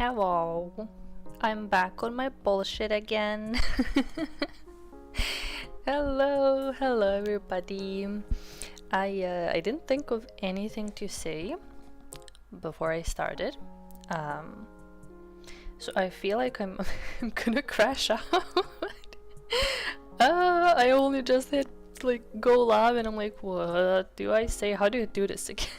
Hello, I'm back on my bullshit again. Hello everybody. I didn't think of anything to say before I started. So I feel like I'm I'm gonna crash out. I only just hit like go live and I'm like, what do I say? How do you do this again?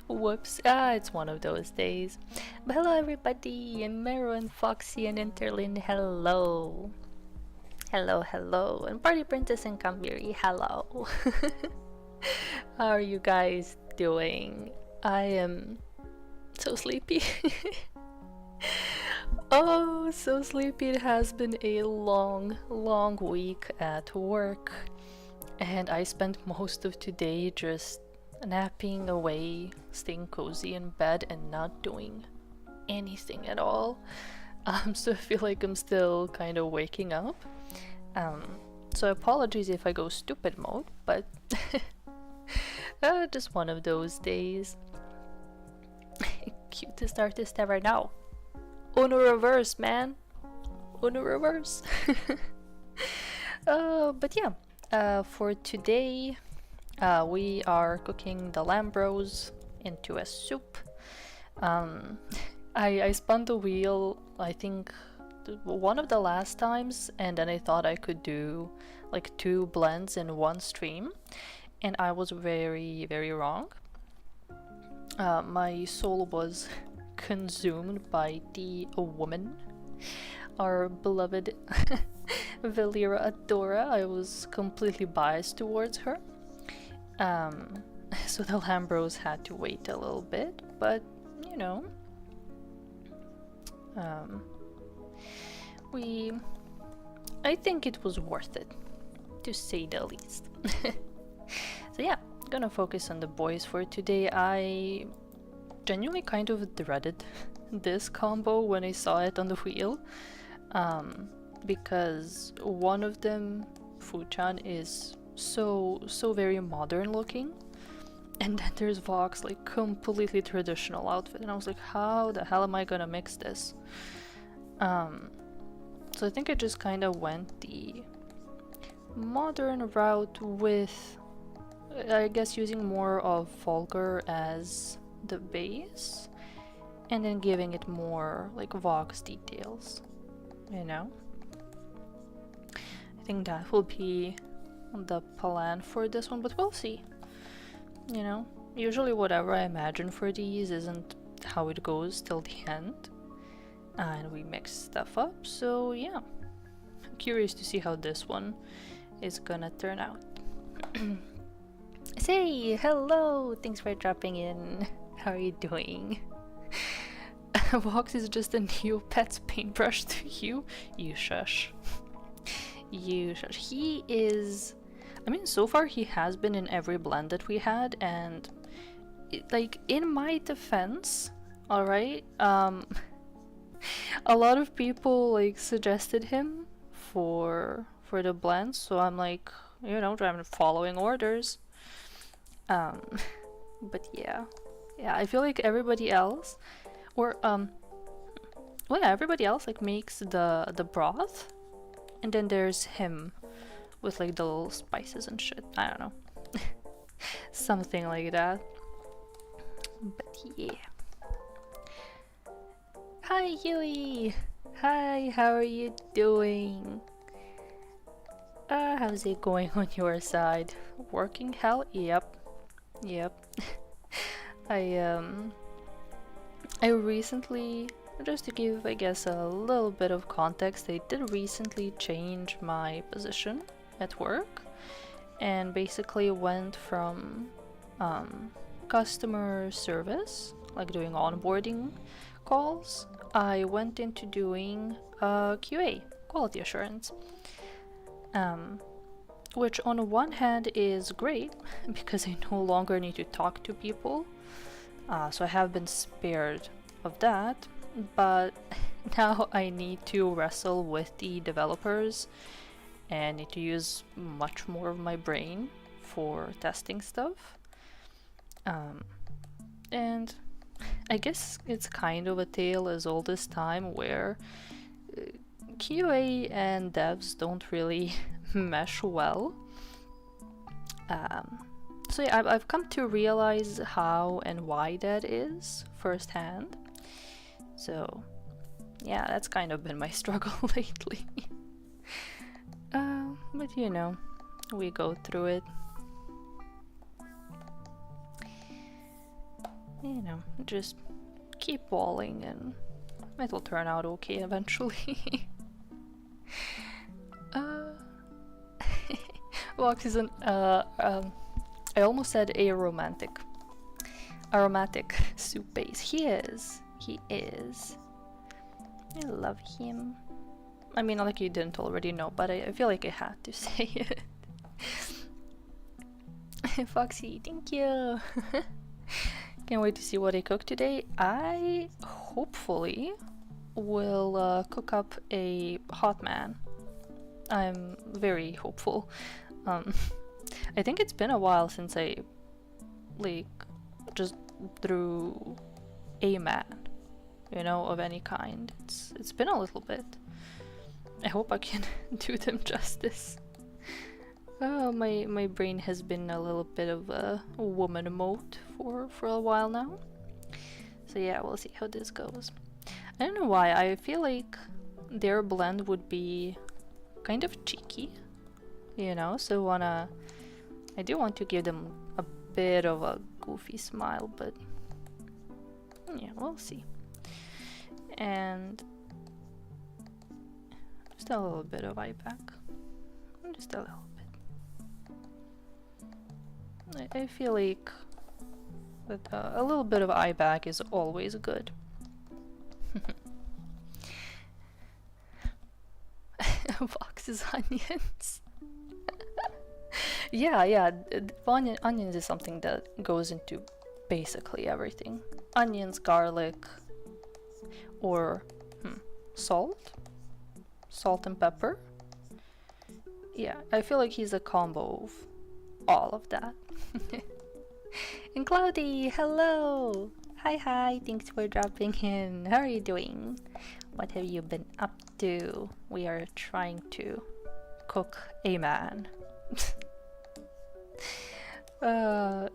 Whoops. It's one of those days. But hello everybody, and Mero and Foxy and Interlin, hello. Hello. And Party Princess and Kambiri, hello. How are you guys doing? I am so sleepy. Oh, so sleepy. It has been a long week at work. And I spent most of today just napping away, staying cozy in bed and not doing anything at all. So I feel like I'm still kind of waking up. So apologies if I go stupid mode, but just one of those days. Cutest artist ever now. Uno reverse, man. Uno reverse. But yeah, for today, we are cooking the lamb bros into a soup. I spun the wheel, I think, one of the last times, and then I thought I could do like 2 blends in one stream, and I was very wrong. My soul was consumed by the woman, our beloved Valera Adora. I was completely biased towards her. So the Lambros had to wait a little bit, but you know, I think it was worth it, to say the least. So yeah, gonna focus on the boys for today. I genuinely kind of dreaded this combo when I saw it on the wheel, because one of them, Fuchan, is so very modern looking, and then there's Vox, like completely traditional outfit, and I was like, how the hell am I gonna mix this? So I think I just kind of went the modern route with, I guess, using more of Volker as the base and then giving it more like Vox details, you know? I think that will be the plan for this one, but we'll see. You know, usually whatever I imagine for these isn't how it goes till the end, and we mix stuff up, so yeah, I'm curious to see how this one is gonna turn out. Say hello, thanks for dropping in. How are you doing? Vox is just a Neopets paintbrush to you. You shush. You shush. He is, I mean, so far he has been in every blend that we had, and like, in my defense, alright, a lot of people like suggested him for the blends, so I'm like, you know, I'm following orders. But yeah, I feel like everybody else, or well, yeah, everybody else like makes the broth, and then there's him with like the little spices and shit. I don't know. Something like that. But yeah. Hi Huey! Hi, how are you doing? How's it going on your side? Working hell? Yep. I recently, just to give, I guess, a little bit of context, I did recently change my position at work, and basically went from customer service, like doing onboarding calls, I went into doing QA, quality assurance, which on one hand is great because I no longer need to talk to people, so I have been spared of that, but now I need to wrestle with the developers and need to use much more of my brain for testing stuff. And I guess it's kind of a tale as old as time where QA and devs don't really mesh well. So yeah, I've come to realize how and why that is firsthand. So yeah, that's kind of been my struggle lately. But you know, we go through it. You know, just keep walling and it'll turn out okay eventually. Vox is an I almost said aromantic soup base. He is. I love him. I mean, like you didn't already know, but I feel like I had to say it. Foxy, thank you. Can't wait to see what I cook today. I hopefully will cook up a hot man. I'm very hopeful. I think it's been a while since I like just threw a man, you know, of any kind. It's been a little bit. I hope I can do them justice. Oh, my brain has been a little bit of a woman mode for a while now. So yeah, we'll see how this goes. I don't know why, I feel like their blend would be kind of cheeky, you know, so I do want to give them a bit of a goofy smile, but yeah, we'll see. And just a little bit of eye back. Just a little bit. I feel like that a little bit of eye back is always good. Fox's onions. Yeah, onions is something that goes into basically everything. Onions, garlic, or salt and pepper. Yeah, I feel like he's a combo of all of that. And Cloudy, hello! Hi, thanks for dropping in. How are you doing? What have you been up to? We are trying to cook a man.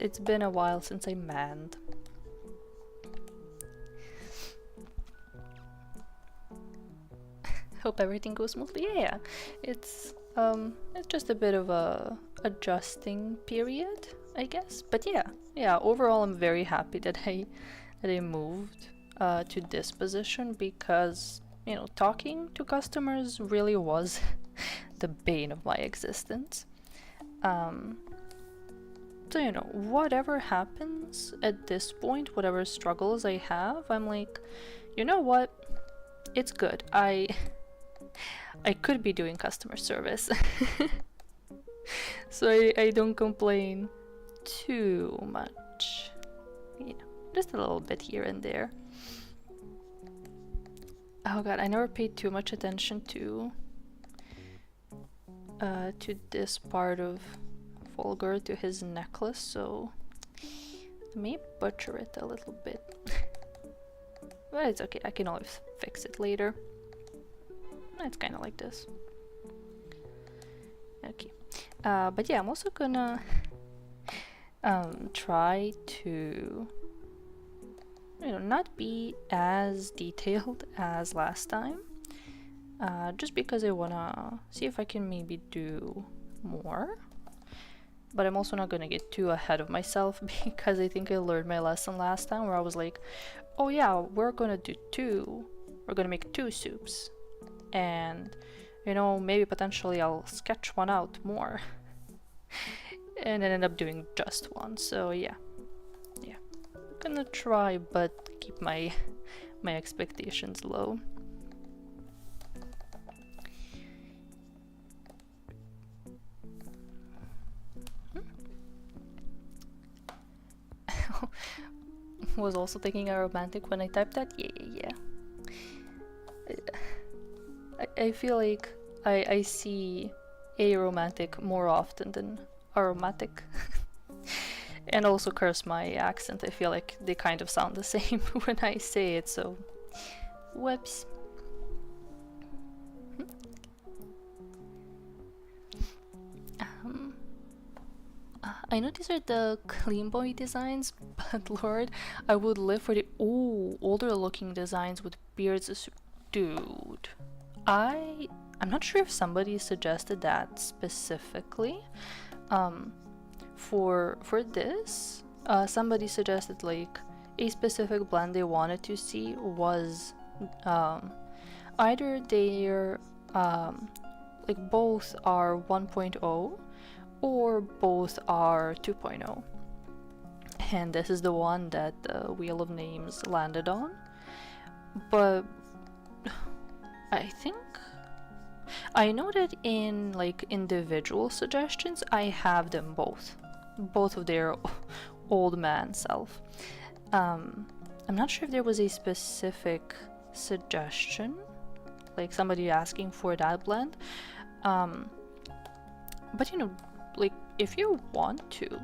It's been a while since I manned. Hope everything goes smoothly. Yeah, it's just a bit of a adjusting period, I guess. But yeah. Overall, I'm very happy that I moved to this position because, you know, talking to customers really was the bane of my existence. So, you know, whatever happens at this point, whatever struggles I have, I'm like, you know what? It's good. I could be doing customer service. So I don't complain too much. You know, just a little bit here and there. Oh god, I never paid too much attention to this part of Volgar, to his necklace, so I may butcher it a little bit. But it's okay, I can always fix it later. It's kind of like this. Okay. But yeah, I'm also gonna try to, you know, not be as detailed as last time. Just because I wanna see if I can maybe do more. But I'm also not gonna get too ahead of myself because I think I learned my lesson last time where I was like, oh yeah, we're gonna make 2 soups. And, you know, maybe potentially I'll sketch one out more. And then end up doing just one, so yeah. I'm gonna try, but keep my expectations low. Was also thinking aromantic when I typed that? Yeah. I feel like I see aromantic more often than aromatic. And also curse my accent. I feel like they kind of sound the same when I say it, so whoops. I know these are the clean boy designs, but lord, I would live for the older looking designs with beards. Dude, I'm not sure if somebody suggested that specifically. For this, somebody suggested like a specific blend they wanted to see was either they're like both are 1.0 or both are 2.0, and this is the one that the Wheel of Names landed on. But I know that in like individual suggestions I have them both of their old man self. I'm not sure if there was a specific suggestion, like somebody asking for that blend, but you know, like if you want to,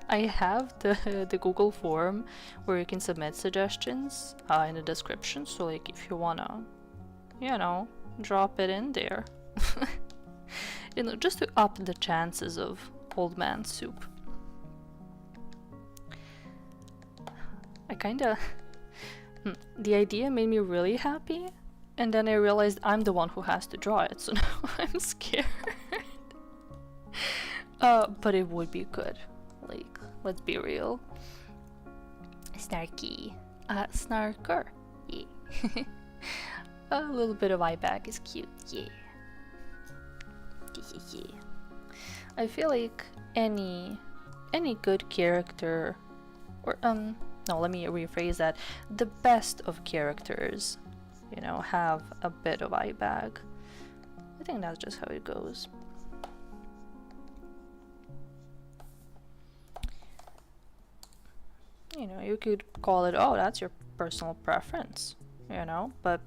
I have the Google form where you can submit suggestions in the description, so like if you wanna, you know, drop it in there. You know, just to up the chances of old man soup. I kinda the idea made me really happy, and then I realized I'm the one who has to draw it, so now I'm scared. But it would be good. Like, let's be real. Snarky. Snarker. Yeah. A little bit of eye bag is cute. Yeah. Yeah. I feel like any good character, or no, let me rephrase that. The best of characters, you know, have a bit of eye bag. I think that's just how it goes. You know, you could call it, oh, that's your personal preference, you know, but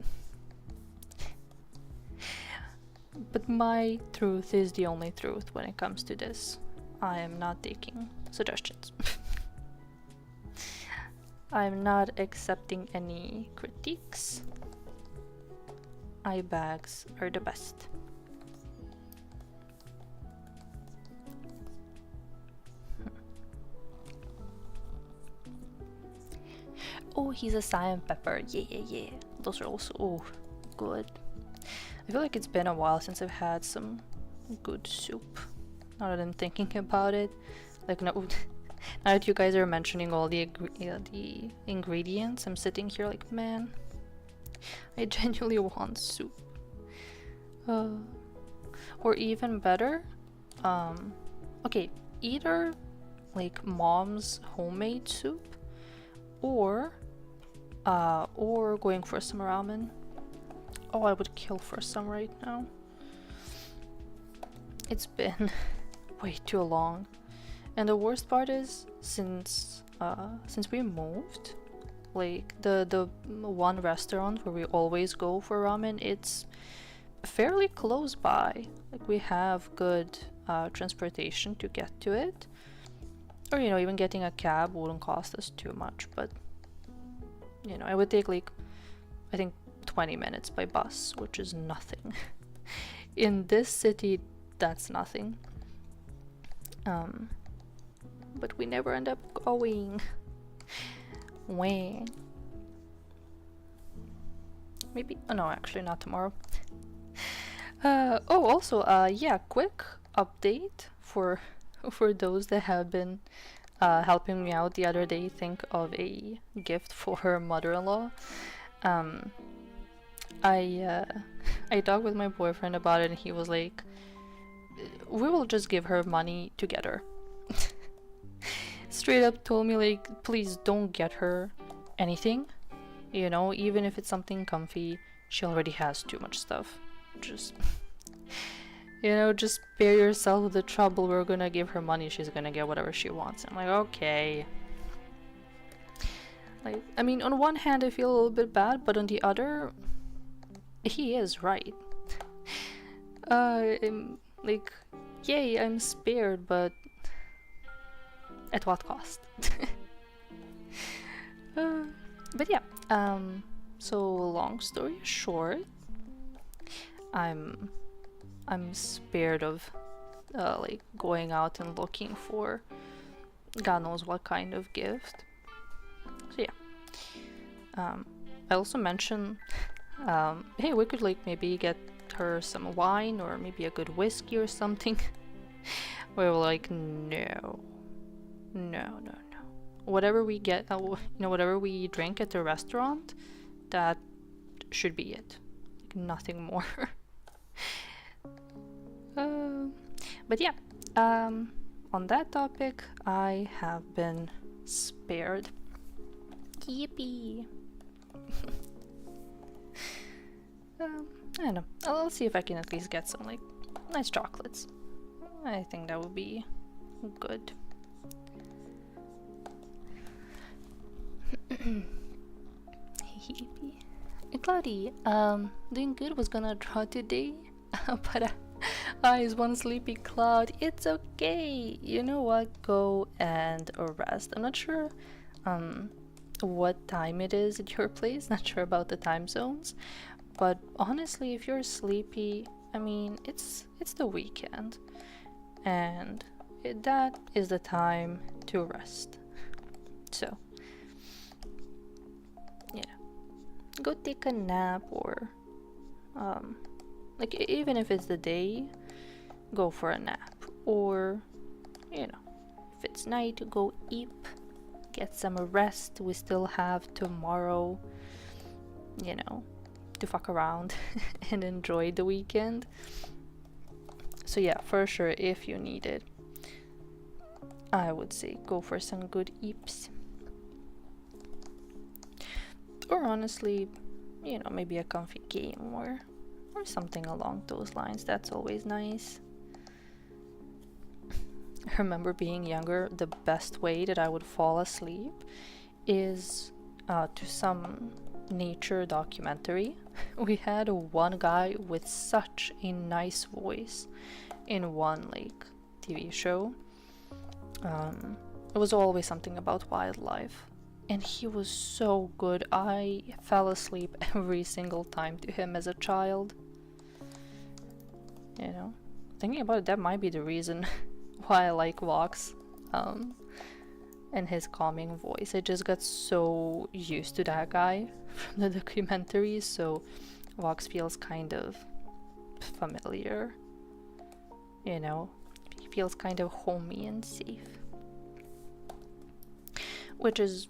my truth is the only truth when it comes to this. I am not taking suggestions. I'm not accepting any critiques. Eye bags are the best. Oh, he's a cyan pepper. Yeah. Those are also good. I feel like it's been a while since I've had some good soup. Now that I'm thinking about it, like now that you guys are mentioning all the ingredients, I'm sitting here like, man, I genuinely want soup. Or even better, okay, either like mom's homemade soup, or going for some ramen. Oh, I would kill for some right now. It's been way too long, and the worst part is since we moved, like the one restaurant where we always go for ramen, it's fairly close by. Like we have good transportation to get to it, or you know, even getting a cab wouldn't cost us too much, but you know, it would take like I think 20 minutes by bus, which is nothing. In this city, that's nothing. But we never end up going. When? Maybe, oh no, actually not tomorrow. Oh, also, yeah, quick update for those that have been helping me out the other day think of a gift for her mother-in-law. I talked with my boyfriend about it, and he was like, we will just give her money together. Straight up told me like, please don't get her anything, you know, even if it's something comfy. She already has too much stuff. Just you know, just spare yourself the trouble. We're gonna give her money, she's gonna get whatever she wants. I'm like, okay. Like, I mean, on one hand I feel a little bit bad, but on the other, he is right. Like, yay, I'm spared, but At what cost? But yeah, so long story short, I'm spared of like going out and looking for God knows what kind of gift. So yeah, I also mentioned, hey, we could like maybe get her some wine or maybe a good whiskey or something. We were like, no. Whatever we get, whatever we drink at the restaurant, that should be it. Like, nothing more. But yeah, on that topic, I have been spared. Yippee! I don't know. I'll see if I can at least get some like nice chocolates. I think that would be good. Cloudy, doing good. Was gonna draw today, but is one sleepy cloud. It's okay. You know what? Go and rest. I'm not sure what time it is at your place. Not sure about the time zones, but honestly, if you're sleepy, I mean, it's the weekend, and that is the time to rest. So yeah, go take a nap, or like even if it's the day, go for a nap, or if it's night, go eat, get some rest. We still have tomorrow, to fuck around and enjoy the weekend. So yeah, for sure, if you need it, I would say go for some good eeps. Or honestly, maybe a comfy game or something along those lines. That's always nice. I remember being younger, the best way that I would fall asleep is to some nature documentary. We had one guy with such a nice voice in one like TV show. It was always something about wildlife, and he was so good. I fell asleep every single time to him as a child. Thinking about it, that might be the reason why I like Vox, and his calming voice. I just got so used to that guy from the documentaries, so Vox feels kind of familiar. He feels kind of homey and safe. Which is,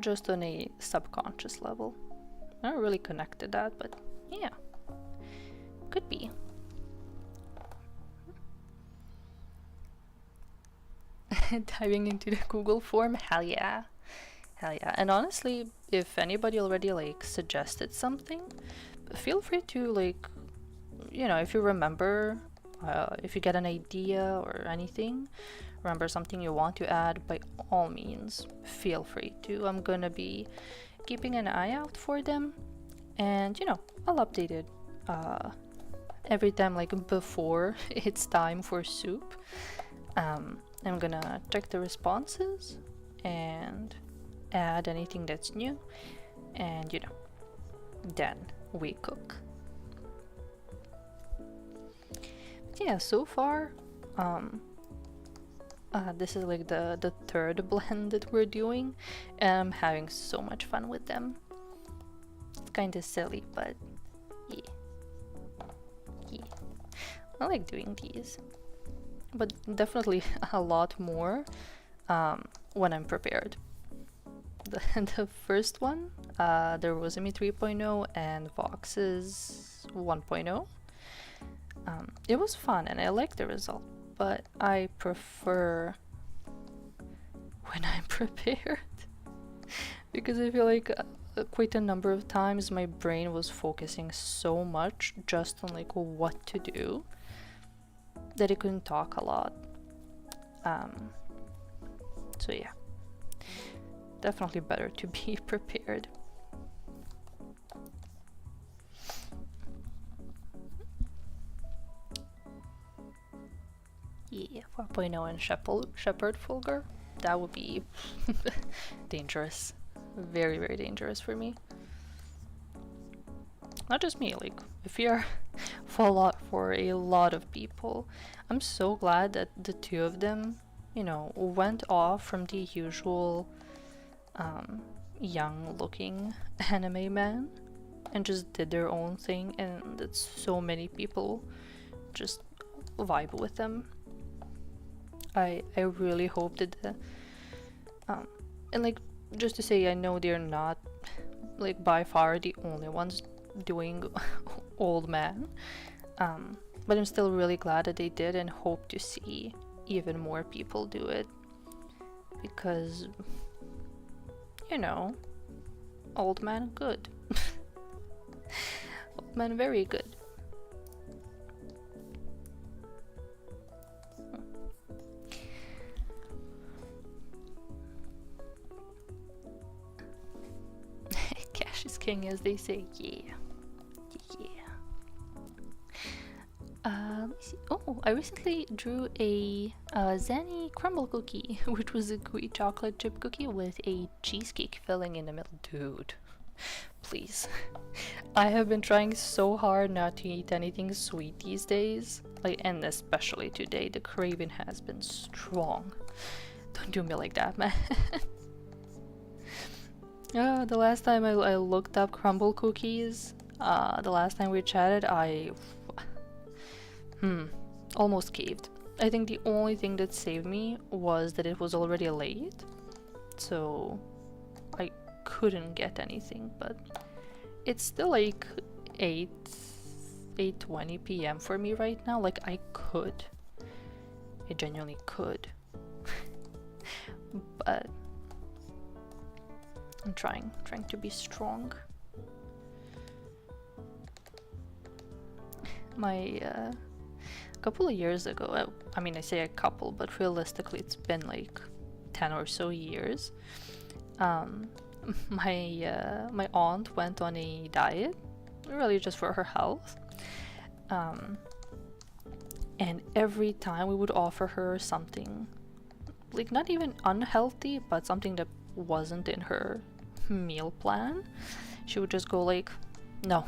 just on a subconscious level. I don't really connected that, but yeah, could be. Diving into the Google form, hell yeah. And honestly, if anybody already like suggested something, feel free to like, if you remember, if you get an idea or anything, remember something you want to add, by all means, feel free to. I'm gonna be keeping an eye out for them, and I'll update it every time, like before it's time for soup. I'm gonna check the responses and add anything that's new, and then we cook. But yeah, so far, this is like the third blend that we're doing, and I'm having so much fun with them. It's kind of silly, but yeah. I like doing these, but definitely a lot more when I'm prepared. The first one, there was Rosemi 3.0 and Vox's 1.0. It was fun and I liked the result, but I prefer when I'm prepared because I feel like quite a number of times my brain was focusing so much just on like what to do that it couldn't talk a lot. So yeah, definitely better to be prepared. Yeah, 4.0 and Shepherd Fulgur. That would be dangerous. Very, very dangerous for me. Not just me, like, I fear for a lot of people. I'm so glad that the two of them, you know, went off from the usual young looking anime man and just did their own thing, and that so many people just vibe with them. I really hope that and like, just to say, I know they're not like by far the only ones doing old man, but I'm still really glad that they did and hope to see even more people do it, because, you know, old man good. Old man very good. Cash is king, as they say. Yeah. Let me see. Oh, I recently drew a Zanny crumble cookie, which was a gooey chocolate chip cookie with a cheesecake filling in the middle. Dude, please. I have been trying so hard not to eat anything sweet these days. Like, and especially today, the craving has been strong. Don't do me like that, man. The last time I looked up crumble cookies, the last time we chatted, I almost caved. I think the only thing that saved me was that it was already late, so I couldn't get anything, but it's still like 8:20 p.m. for me right now. Like, I genuinely could, but I'm trying to be strong. A couple of years ago, I mean, I say a couple, but realistically it's been like 10 or so years, my aunt went on a diet, really just for her health, and every time we would offer her something, like, not even unhealthy, but something that wasn't in her meal plan, she would just go like, no,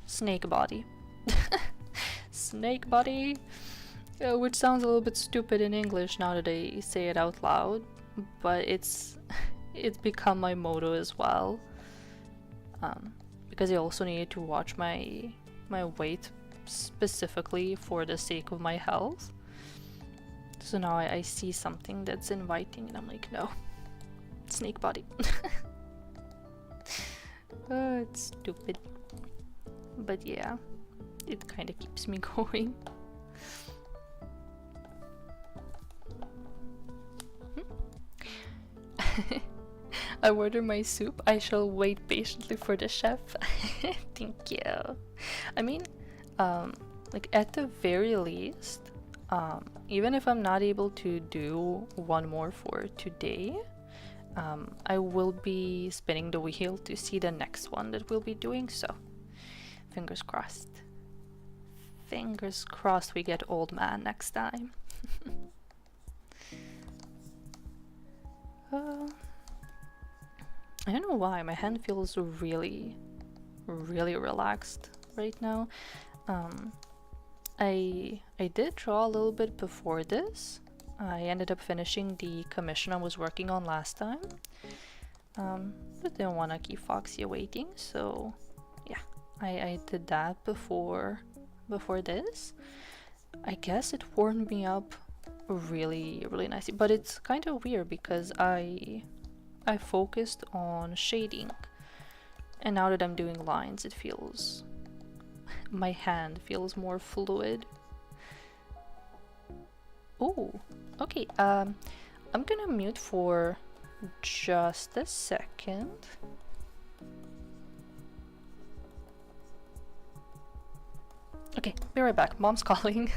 snake body. Snake body, which sounds a little bit stupid in English now that I say it out loud, but it's become my motto as well, because I also needed to watch my weight specifically for the sake of my health. So now I see something that's inviting and I'm like, no, snake body. It's stupid, but yeah, it kind of keeps me going. I order my soup. I shall wait patiently for the chef. Thank you. I mean, like, at the very least, even if I'm not able to do one more for today, I will be spinning the wheel to see the next one that we'll be doing, so fingers crossed. Fingers crossed we get old man next time. I don't know why, my hand feels really relaxed right now. I did draw a little bit before this. I ended up finishing the commission I was working on last time, but didn't want to keep Foxy waiting, so yeah, I did that before this. I guess it warmed me up really nicely, but it's kind of weird because I focused on shading, and now that I'm doing lines, it feels, my hand feels more fluid. Oh, okay, I'm gonna mute for just a second. Okay, be right back. Mom's calling.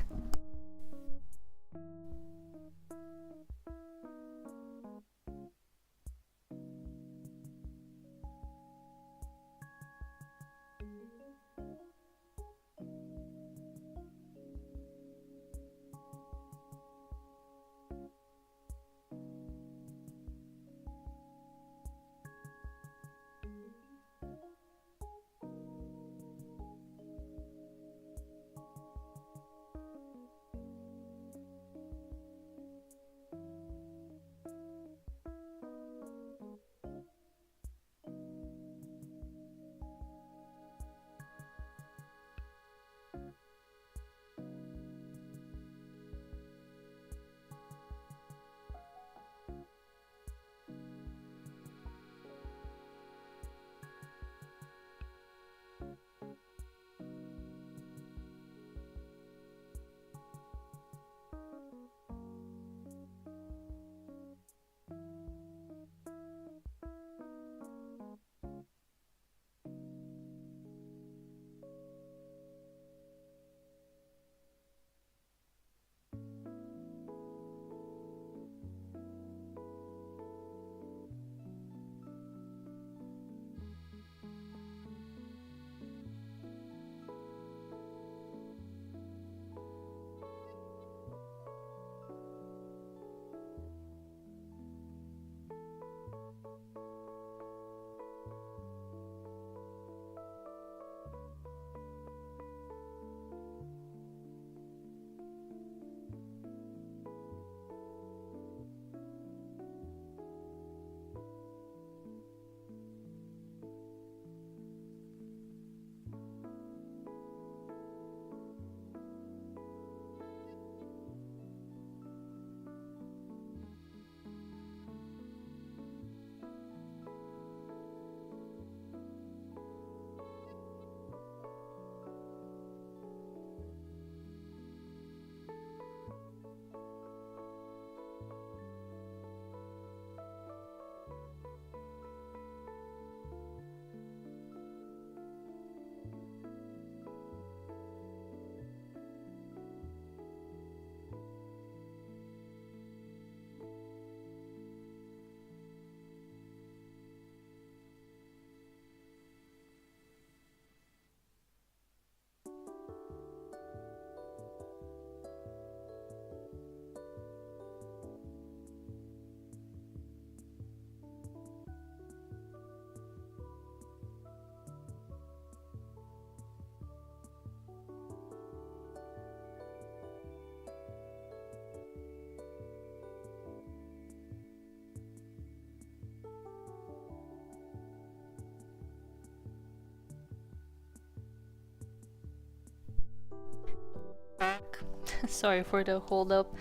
Sorry for the hold up.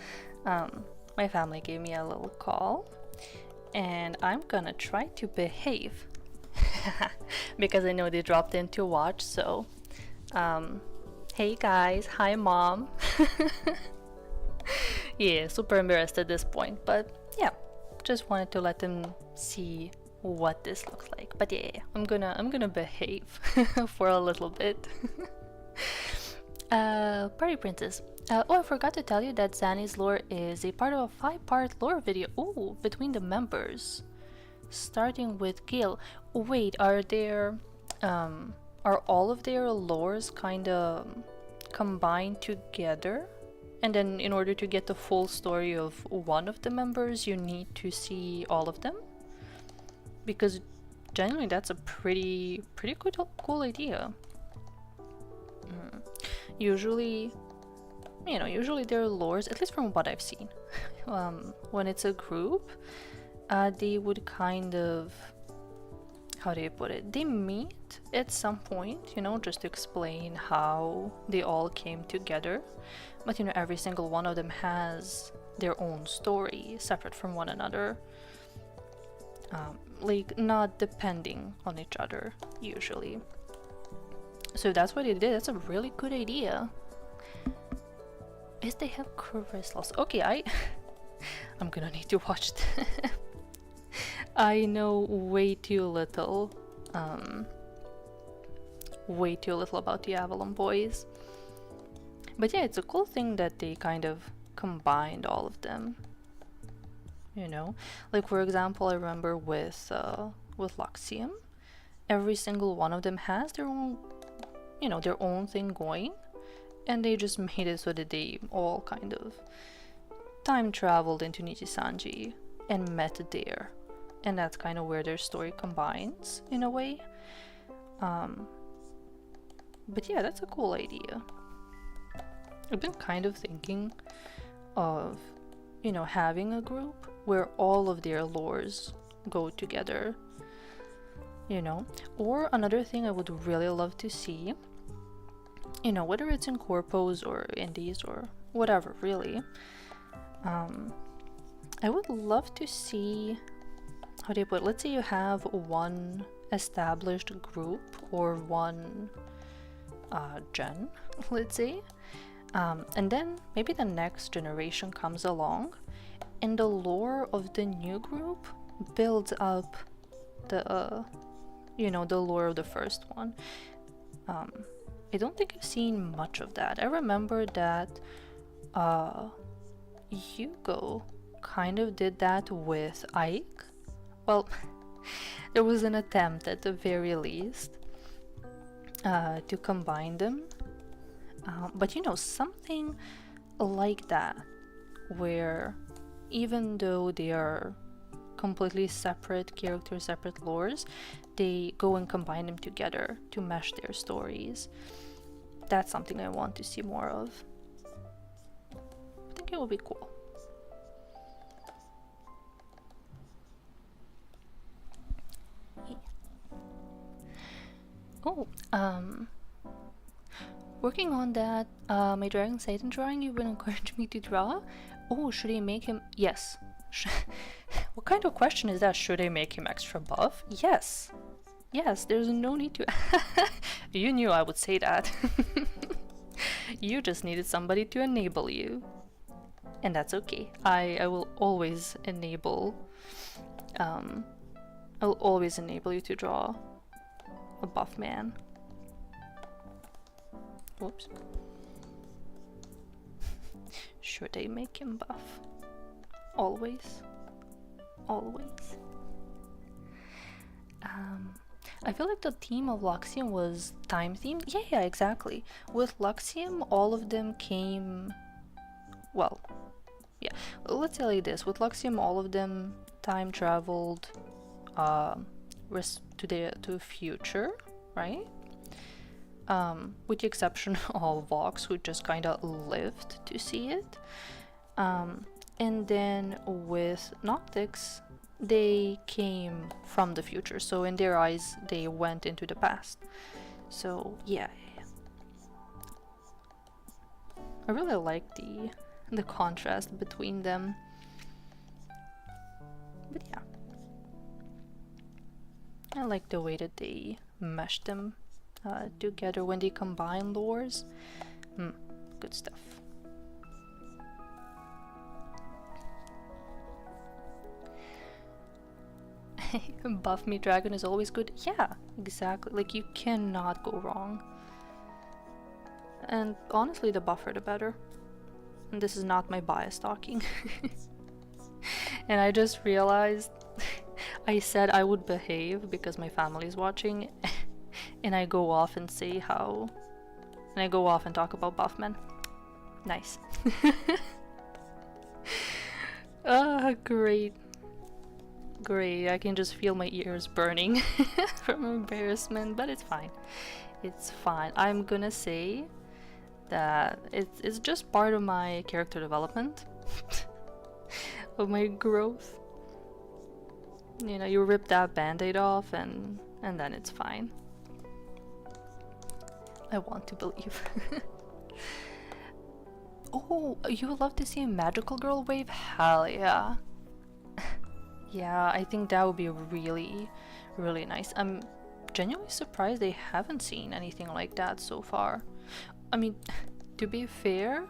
My family gave me a little call, and I'm gonna try to behave because I know they dropped in to watch. So, hey guys, hi mom. Yeah, super embarrassed at this point, but yeah, just wanted to let them see what this looks like. But yeah, I'm gonna behave for a little bit. Party Princess. Oh, I forgot to tell you that Zanny's lore is a part of a 5-part lore video. Ooh, between the members. Starting with Gil. Wait, are all of their lores kinda combined together? And then in order to get the full story of one of the members, you need to see all of them? Because generally that's a pretty cool idea. Usually their lores, at least from what I've seen, when it's a group, they would kind of, how do you put it? They meet at some point, just to explain how they all came together. But every single one of them has their own story, separate from one another. Like, not depending on each other, usually. So that's what they did. That's a really good idea. Is they have crystals? Okay, I'm gonna need to watch that. I know way too little about the Avalon boys. But yeah, it's a cool thing that they kind of combined all of them. Like for example, I remember with Luxium, every single one of them has their own their own thing going, and they just made it so that they all kind of time traveled into Nijisanji and met there, and that's kind of where their story combines in a way. But yeah, that's a cool idea. I've been kind of thinking of having a group where all of their lores go together. Or another thing I would really love to see, whether it's in corpos or indies or whatever, really, I would love to see, how do you put it? Let's say you have one established group or one gen, let's say, and then maybe the next generation comes along and the lore of the new group builds up the the lore of the first one. I don't think I've seen much of that. I remember that Hugo kind of did that with Ike. Well, there was an attempt at the very least to combine them. But something like that, where even though they are completely separate characters, separate lores, they go and combine them together to mesh their stories. That's something I want to see more of. I think it will be cool. Oh, working on that, my Dragon Satan drawing you've been encouraging me to draw. Oh, should I make him? Yes. What kind of question is that? Should I make him extra buff? Yes. Yes, there's no need to. You knew I would say that. You just needed somebody to enable you. And that's okay. I will always enable I'll always enable you to draw a buff man. Whoops. Should I make him buff? Always. Always. I feel like the theme of Luxium was time themed. Yeah, exactly. With Luxium, all of them came... Well, yeah. Let's say like this. With Luxium, all of them time traveled to the future, right? With the exception of Vox, who just kind of lived to see it. And then with Noctix, they came from the future, so in their eyes they went into the past. So yeah. I really like the contrast between them. But yeah, I like the way that they mesh them together when they combine lores. Good stuff. Buff me dragon is always good. Yeah, exactly. Like, you cannot go wrong. And honestly, the buffer the better. And this is not my bias talking. And I just realized I said I would behave because my family's watching, and I go off and say how, and I go off and talk about buffmen. Nice. Great. Great, I can just feel my ears burning from embarrassment, but it's fine. It's fine. I'm gonna say that it's just part of my character development, of my growth. You know, you rip that band-aid off and then it's fine. I want to believe. Oh, you would love to see a magical girl wave? Hell yeah. Yeah, I think that would be really, really nice. I'm genuinely surprised they haven't seen anything like that so far. I mean, to be fair,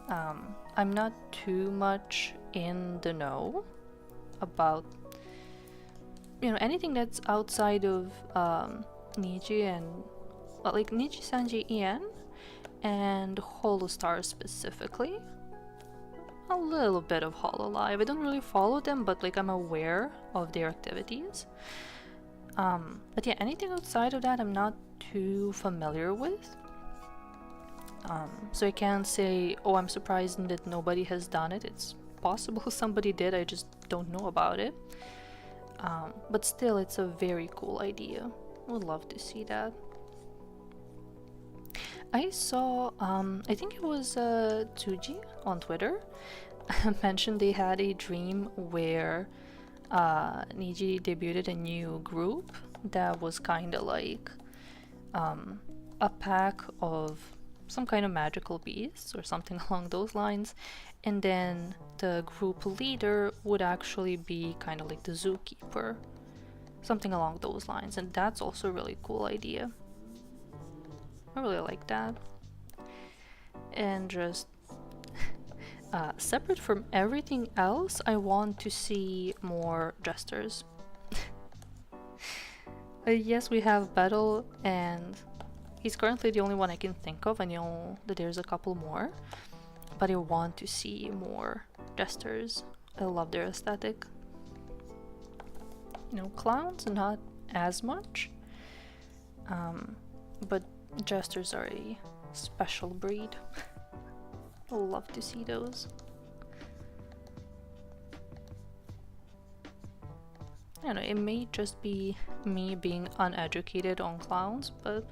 I'm not too much in the know about, you know, anything that's outside of Niji and like Niji, Sanji, Ian, and Holostar specifically. A little bit of Hololive. I don't really follow them, but like I'm aware of their activities. But yeah, anything outside of that I'm not too familiar with. So I can't say, oh, I'm surprised that nobody has done it. It's possible somebody did, I just don't know about it. But still, it's a very cool idea. Would love to see that. I saw, I think it was Tsuji on Twitter mentioned they had a dream where Niji debuted a new group that was kind of like a pack of some kind of magical beasts or something along those lines, and then the group leader would actually be kind of like the zookeeper, something along those lines, and that's also a really cool idea. I really like that. And just separate from everything else, I want to see more jesters. Yes, we have Battle, and he's currently the only one I can think of. I know that there's a couple more, but I want to see more jesters. I love their aesthetic. You know, clowns not as much, but jesters are a special breed. I love to see those. I don't know, it may just be me being uneducated on clowns, but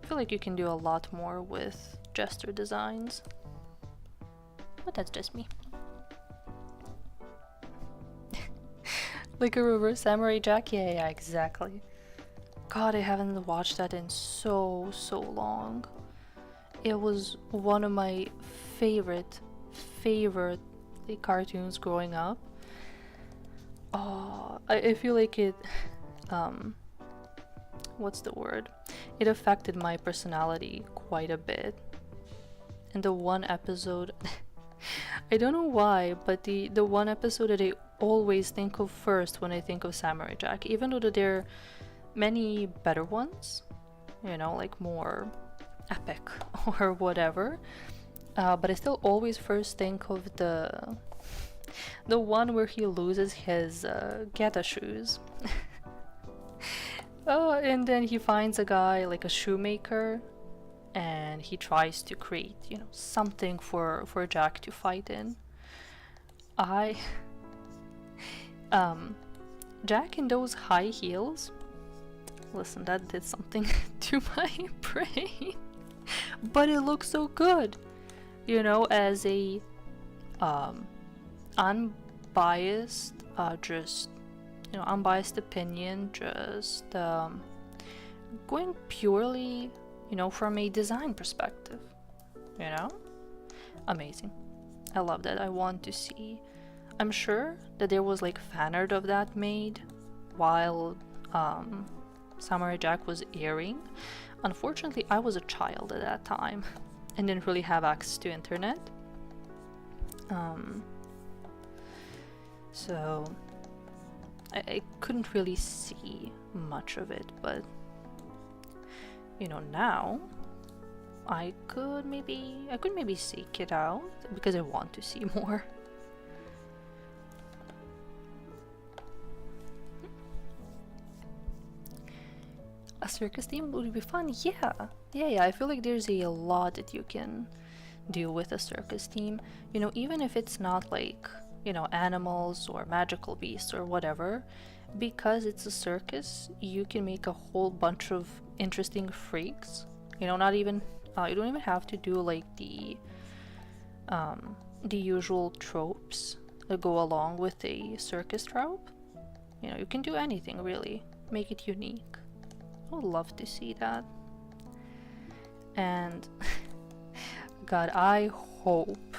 I feel like you can do a lot more with jester designs. But that's just me. Like a reverse samurai jack? Yeah, exactly. God, I haven't watched that in so long. It was one of my favorite cartoons growing up. Oh, I feel like it, what's the word? It affected my personality quite a bit. And the one episode, I don't know why, but the one episode that I always think of first when I think of Samurai Jack, even though there are many better ones, you know, like more epic or whatever, but I still always first think of the one where he loses his Geta shoes. Oh, and then he finds a guy, like a shoemaker, and he tries to create, you know, something for Jack to fight in. Jack in those high heels, listen, that did something to my brain. But it looks so good, you know, as a unbiased, just, you know, unbiased opinion, just going purely, you know, from a design perspective, you know. amazing. I love that. I want to see. I'm sure that there was like fan art of that made while Samurai Jack was airing. Unfortunately, I was a child at that time and didn't really have access to internet. So I couldn't really see much of it, but you know, now I could maybe seek it out because I want to see more. A circus theme would be fun. Yeah. I feel like there's a lot that you can do with a circus theme. You know, even if it's not like, you know, animals or magical beasts or whatever, because it's a circus, you can make a whole bunch of interesting freaks. You know, not even you don't even have to do like the usual tropes that go along with a circus trope. You know, you can do anything really, make it unique. I would love to see that. And God, I hope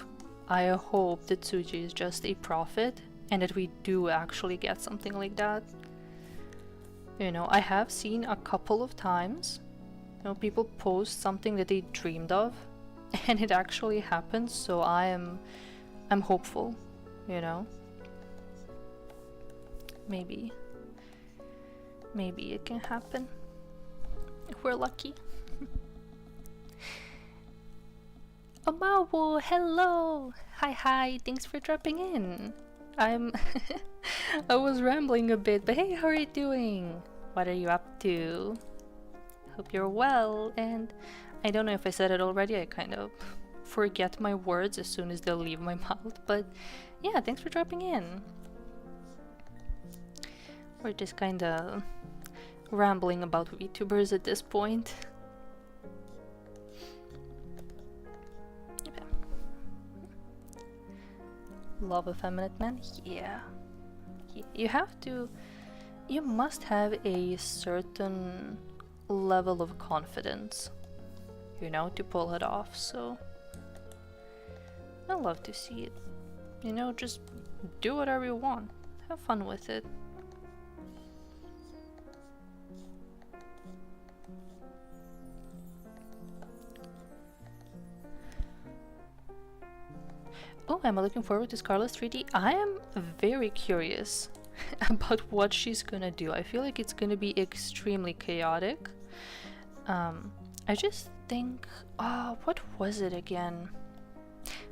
that Tsuji is just a prophet and that we do actually get something like that. You know, I have seen a couple of times, you know, people post something that they dreamed of and it actually happens, so I'm hopeful, you know. Maybe it can happen if we're lucky. Omawo, hello! Hi, thanks for dropping in. I was rambling a bit, but hey, how are you doing? What are you up to? Hope you're well, and I don't know if I said it already, I kind of forget my words as soon as they leave my mouth, but yeah, thanks for dropping in. We're just kinda rambling about VTubers at this point. Love effeminate men? Yeah. You must have a certain level of confidence, you know, to pull it off, so I love to see it. You know, just do whatever you want. Have fun with it. Oh, I'm looking forward to Scarlet's 3D. I am very curious about what she's gonna do. I feel like it's gonna be extremely chaotic. I just think, what was it again?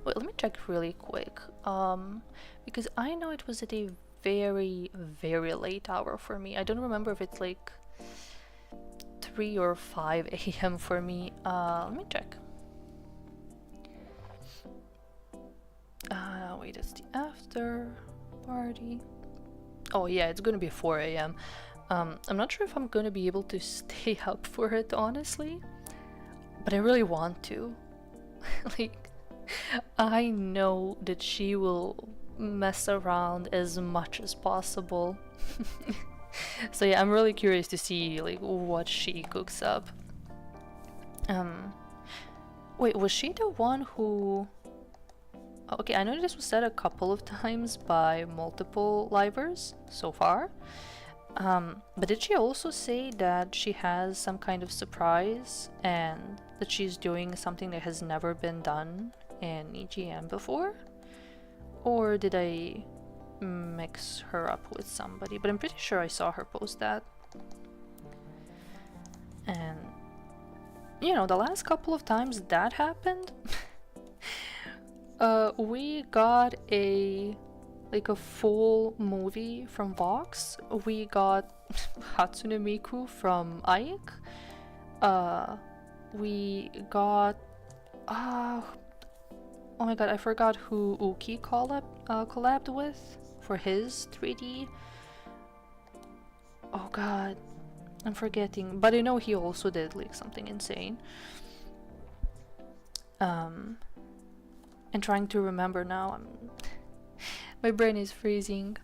Wait, let me check really quick. Because I know it was at a very, very late hour for me. I don't remember if it's like 3 or 5 a.m. for me. Let me check. Wait, it's the after party. Oh yeah, it's gonna be 4 a.m. I'm not sure if I'm gonna be able to stay up for it, honestly, but I really want to. Like, I know that she will mess around as much as possible. So yeah, I'm really curious to see like what she cooks up. Wait, was she the one who... Okay, I know this was said a couple of times by multiple livers so far, but did she also say that she has some kind of surprise and that she's doing something that has never been done in EGM before? Or did I mix her up with somebody? But I'm pretty sure I saw her post that. And, you know, the last couple of times that happened... we got a full movie from Vox. We got Hatsune Miku from Ike. We got oh my god, I forgot who Uki collabed with for his 3D. Oh god, I'm forgetting, but I know he also did like something insane. And trying to remember now. My brain is freezing.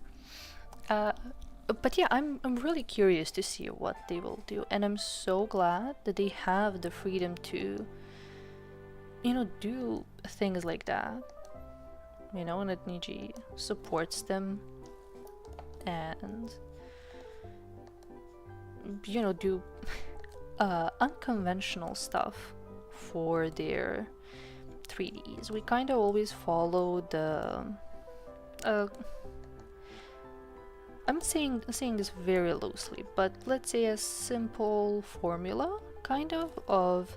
But yeah, I'm really curious to see what they will do, and I'm so glad that they have the freedom to do things like that, and Niji supports them and, do unconventional stuff for their 3Ds. We kind of always follow the I'm saying this very loosely, but let's say a simple formula kind of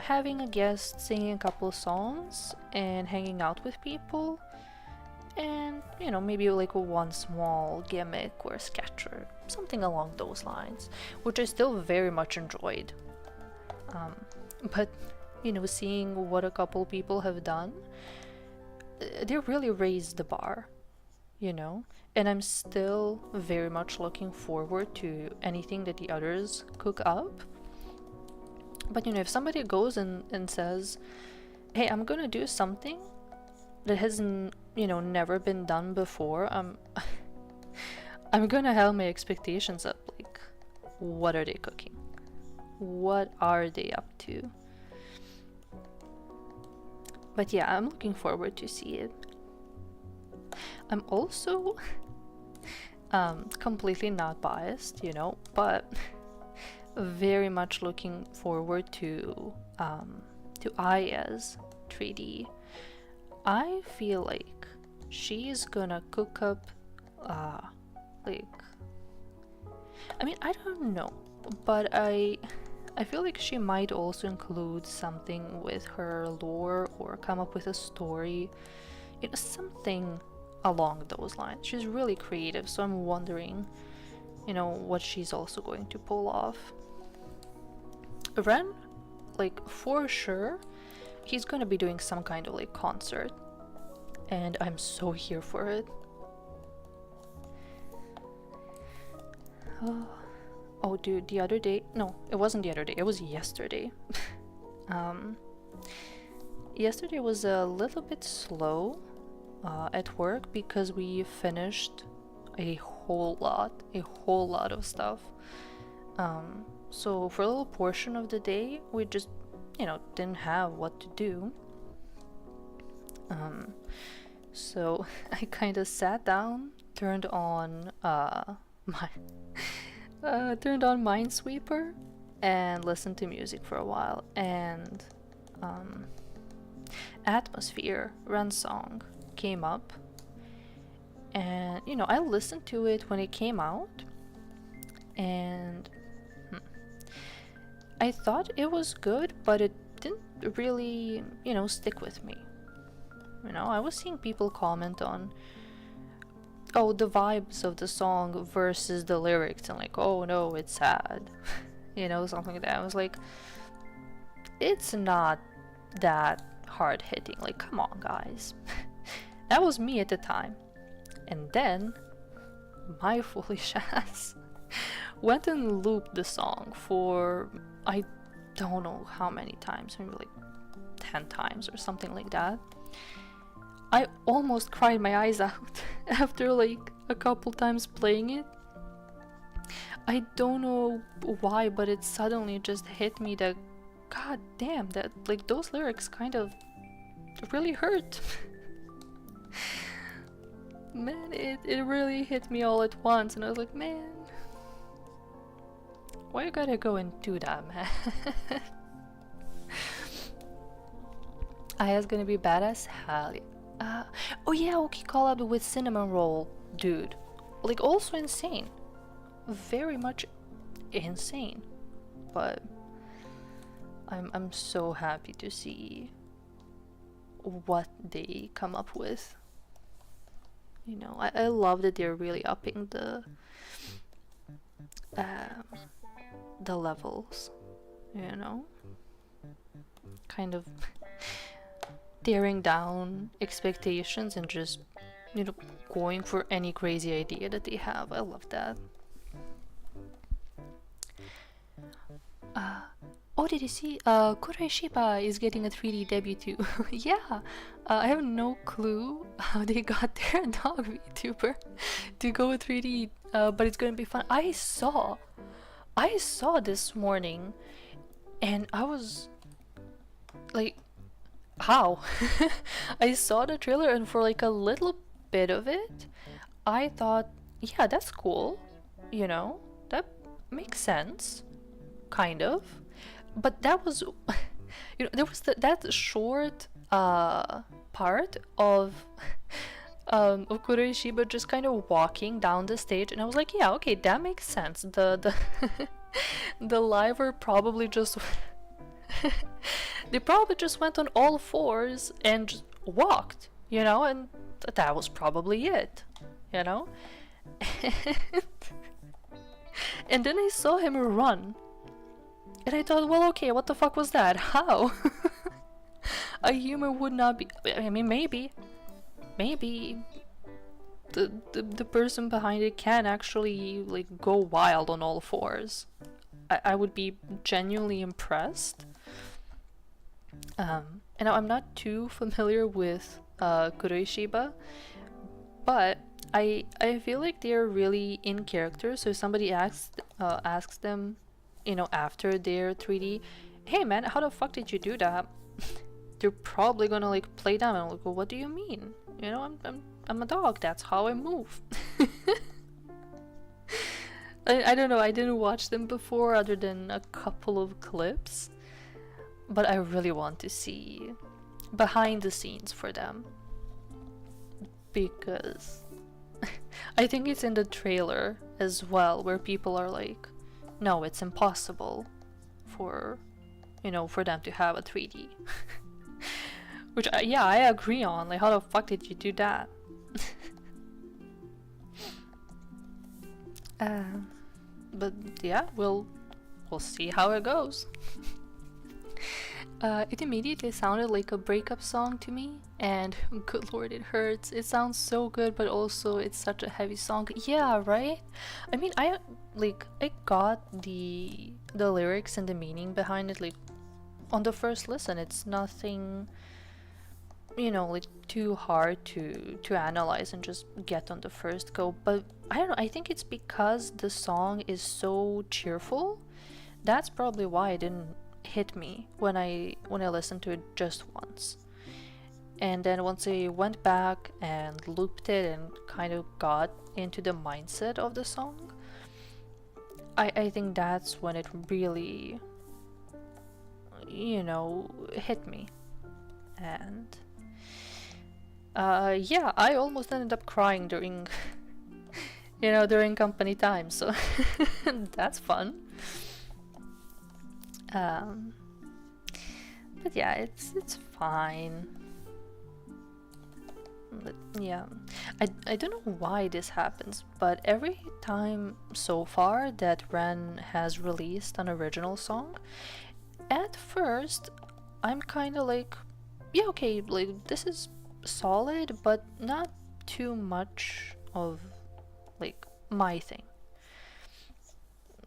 having a guest singing a couple of songs and hanging out with people, and maybe like one small gimmick or sketch or something along those lines, which I still very much enjoyed. But seeing what a couple people have done, they really raised the bar, and I'm still very much looking forward to anything that the others cook up. But if somebody goes and says, hey, I'm gonna do something that hasn't never been done before, I'm gonna have my expectations up. Like, what are they cooking? What are they up to? But yeah, I'm looking forward to see it. I'm also completely not biased, but very much looking forward to Aya's 3D. I feel like she's gonna cook up like, I mean, I don't know, but I feel like she might also include something with her lore or come up with a story, something along those lines. She's really creative, so I'm wondering, what she's also going to pull off. Ren, like, for sure, he's gonna be doing some kind of like concert, and I'm so here for it. Oh dude, the other day, no, it wasn't the other day, it was yesterday. Yesterday was a little bit slow at work because we finished a whole lot of stuff. So for a little portion of the day, we just, didn't have what to do. So I kind of sat down, turned on Minesweeper, and listened to music for a while. And Atmosphere, Run's song, came up, and I listened to it when it came out, and I thought it was good, but it didn't really stick with me. I was seeing people comment on, oh, the vibes of the song versus the lyrics, and like, oh no, it's sad. Something like that. I was like, it's not that hard hitting, like, come on guys. That was me at the time. And then my foolish ass went and looped the song for I don't know how many times, maybe like 10 times or something like that. I almost cried my eyes out after like a couple times playing it. I don't know why, but it suddenly just hit me that, god damn, that like those lyrics kind of really hurt. Man, it really hit me all at once, and I was like, man, why you gotta go and do that, man? Aya's gonna be badass, hell yeah. Oh yeah, okay, collab with Cinnamon Roll, dude. Like, also insane. Very much insane. But I'm so happy to see what they come up with. I love that they're really upping the levels, kind of tearing down expectations and just going for any crazy idea that they have. I love that. Oh, did you see? Kurai Shiba is getting a 3D debut too. Yeah, I have no clue how they got their dog VTuber to go with 3D, but it's gonna be fun. I saw this morning, and I was like, How? I saw the trailer and for like a little bit of it, I thought, yeah, that's cool. You know, that makes sense, kind of. But that was, there was that short part of Kuroishiba just kind of walking down the stage, and I was like, yeah, okay, that makes sense. The the liver probably just they probably just went on all fours and just walked, and that was probably it, you know. And then I saw him run, and I thought, well, okay, what the fuck was that? How? A human would not be. I mean, maybe the person behind it can actually like go wild on all fours. I would be genuinely impressed. And I'm not too familiar with Kuroishiba, but I feel like they're really in character. So if somebody asks them, after their 3D, hey man, how the fuck did you do that? They're probably gonna like play down and like, well, what do you mean? I'm a dog. That's how I move. I don't know. I didn't watch them before, other than a couple of clips, but I really want to see behind the scenes for them, because I think it's in the trailer as well, where people are like, no, it's impossible for for them to have a 3D. Which yeah, I agree on. Like, how the fuck did you do that? But yeah, we'll see how it goes. It immediately sounded like a breakup song to me, and good lord, it hurts. It sounds so good, but also it's such a heavy song. Yeah, right? I mean, I got the lyrics and the meaning behind it like on the first listen. It's nothing, like too hard to analyze and just get on the first go. But I don't know, I think it's because the song is so cheerful. That's probably why it didn't hit me when I listened to it just once. And then once I went back and looped it and kind of got into the mindset of the song, I think that's when it really hit me. And yeah, I almost ended up crying during during company time, so that's fun. But yeah, it's fine. But yeah, I don't know why this happens, but every time so far that Ren has released an original song, at first I'm kind of like, yeah, okay, like this is solid, but not too much of like my thing.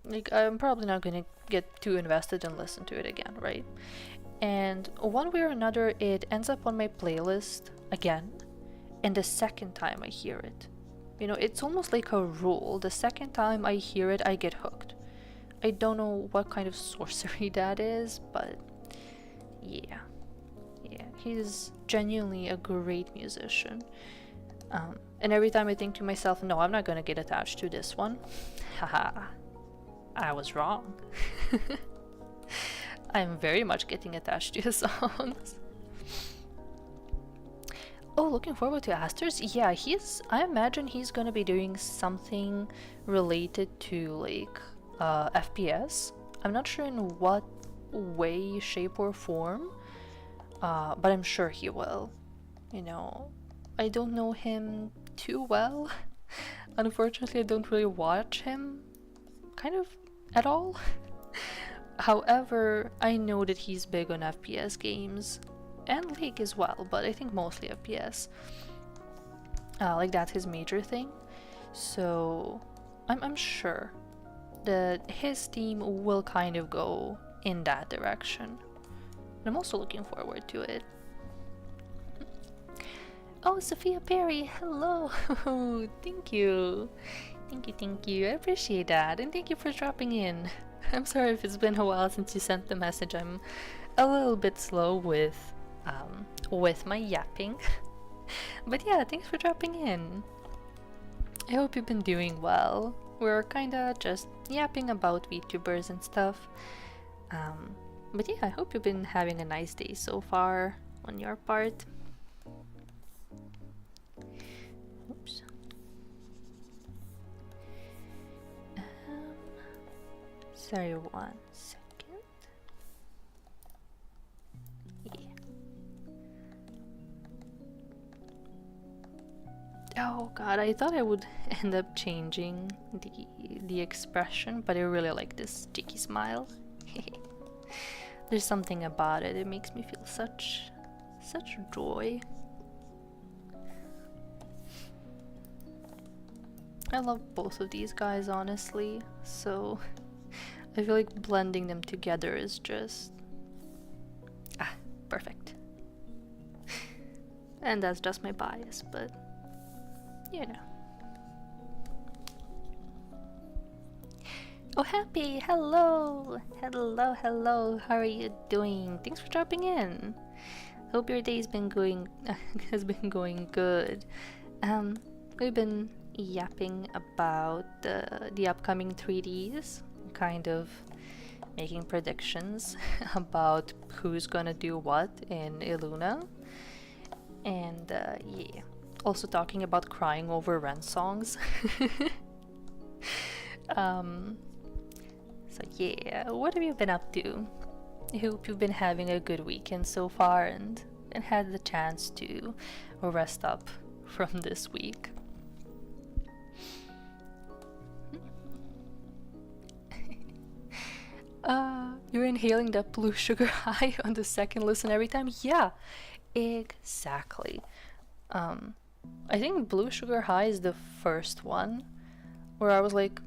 Like, I'm probably not gonna get too invested and listen to it again, right? And one way or another, it ends up on my playlist again, and the second time I hear it, it's almost like a rule. The second time I hear it, I get hooked. I don't know what kind of sorcery that is, but yeah, he's genuinely a great musician. And every time I think to myself, no, I'm not gonna get attached to this one, haha, I was wrong. I'm very much getting attached to his songs. Oh, looking forward to Asters. Yeah, I imagine he's gonna be doing something related to like FPS. I'm not sure in what way, shape, or form, but I'm sure he will. I don't know him too well. Unfortunately, I don't really watch him kind of at all. However, I know that he's big on FPS games and League as well, but I think mostly FPS. Like, that's his major thing. So I'm sure that his team will kind of go in that direction. And I'm also looking forward to it. Oh, Sophia Perry, hello. Thank you. Thank you. I appreciate that. And thank you for dropping in. I'm sorry if it's been a while since you sent the message. I'm a little bit slow with with my yapping. But yeah, thanks for dropping in. I hope you've been doing well. We're kinda just yapping about VTubers and stuff. But yeah, I hope you've been having a nice day so far on your part. Oops. Sorry, 1 second. Yeah. Oh god, I thought I would end up changing the expression, but I really like this cheeky smile. There's something about it. It makes me feel such joy. I love both of these guys, honestly, so I feel like blending them together is just perfect. And that's just my bias, but you know. Oh, Happy! Hello! Hello, hello! How are you doing? Thanks for dropping in. Hope your day's been going has been going good. We've been yapping about the upcoming 3Ds, kind of making predictions about who's gonna do what in Illuna, and yeah, also talking about crying over Ren songs. So yeah, what have you been up to? I hope you've been having a good weekend so far and had the chance to rest up from this week. You're inhaling that blue sugar high on the second listen every time? Yeah, exactly. I think Blue Sugar High is the first one where I was like,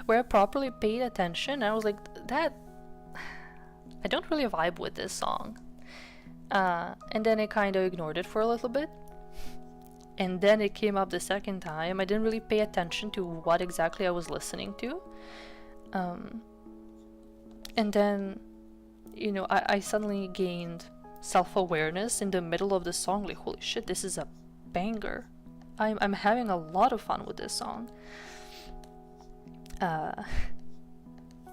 where I properly paid attention. I was like, that, I don't really vibe with this song. And then I kind of ignored it for a little bit. And then it came up the second time. I didn't really pay attention to what exactly I was listening to. And then, you know, I suddenly gained self-awareness in the middle of the song. Like, holy shit, this is a banger. I'm having a lot of fun with this song.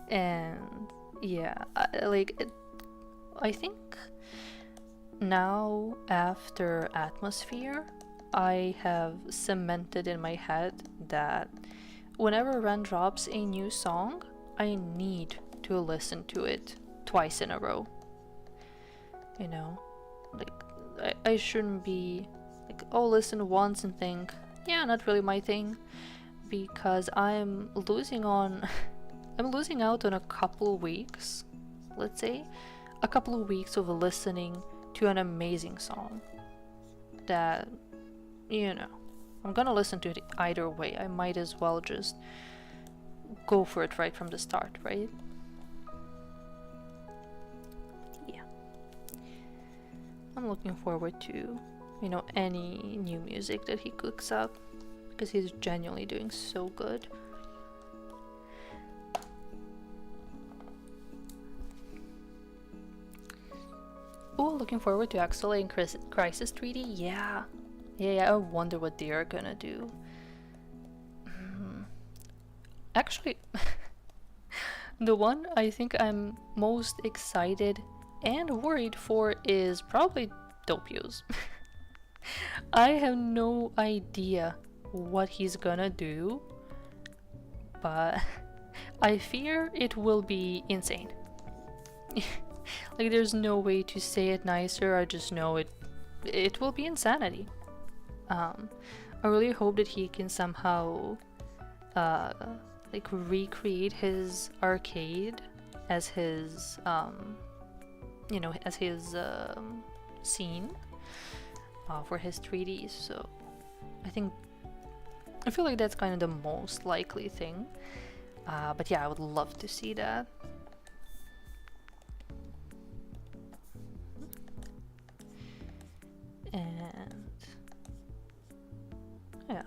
And yeah, I think now after Atmosphere, I have cemented in my head that whenever Ren drops a new song, I need to listen to it twice in a row. You know, like I shouldn't be like, oh, listen once and think, yeah, not really my thing, because I'm losing out on a couple weeks, let's say, a couple of weeks of listening to an amazing song that, you know, I'm gonna listen to it either way. I might as well just go for it right from the start, right? Yeah. I'm looking forward to, you know, any new music that he cooks up, because he's genuinely doing so good. Oh, looking forward to XLA and Crisis 3D. Yeah, I wonder what they are gonna do. Actually, the one I think I'm most excited and worried for is probably Dopios. I have no idea what he's gonna do, but I fear it will be insane. Like, there's no way to say it nicer. I just know it will be insanity. I really hope that he can somehow like recreate his arcade as his you know, as his scene for his 3Ds. So I feel like that's kind of the most likely thing. But yeah, I would love to see that. And yeah,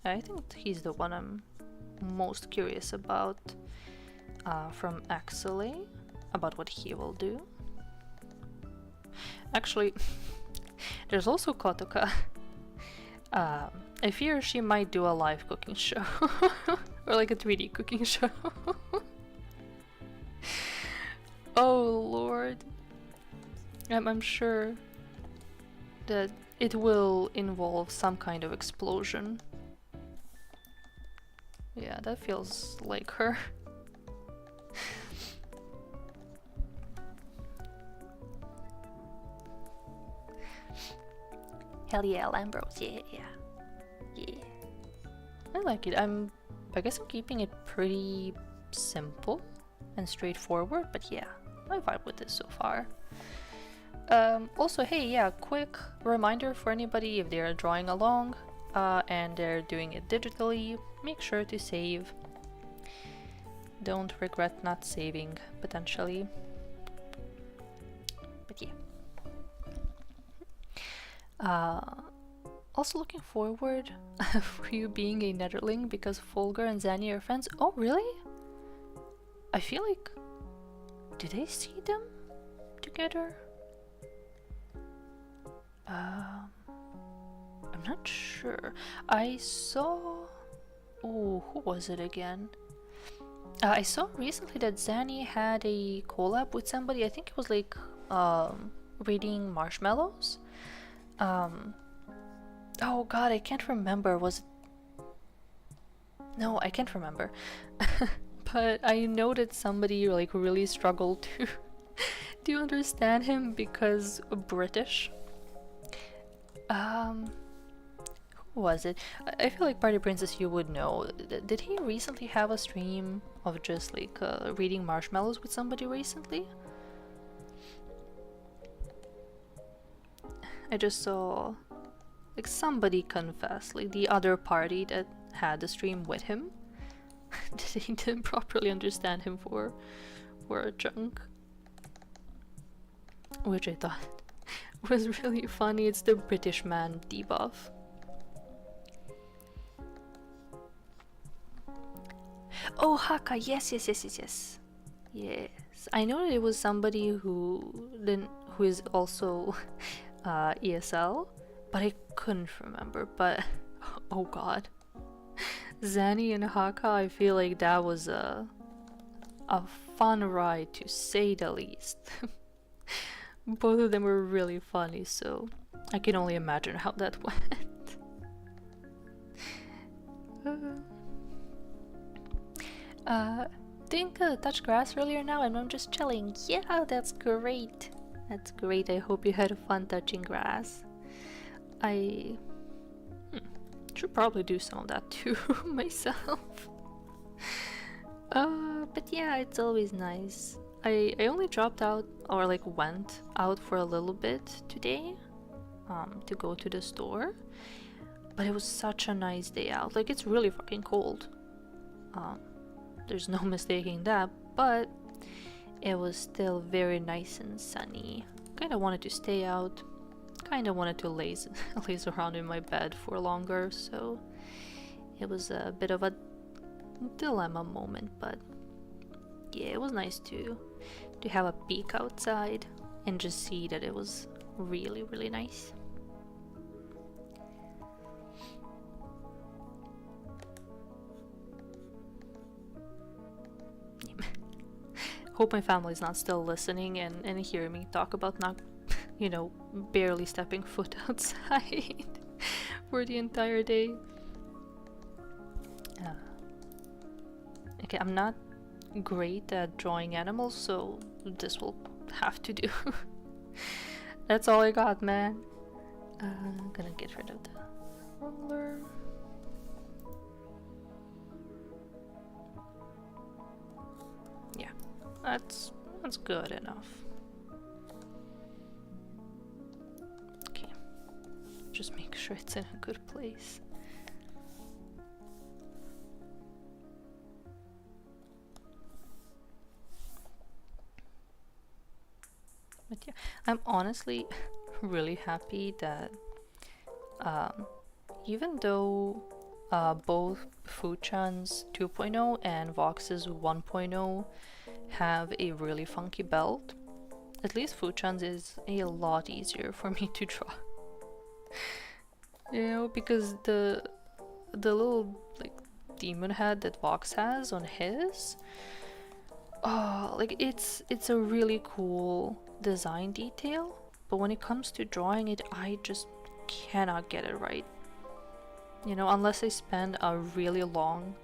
I think he's the one I'm most curious about from XLA, about what he will do. Actually, there's also Kotoka. I fear she might do a live cooking show. Or like a 3D cooking show. Oh lord. I'm sure that it will involve some kind of explosion. Yeah, that feels like her. Hell yeah, Lambros, yeah. I like it. I guess I'm keeping it pretty simple and straightforward, but yeah, I vibe with this so far. Also, hey, yeah, quick reminder for anybody if they're drawing along and they're doing it digitally, make sure to save. Don't regret not saving, potentially. But yeah. Also looking forward for you being a Netherling because Folger and Zanny are friends. Oh, really? I feel like... Did I see them together? I'm not sure. I saw... Oh, who was it again? I saw recently that Zanny had a collab with somebody. I think it was like reading Marshmallows. Oh god, I can't remember. Was it... No, I can't remember. But I know that somebody like really struggled to understand him because British. Who was it? I feel like Party Princess you would know. Did he recently have a stream of just like reading Marshmallows with somebody recently? I just saw like somebody confess, like the other party that had the stream with him. They didn't properly understand him for a chunk. Which I thought was really funny. It's the British man debuff. Oh, Haka, yes. Yes. I know that it was somebody who is also ESL, but I couldn't remember. But oh god, Zanny and Haka, I feel like that was a fun ride to say the least. Both of them were really funny, so I can only imagine how that went. Didn't touch grass earlier now and I'm just chilling. Yeah, that's great. That's great. I hope you had fun touching grass. I should probably do some of that too myself. But yeah, it's always nice. I only dropped out or like went out for a little bit today to go to the store, but it was such a nice day out. Like it's really fucking cold. There's no mistaking that, but it was still very nice and sunny. Kinda wanted to stay out, kinda wanted to laze around in my bed for longer, so it was a bit of a dilemma moment, but yeah, it was nice to have a peek outside and just see that it was really, really nice. Hope my family's not still listening and hearing me talk about not, you know, barely stepping foot outside for the entire day. Okay, I'm not great at drawing animals, so this will have to do. That's all I got, man. I'm gonna get rid of the roller. Yeah, that's good enough. Okay, just make sure it's in a good place. But yeah, I'm honestly really happy that even though both Fuchan's 2.0 and Vox's 1.0 have a really funky belt, at least Fuchan's is a lot easier for me to draw. You know, because the little like demon head that Vox has on his, oh, like it's a really cool design detail, but when it comes to drawing it, I just cannot get it right. You know, unless I spend a really long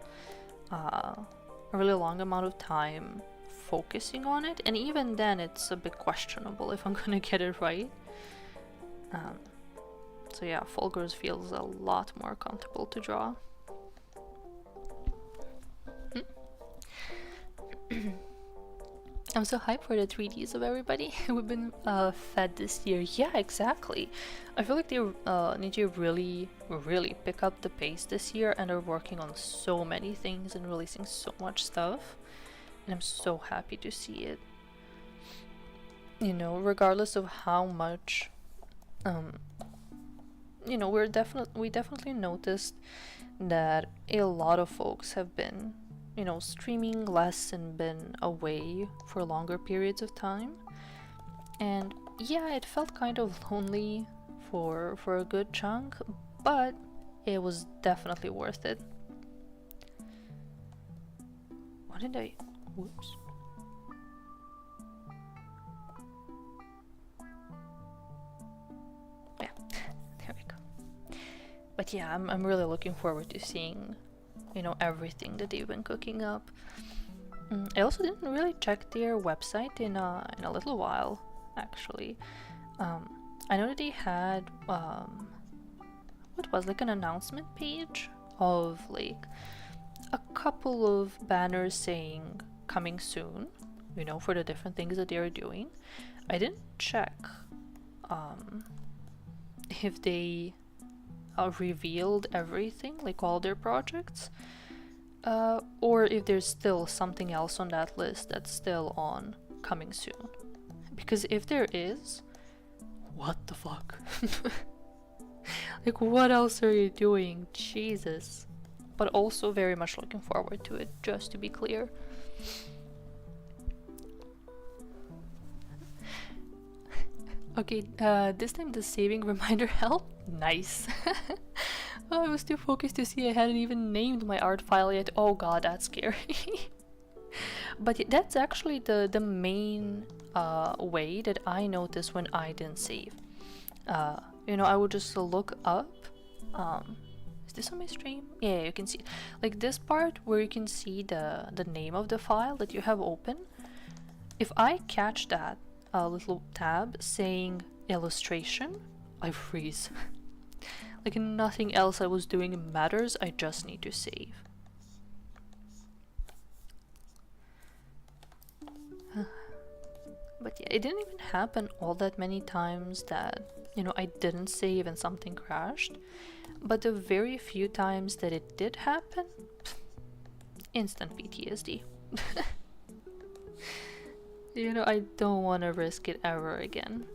amount of time focusing on it, and even then it's a bit questionable if I'm gonna get it right. So yeah, Fulgur's feels a lot more comfortable to draw. I'm so hyped for the 3Ds of everybody. We've been fed this year. Yeah, exactly. I feel like they need to really pick up the pace this year, and are working on so many things and releasing so much stuff. And I'm so happy to see it. You know, regardless of how much, you know, we definitely noticed that a lot of folks have been, you know, streaming less and been away for longer periods of time. And yeah, it felt kind of lonely for a good chunk, but it was definitely worth it. What did I... Whoops. Yeah, there we go. But yeah, I'm really looking forward to seeing, you know, everything that they've been cooking up. I also didn't really check their website in a little while, actually. I know that they had what was like an announcement page of like a couple of banners saying coming soon, you know, for the different things that they are doing. I didn't check if they revealed everything, like all their projects, or if there's still something else on that list that's still on coming soon. Because if there is, what the fuck? Like, what else are you doing? Jesus. But also very much looking forward to it, just to be clear. Okay, this time the saving reminder helped. Nice. Oh, I was too focused to see I hadn't even named my art file yet. Oh god, that's scary. But that's actually the main way that I noticed when I didn't save. You know, I would just look up. Is this on my stream? Yeah, you can see like this part where you can see the name of the file that you have open. If I catch that little tab saying illustration, I freeze. Like nothing else I was doing matters, I just need to save. But yeah, it didn't even happen all that many times that, you know, I didn't save and something crashed. But the very few times that it did happen, instant PTSD. You know, I don't want to risk it ever again.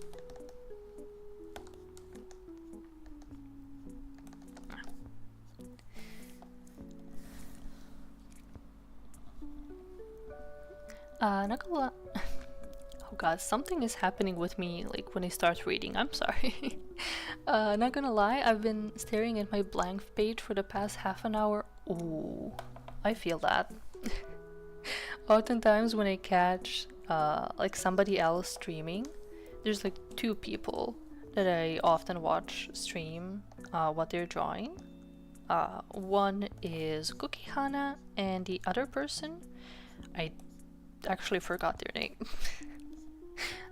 Not gonna lie. Oh god, something is happening with me like when I start reading. I'm sorry. Not gonna lie, I've been staring at my blank page for the past half an hour. Ooh, I feel that. Oftentimes when I catch like somebody else streaming, there's like two people that I often watch stream what they're drawing. One is Cookie Hana, and the other person, I actually forgot their name.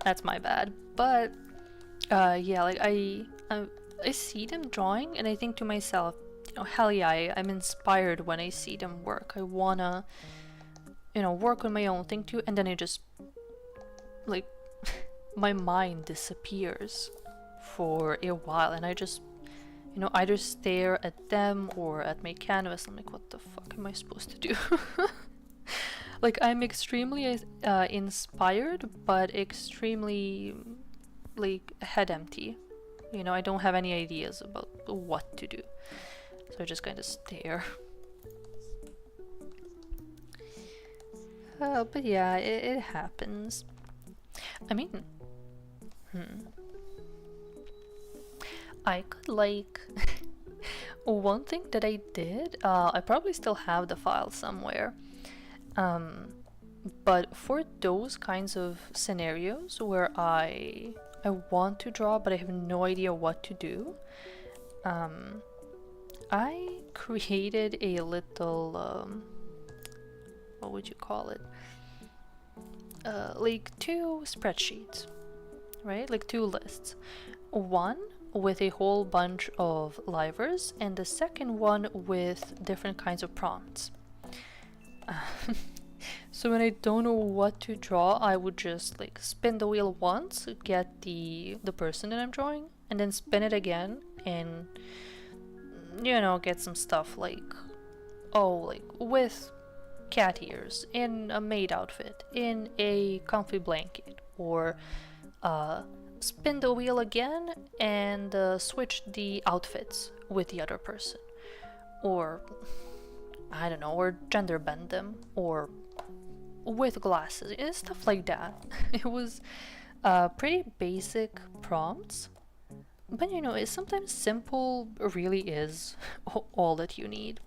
That's my bad. But yeah, like I see them drawing and I think to myself, you know, hell yeah, I'm inspired when I see them work. I wanna, you know, work on my own thing too, and then I just like my mind disappears for a while and I just, you know, either stare at them or at my canvas. I'm like, what the fuck am I supposed to do? Like, I'm extremely inspired, but extremely, like, head empty. You know, I don't have any ideas about what to do. So I just kind of stare. But yeah, it happens. I mean, I could like one thing that I did, I probably still have the file somewhere. But for those kinds of scenarios where I want to draw but I have no idea what to do, I created a little what would you call it? Like two spreadsheets, right? Like two lists. One with a whole bunch of livers, and the second one with different kinds of prompts. So when I don't know what to draw, I would just like spin the wheel once, get the person that I'm drawing, and then spin it again, and get some stuff like, oh, like with cat ears, in a maid outfit, in a comfy blanket, or spin the wheel again and switch the outfits with the other person, or I don't know, or gender bend them, or with glasses and stuff like that. It was pretty basic prompts, but sometimes simple really is all that you need.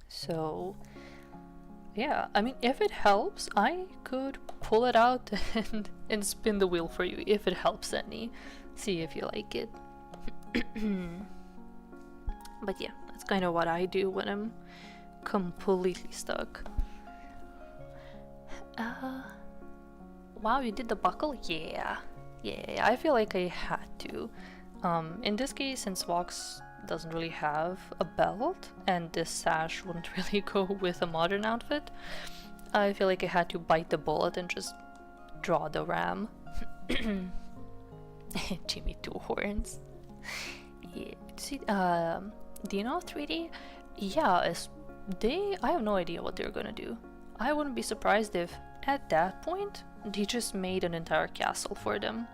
So yeah, I mean, if it helps, I could pull it out and spin the wheel for you if it helps any. See if you like it. But yeah, that's kind of what I do when I'm completely stuck. Wow, you did the buckle? Yeah, I feel like I had to. In this case, since Vox doesn't really have a belt and this sash wouldn't really go with a modern outfit, I feel like I had to bite the bullet and just draw the ram. Jimmy Two Horns. Yeah. See, do you know 3D? Yeah, I have no idea what they're gonna do. I wouldn't be surprised if at that point they just made an entire castle for them,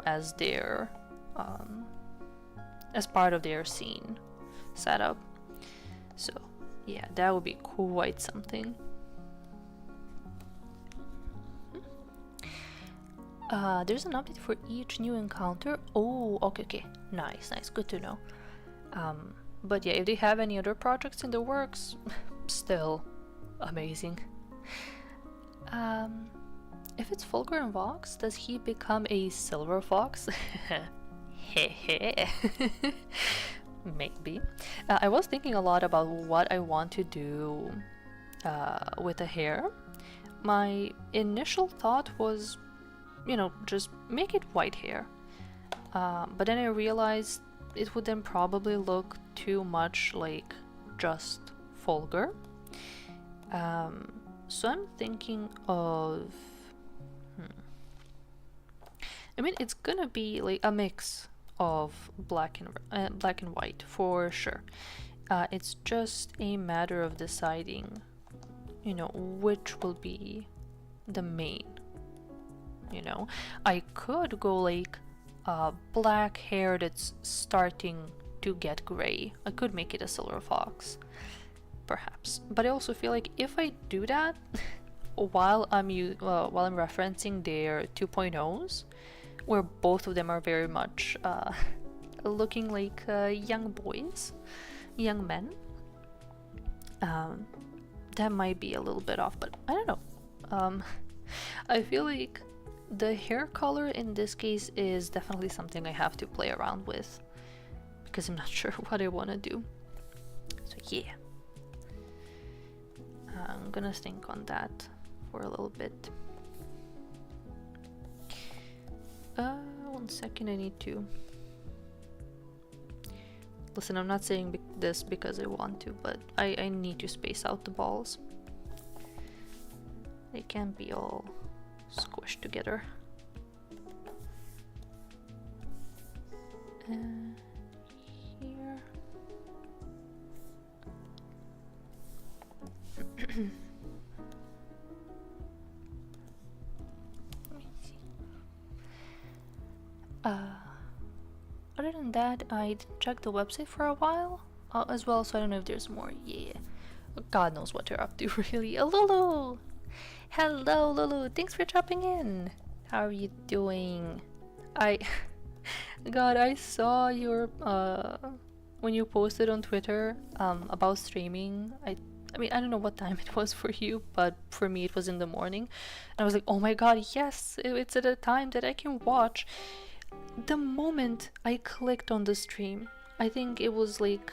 as their as part of their scene setup. So yeah, that would be quite something. There's an update for each new encounter. Oh, okay, nice, good to know. But yeah, if they have any other projects in the works, still amazing. If it's Fulgur and Vox, does he become a silver fox? Maybe. I was thinking a lot about what I want to do with the hair. My initial thought was, just make it white hair. But then I realized it would then probably look too much like just Fulgur. So I'm thinking of... I mean, it's gonna be like a mix of black and white for sure. It's just a matter of deciding, which will be the main. I could go like black hair that's starting to get gray. I could make it a silver fox, perhaps. But I also feel like if I do that while I'm referencing their 2.0s, where both of them are very much looking like young boys, young men, that might be a little bit off, but I don't know. I feel like the hair color in this case is definitely something I have to play around with, because I'm not sure what I want to do. So yeah, I'm gonna think on that for a little bit. 1 second, I need to... Listen, I'm not saying this because I want to, but I need to space out the balls. They can't be all squished together. Here. Other than that, I didn't check the website for a while as well, so I don't know if there's more. Yeah, God knows what you're up to, really. Lulu! Hello, Lulu! Thanks for dropping in! How are you doing? I God, I saw your when you posted on Twitter about streaming. I mean, I don't know what time it was for you, but for me it was in the morning. And I was like, "Oh my God, yes, it's at a time that I can watch." The moment I clicked on the stream, I think it was like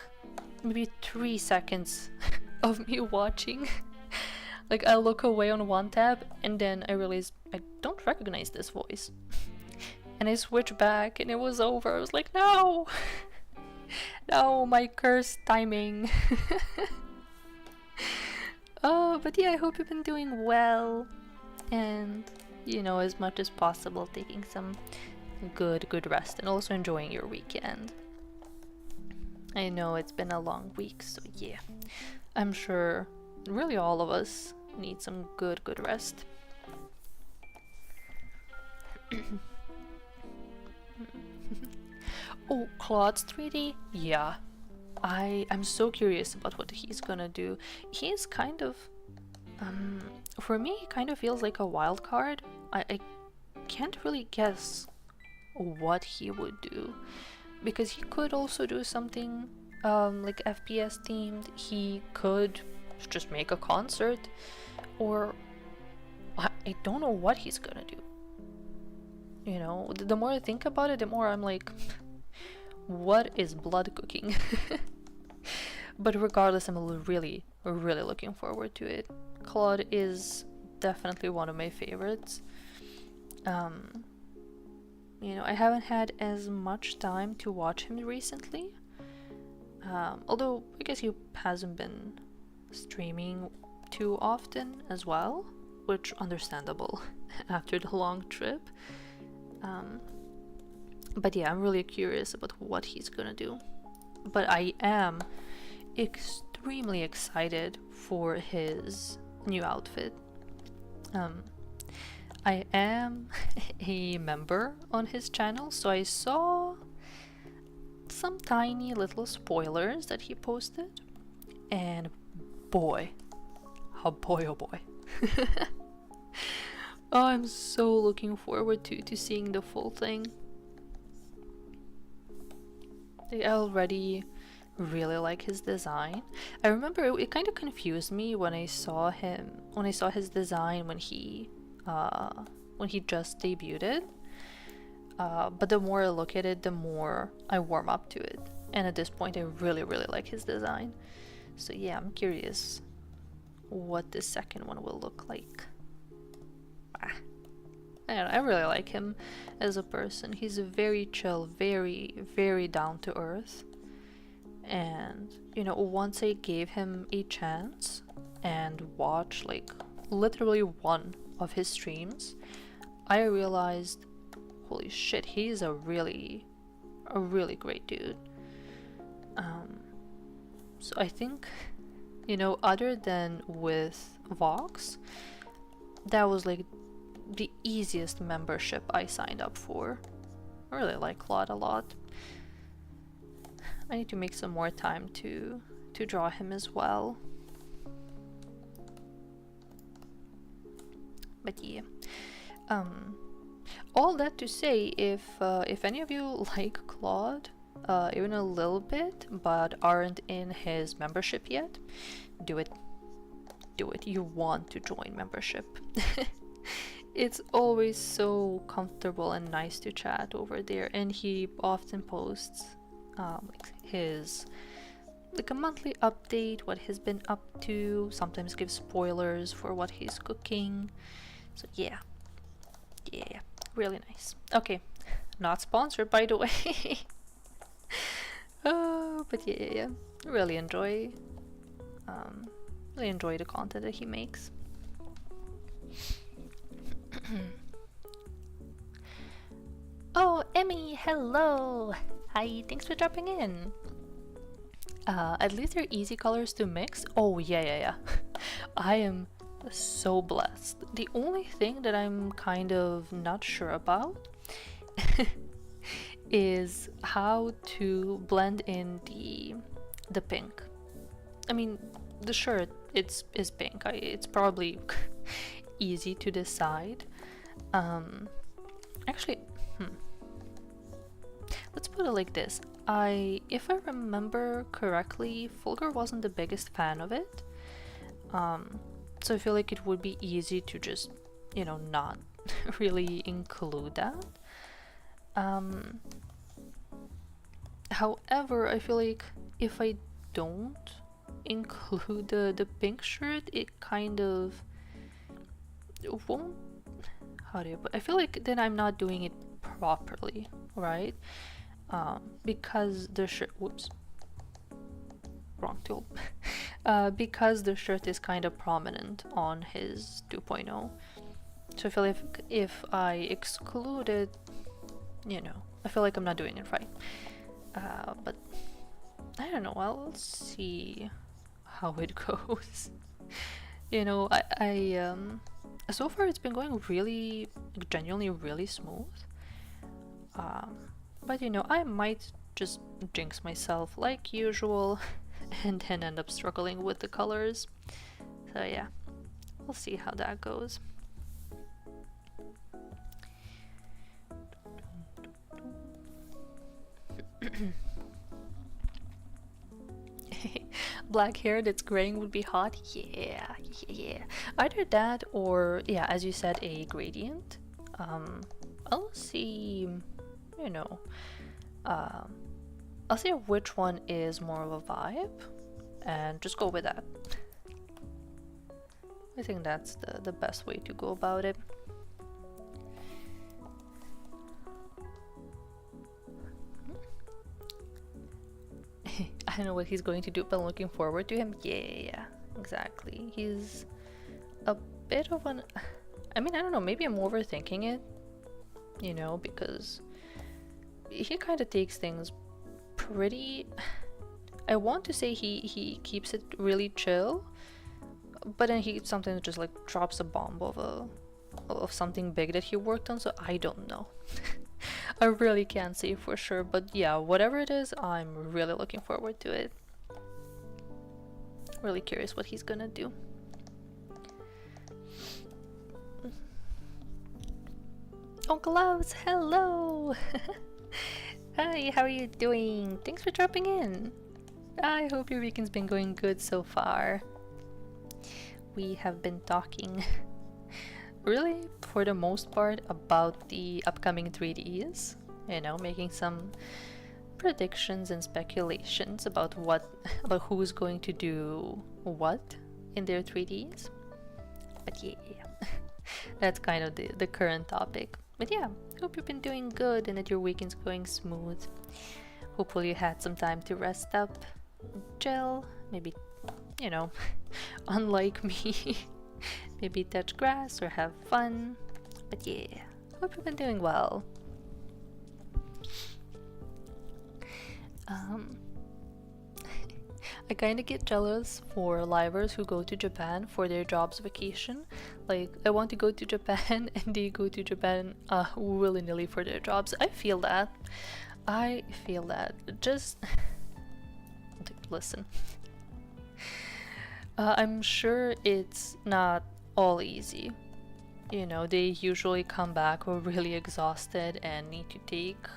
maybe 3 seconds of me watching. Like I look away on one tab and then I realize I don't recognize this voice. And I switch back and it was over. I was like, no! No, my cursed timing. Oh, but yeah, I hope you've been doing well. And, you know, as much as possible, taking some good rest and also enjoying your weekend. I know it's been a long week, so yeah. I'm sure really all of us need some good rest. Oh, Claude's 3D? Yeah. I'm so curious about what he's gonna do. He's kind of for me he kind of feels like a wild card. I can't really guess what he would do, because he could also do something like FPS themed. He could just make a concert, or I don't know what he's gonna do. You know, the more I think about it, the more I'm like, what is blood cooking? But regardless, I'm really looking forward to it. Claude is definitely one of my favorites. You know, I haven't had as much time to watch him recently. Although I guess he hasn't been streaming too often as well, which understandable after the long trip. But yeah, I'm really curious about what he's gonna do. But I am extremely excited for his new outfit. I am a member on his channel, so I saw some tiny little spoilers that he posted, and boy, oh boy, oh, I'm so looking forward to seeing the full thing. I already really like his design. I remember it kind of confused me when I saw his design when he just debuted. But the more I look at it, the more I warm up to it. And at this point, I really like his design. So yeah, I'm curious what the second one will look like. I don't know, I really like him as a person. He's very chill, very down to earth. And, you know, once I gave him a chance and watched like literally one of his streams, I realized, holy shit, he's a really great dude. So I think, you know, other than with Vox, that was like the easiest membership I signed up for. I really like Claude a lot. I need to make some more time to draw him as well. But yeah, all that to say, if any of you like Claude, even a little bit, but aren't in his membership yet, do it. You want to join membership. It's always so comfortable and nice to chat over there, and he often posts like his a monthly update, what he's been up to, sometimes gives spoilers for what he's cooking. So yeah, really nice. Okay, not sponsored by the way. Oh, but yeah, really enjoy the content that he makes. Oh, Emmy, hello! Hi, thanks for dropping in. At least they're easy colors to mix. Oh, yeah. I am so blessed. The only thing that I'm kind of not sure about is how to blend in the pink. I mean, the shirt is pink. It's probably easy to decide. Actually, let's put it like this. If I remember correctly, Fulgur wasn't the biggest fan of it. So I feel like it would be easy to just, not really include that. However, I feel like if I don't include the pink shirt, it kind of won't. How do you put? I feel like then I'm not doing it properly, right? Because the shirt. Whoops. Wrong tool. Because the shirt is kind of prominent on his 2.0. So I feel if I exclude it, I feel like I'm not doing it right. But I don't know. I'll see how it goes. I so far it's been going really, genuinely really smooth. But I might just jinx myself like usual and then end up struggling with the colors. So yeah, we'll see how that goes. Black hair that's graying would be hot. Yeah. Either that or, yeah, as you said, a gradient. I'll see, I'll see which one is more of a vibe and just go with that. I think that's the best way to go about it. I don't know what he's going to do, but I'm looking forward to him. Yeah, exactly. He's a bit of an... I mean, I don't know, maybe I'm overthinking it, because he kind of takes things pretty... I want to say he keeps it really chill, but then he sometimes just like drops a bomb of something big that he worked on, so I don't know. I really can't say for sure, but yeah, whatever it is, I'm really looking forward to it. Really curious what he's gonna do. Oh, Gloves, hello! Hi, how are you doing? Thanks for dropping in. I hope your weekend's been going good so far. We have been talking really, for the most part, about the upcoming 3Ds, making some predictions and speculations about who's going to do what in their 3Ds. But yeah, that's kind of the current topic. But yeah, hope you've been doing good and that your weekend's going smooth. Hopefully you had some time to rest up, gel, maybe, unlike me, maybe touch grass or have fun. But yeah, hope you've been doing well. I kind of get jealous for livers who go to Japan for their job's vacation. Like, I want to go to Japan and they go to Japan willy-nilly for their jobs. I feel that. Just listen. I'm sure it's not all easy. They usually come back really exhausted and need to take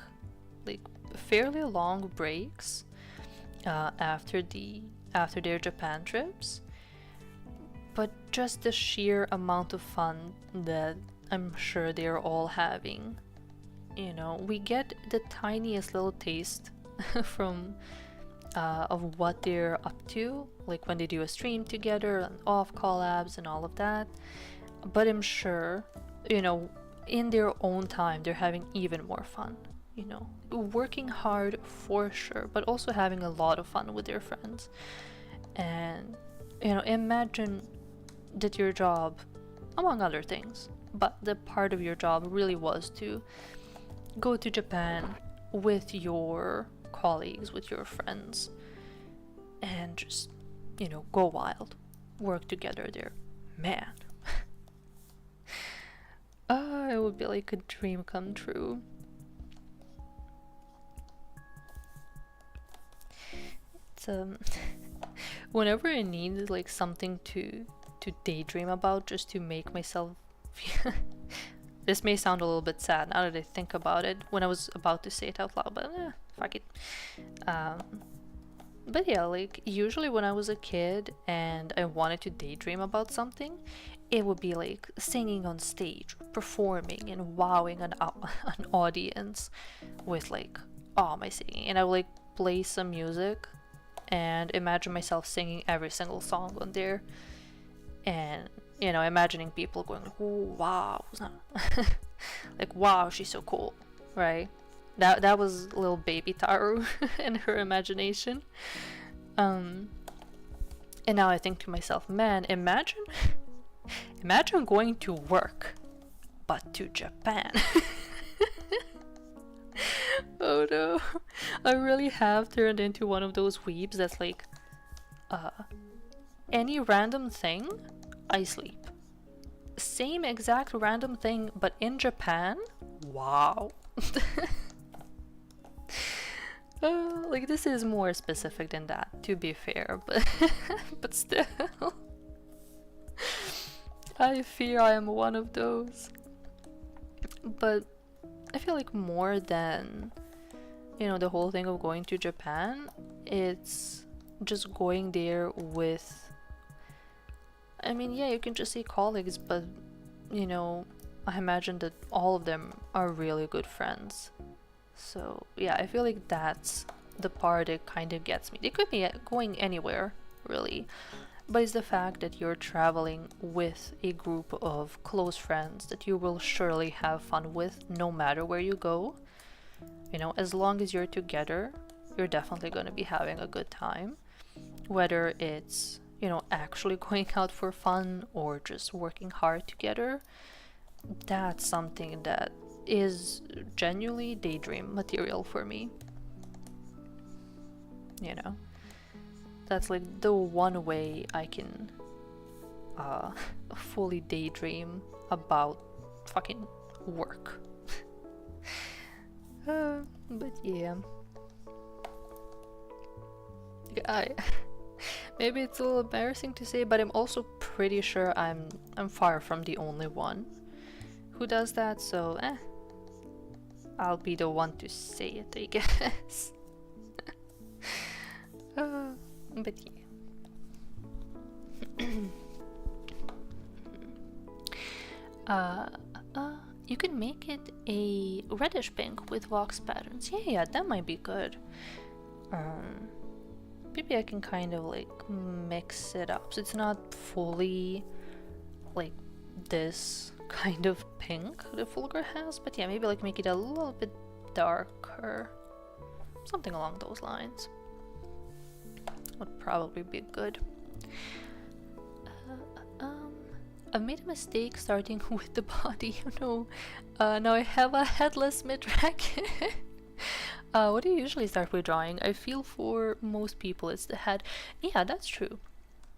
like fairly long breaks after their Japan trips. But just the sheer amount of fun that I'm sure they're all having. We get the tiniest little taste from of what they're up to, like when they do a stream together and off collabs and all of that. But I'm sure, in their own time, they're having even more fun. Working hard for sure, but also having a lot of fun with their friends. And, imagine that your job, among other things, but the part of your job really was to go to Japan with your colleagues, with your friends, and just, go wild, work together there. Man. It would be like a dream come true. It's whenever I need like something to daydream about, just to make myself This may sound a little bit sad now that I think about it when I was about to say it out loud, but fuck it. But yeah, like usually when I was a kid and I wanted to daydream about something, it would be like singing on stage, performing and wowing an audience with like all my singing. And I would like play some music and imagine myself singing every single song on there. And, you know, imagining people going like, oh, wow. Like, wow, she's so cool, right? That was little baby Taru and her imagination. And now I think to myself, man, imagine going to work, but to Japan. Oh no, I really have turned into one of those weebs that's like, any random thing, I sleep. Same exact random thing, but in Japan? Wow. Like this is more specific than that, to be fair, but but still. I fear I am one of those. But I feel like more than, you know, the whole thing of going to Japan, it's just going there with, I mean, yeah, you can just say colleagues, but, you know, I imagine that all of them are really good friends. So, yeah, I feel like that's the part that kind of gets me. They could be going anywhere, really. But it's the fact that you're traveling with a group of close friends that you will surely have fun with no matter where you go. You know, as long as you're together, you're definitely going to be having a good time. Whether it's, you know, actually going out for fun or just working hard together, that's something that is genuinely daydream material for me. You know? That's like the one way I can fully daydream about fucking work. But yeah, maybe it's a little embarrassing to say, but I'm also pretty sure I'm far from the only one who does that. So, I'll be the one to say it, I guess. But yeah. You can make it a reddish pink with vox patterns. Yeah, that might be good. Maybe I can kind of like mix it up so it's not fully like this kind of pink the Fulgur has, but yeah, maybe like make it a little bit darker, something along those lines. Would probably be good. I've made a mistake starting with the body, you know. Now I have a headless mid-dragon. What do you usually start with drawing? I feel for most people it's the head. Yeah, that's true.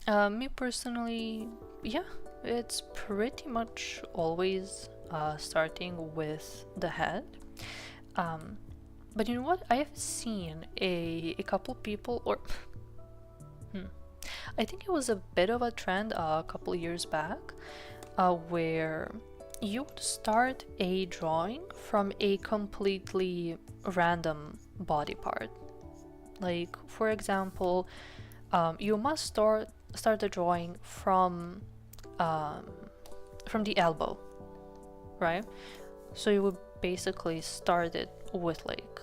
Me personally, yeah, it's pretty much always starting with the head. But you know what? I have seen a couple people, or I think it was a bit of a trend a couple years back, where you would start a drawing from a completely random body part. Like, for example, you must start the drawing from the elbow, right? So you would basically start it with like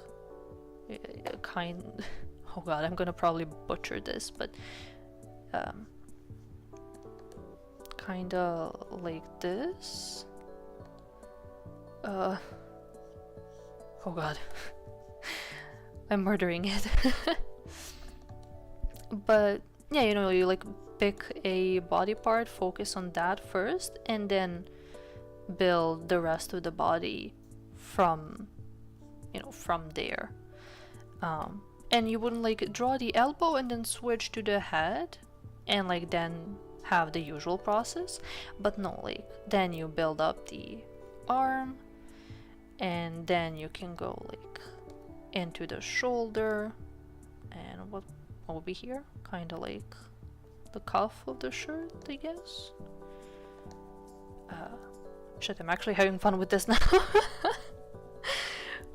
a kind. Oh god, I'm gonna probably butcher this, but kind of like this. Oh god. I'm murdering it. But yeah, you know, you like pick a body part, focus on that first, and then build the rest of the body from, you know, from there. And you wouldn't like draw the elbow and then switch to the head and like then have the usual process, but no, like then you build up the arm and then you can go like into the shoulder and what will be here, kind of like the cuff of the shirt, I guess. Shit, I'm actually having fun with this now.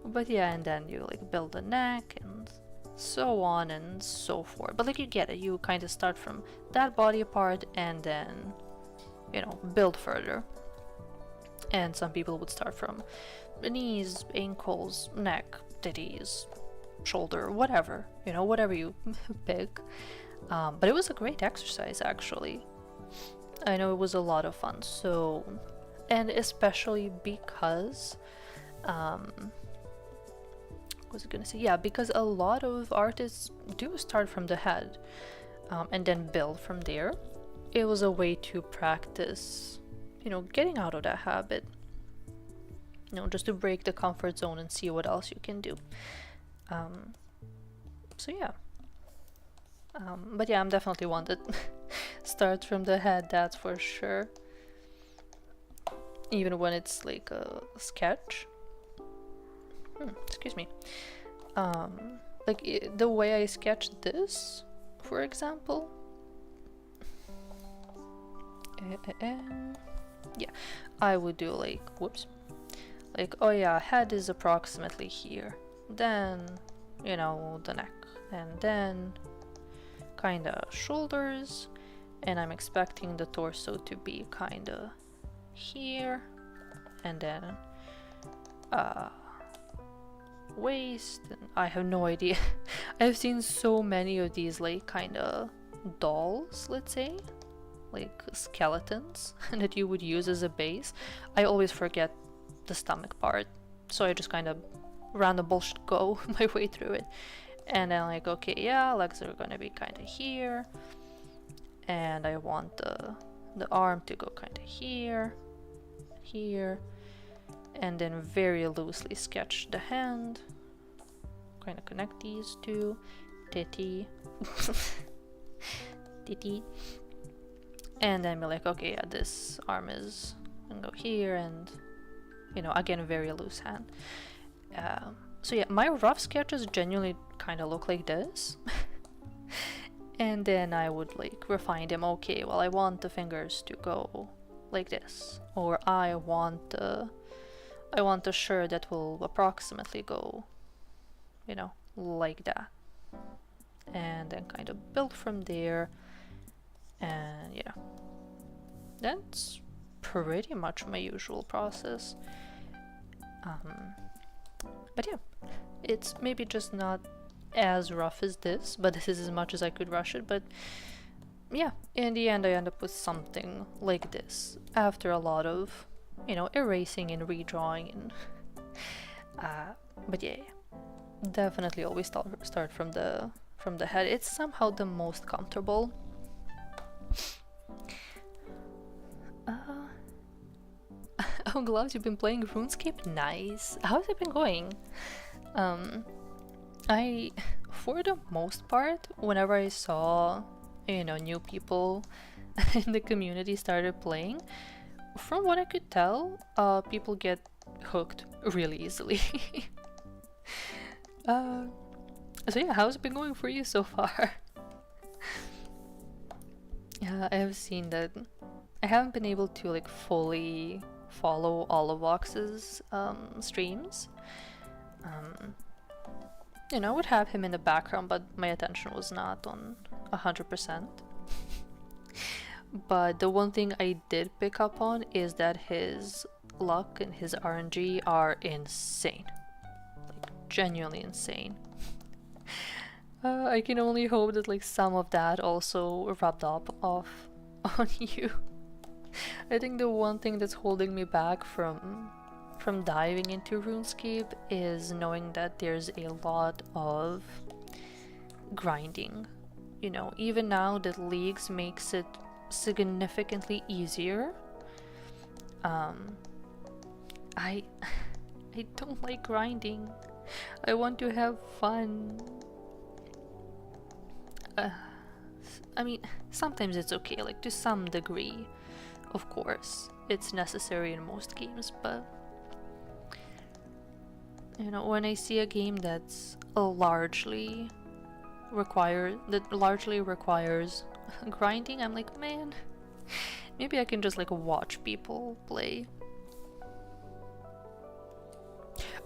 But yeah, and then you like build a neck and so on and so forth. But like you get it, you kind of start from that body part and then, you know, build further. And some people would start from the knees, ankles, neck, titties, shoulder, whatever, you know, whatever you pick. But it was a great exercise actually. I know it was a lot of fun. So, and especially because what was I gonna say? Yeah, because a lot of artists do start from the head and then build from there. It was a way to practice, you know, getting out of that habit. You know, just to break the comfort zone and see what else you can do. So yeah. But yeah, I'm definitely one that starts from the head, that's for sure. Even when it's like a sketch. Excuse me. Like the way I sketched this, for example. Yeah, I would do like, whoops. Like, oh yeah, head is approximately here. Then, you know, the neck. And then kinda shoulders. And I'm expecting the torso to be kinda here. And then waist, and I have no idea. I've seen so many of these like kinda dolls, let's say, like skeletons that you would use as a base. I always forget the stomach part, so I just kind of random bullshit go my way through it. And then like, okay, yeah, legs are gonna be kinda here, and I want the arm to go kinda here, and then very loosely sketch the hand, kind of connect these two, titty, titty, and then be like, okay, yeah, this arm is gonna go here, and you know, again, very loose hand. So yeah, my rough sketches genuinely kind of look like this. And then I would like refine them. Okay, well, I want the fingers to go like this, or I want a shirt that will approximately go, you know, like that. And then kind of build from there. And yeah, that's pretty much my usual process. But yeah, it's maybe just not as rough as this, but this is as much as I could rush it. But yeah, in the end I end up with something like this after a lot of, you know, erasing and redrawing and but yeah, definitely always start from the head. It's somehow the most comfortable. Oh, Gloves, you've been playing RuneScape? Nice. How's it been going? I, for the most part, whenever I saw, you know, new people in the community started playing, from what I could tell, people get hooked really easily. So yeah, how's it been going for you so far? Yeah, I have seen that. I haven't been able to like fully follow all of Vox's streams. You know, I would have him in the background, but my attention was not on 100%. But the one thing I did pick up on is that his luck and his RNG are insane. Like, genuinely insane. I can only hope that like some of that also rubbed off on you. I think the one thing that's holding me back from diving into RuneScape is knowing that there's a lot of grinding. You know, even now that Leagues makes it significantly easier, I don't like grinding. I want to have fun. I mean, sometimes it's okay, like to some degree, of course. It's necessary in most games, but you know, when I see a game that's largely requires grinding, I'm like, man, maybe I can just like watch people play.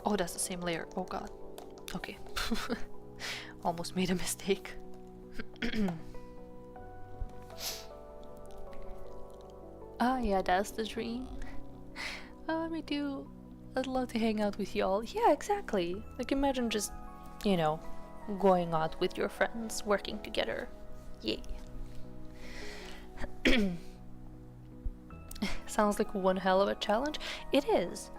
Oh, that's the same layer. Oh god. Okay. Almost made a mistake. Ah, yeah, that's the dream. Me too. I'd love to hang out with y'all. Yeah, exactly. Like, imagine just, you know, going out with your friends, working together. Yay. Sounds like one hell of a challenge. It is.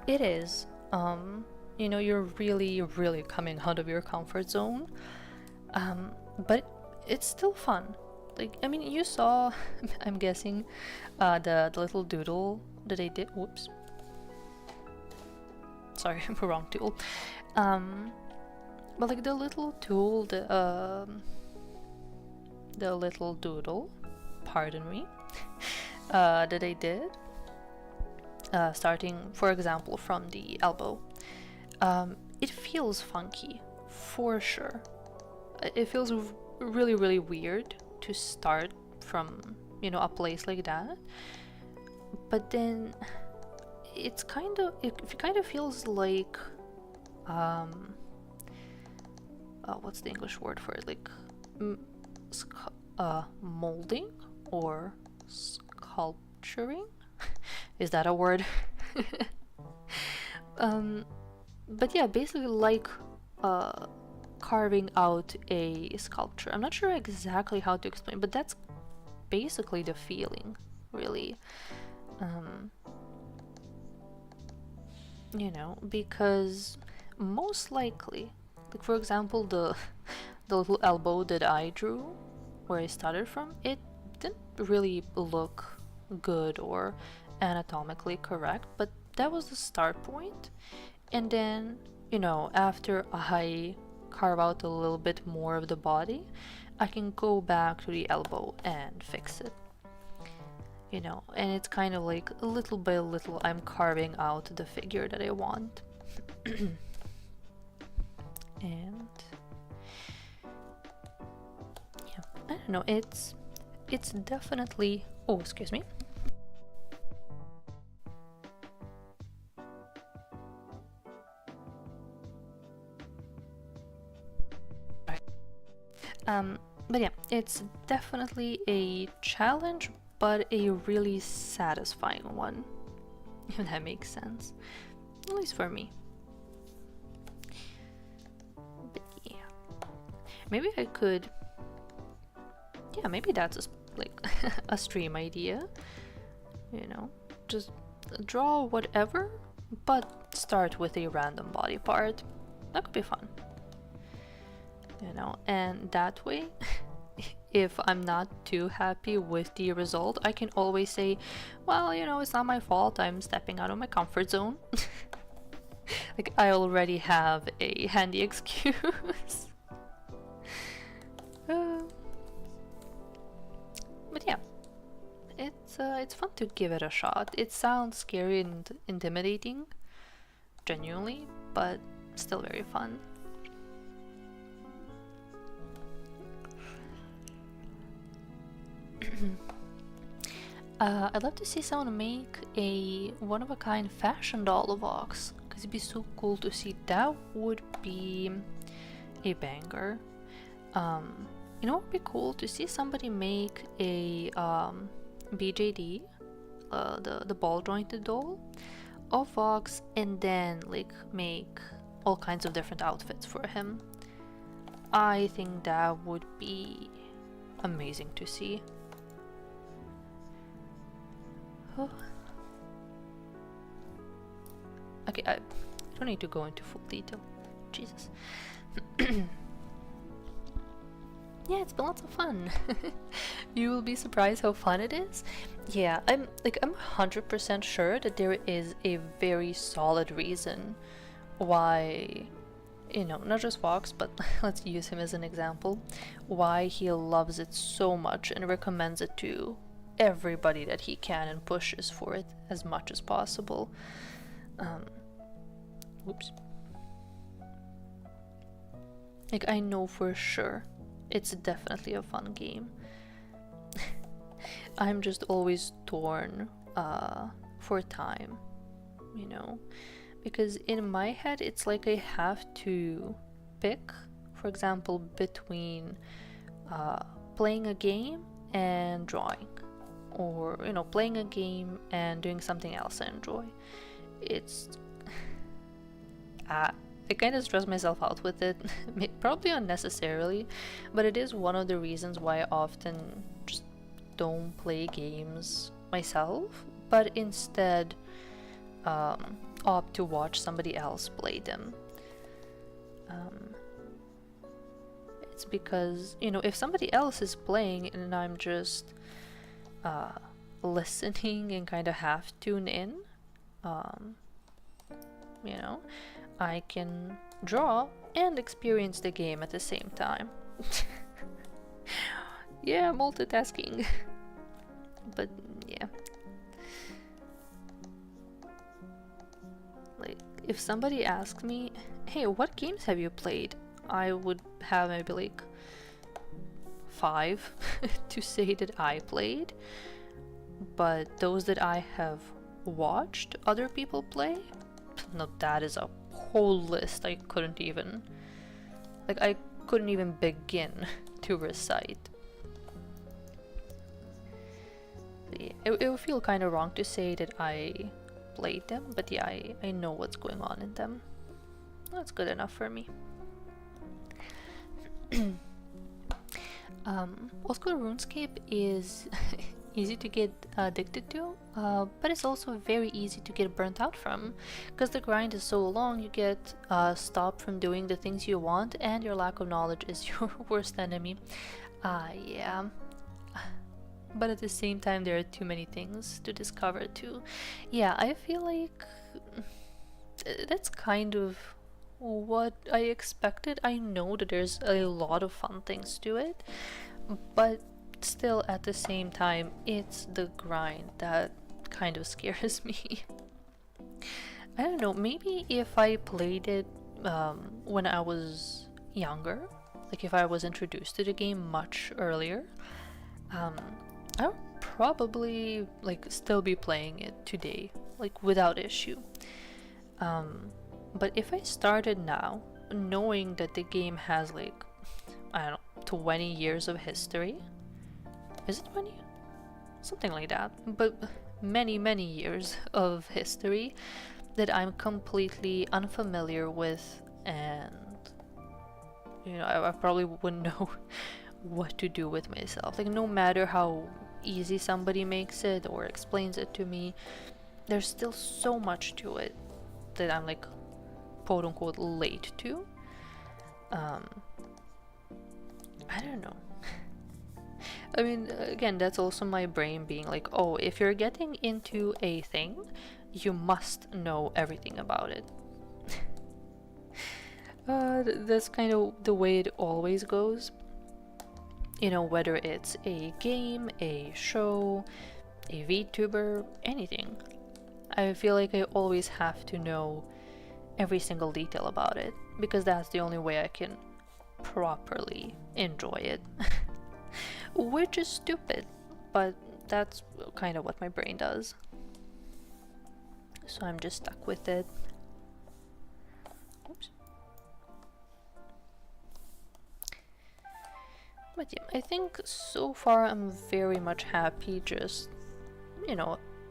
It is. You know, you're really, really coming out of your comfort zone. But it's still fun. Like, I mean, you saw, I'm guessing, the little doodle that I did. Whoops. Sorry, wrong tool. But like the little tool, the little doodle, pardon me, that I did, starting, for example, from the elbow. It feels funky, for sure. It feels really, really weird to start from, you know, a place like that. But then it kind of feels like, what's the English word for it? Like, molding or sculpturing? Is that a word? But yeah, basically like carving out a sculpture. I'm not sure exactly how to explain, but that's basically the feeling, really. You know, because most likely, like for example, the little elbow that I drew, where I started from, it didn't really look good or anatomically correct, but that was the start point. And then, you know, after I carve out a little bit more of the body, I can go back to the elbow and fix it. You know, and it's kind of like little by little I'm carving out the figure that I want. And yeah, I don't know, it's definitely, oh, excuse me. But yeah, it's definitely a challenge, but a really satisfying one, if that makes sense, at least for me. But yeah, maybe I could, yeah, maybe that's like a stream idea, you know, just draw whatever, but start with a random body part. That could be fun. You know, and that way, if I'm not too happy with the result, I can always say, well, you know, it's not my fault, I'm stepping out of my comfort zone. Like, I already have a handy excuse. But yeah, it's fun to give it a shot. It sounds scary and intimidating, genuinely, but still very fun. I'd love to see someone make a one-of-a-kind fashion doll of Ox, because it'd be so cool to see. That would be a banger. You know, it would be cool to see somebody make a BJD, the ball jointed doll of Ox, and then like make all kinds of different outfits for him. I think that would be amazing to see. Oh. Okay, I don't need to go into full detail. Jesus. Yeah, it's been lots of fun. You will be surprised how fun it is. Yeah, I'm 100% sure that there is a very solid reason why, you know, not just Fox, but let's use him as an example, why he loves it so much and recommends it to everybody that he can and pushes for it as much as possible. Whoops. Like, I know for sure it's definitely a fun game. I'm just always torn for time, you know, because in my head it's like I have to pick, for example, between playing a game and drawing, or playing a game and doing something else I enjoy. It's I kind of stress myself out with it, probably unnecessarily, but it is one of the reasons why I often just don't play games myself, but instead opt to watch somebody else play them. It's because, if somebody else is playing and I'm just listening and kind of half tune in, I can draw and experience the game at the same time. Yeah, multitasking. But yeah. Like, if somebody asks me, hey, what games have you played? I would have maybe like 5 to say that I played. But those that I have watched other people play, no, that is a whole list I couldn't even begin to recite. Yeah, it would feel kind of wrong to say that I played them, but yeah, I know what's going on in them. That's good enough for me. Old school RuneScape is easy to get addicted to, but it's also very easy to get burnt out from, because the grind is so long. You get stopped from doing the things you want, and your lack of knowledge is your worst enemy. Yeah. But at the same time, there are too many things to discover too. Yeah, I feel like that's kind of what I expected. I know that there's a lot of fun things to it, but still at the same time, it's the grind that kind of scares me. I don't know, maybe if I played it when I was younger, like if I was introduced to the game much earlier, I would probably still be playing it today, without issue. But if I started now, knowing that the game has I don't know, 20 years of history, is it 20? Something like that, but many years of history that I'm completely unfamiliar with, and I probably wouldn't know what to do with myself. No matter how easy somebody makes it or explains it to me, there's still so much to it that I'm quote unquote late to. I don't know. I mean, again, that's also my brain being oh, if you're getting into a thing, you must know everything about it. That's kind of the way it always goes. Whether it's a game, a show, a VTuber, anything. I feel like I always have to know every single detail about it, because that's the only way I can properly enjoy it. Which is stupid, but that's kind of what my brain does. So I'm just stuck with it. Oops. But yeah, I think so far I'm very much happy just,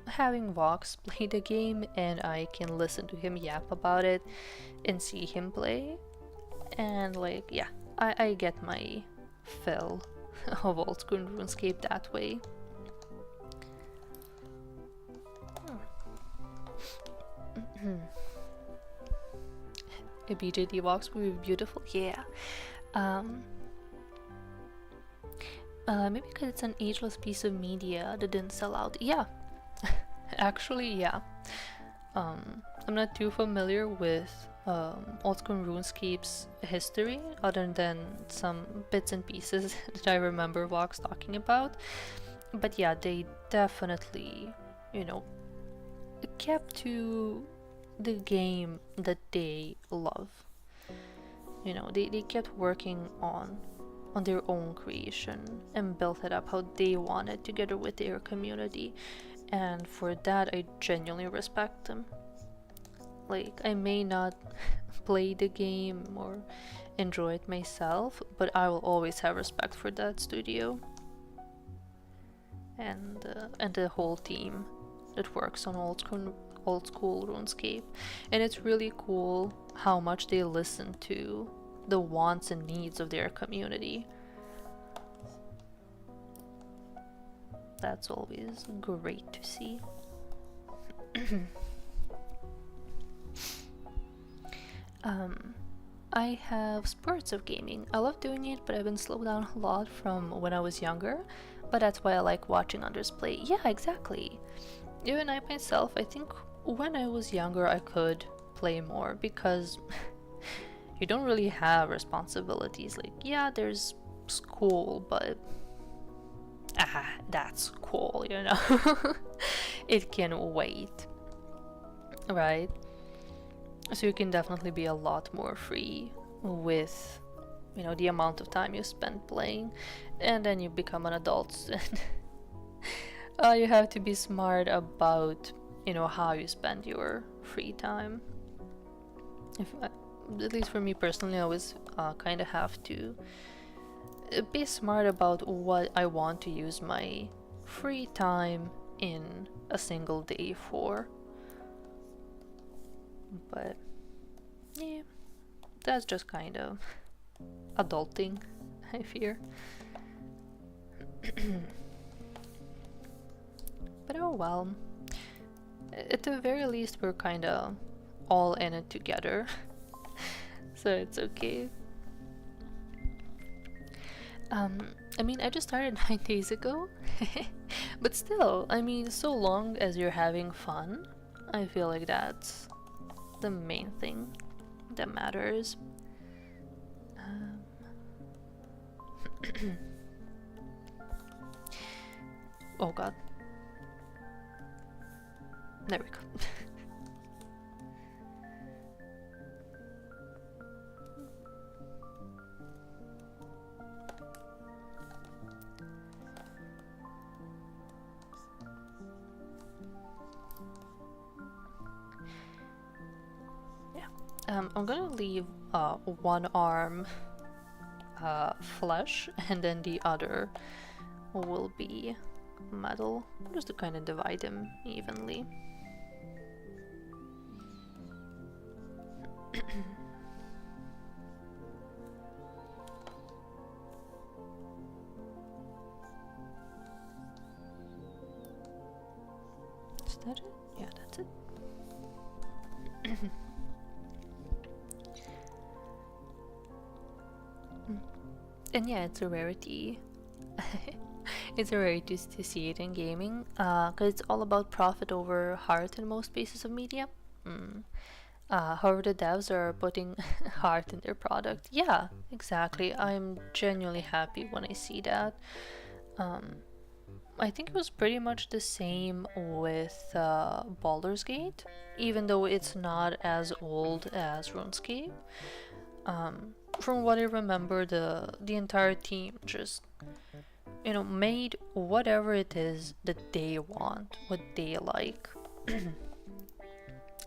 having Vox play the game and I can listen to him yap about it and see him play. And yeah, I get my fill of old school RuneScape that way. A BJD Vox would be beautiful, yeah. Maybe because it's an ageless piece of media that didn't sell out. Yeah, actually, yeah. I'm not too familiar with old school RuneScape's history, other than some bits and pieces that I remember Vox talking about. But yeah, they definitely, kept to the game that they love. They kept working on their own creation and built it up how they wanted together with their community, and for that I genuinely respect them. Like, I may not play the game or enjoy it myself, but I will always have respect for that studio and the whole team that works on old school RuneScape. And it's really cool how much they listen to the wants and needs of their community. That's always great to see. I have spurts of gaming. I love doing it, but I've been slowed down a lot from when I was younger. But that's why I like watching others play. Yeah, exactly. Even I myself, I think when I was younger I could play more because you don't really have responsibilities. Like, yeah, there's school, but that's cool, you know? It can wait, right? So you can definitely be a lot more free with, you know, the amount of time you spend playing, and then you become an adult and you have to be smart about, you know, how you spend your free time. At least for me personally, I always kind of have to be smart about what I want to use my free time in a single day for. But yeah, that's just kind of adulting, I fear. But oh well, at the very least we're kind of all in it together, so it's okay. I mean, I just started 9 days ago, but still, I mean, so long as you're having fun, I feel like that's the main thing that matters. Oh god. There we go. I'm gonna leave one arm flesh, and then the other will be metal, just to kind of divide them evenly. Is that it? Yeah, that's it. And yeah, it's a rarity. It's a rarity to see it in gaming, because it's all about profit over heart in most pieces of media. However, the devs are putting heart in their product. Yeah, exactly. I'm genuinely happy when I see that. I think it was pretty much the same with Baldur's Gate, even though it's not as old as RuneScape. From what I remember, the entire team just, you know, made whatever it is that they want, what they like.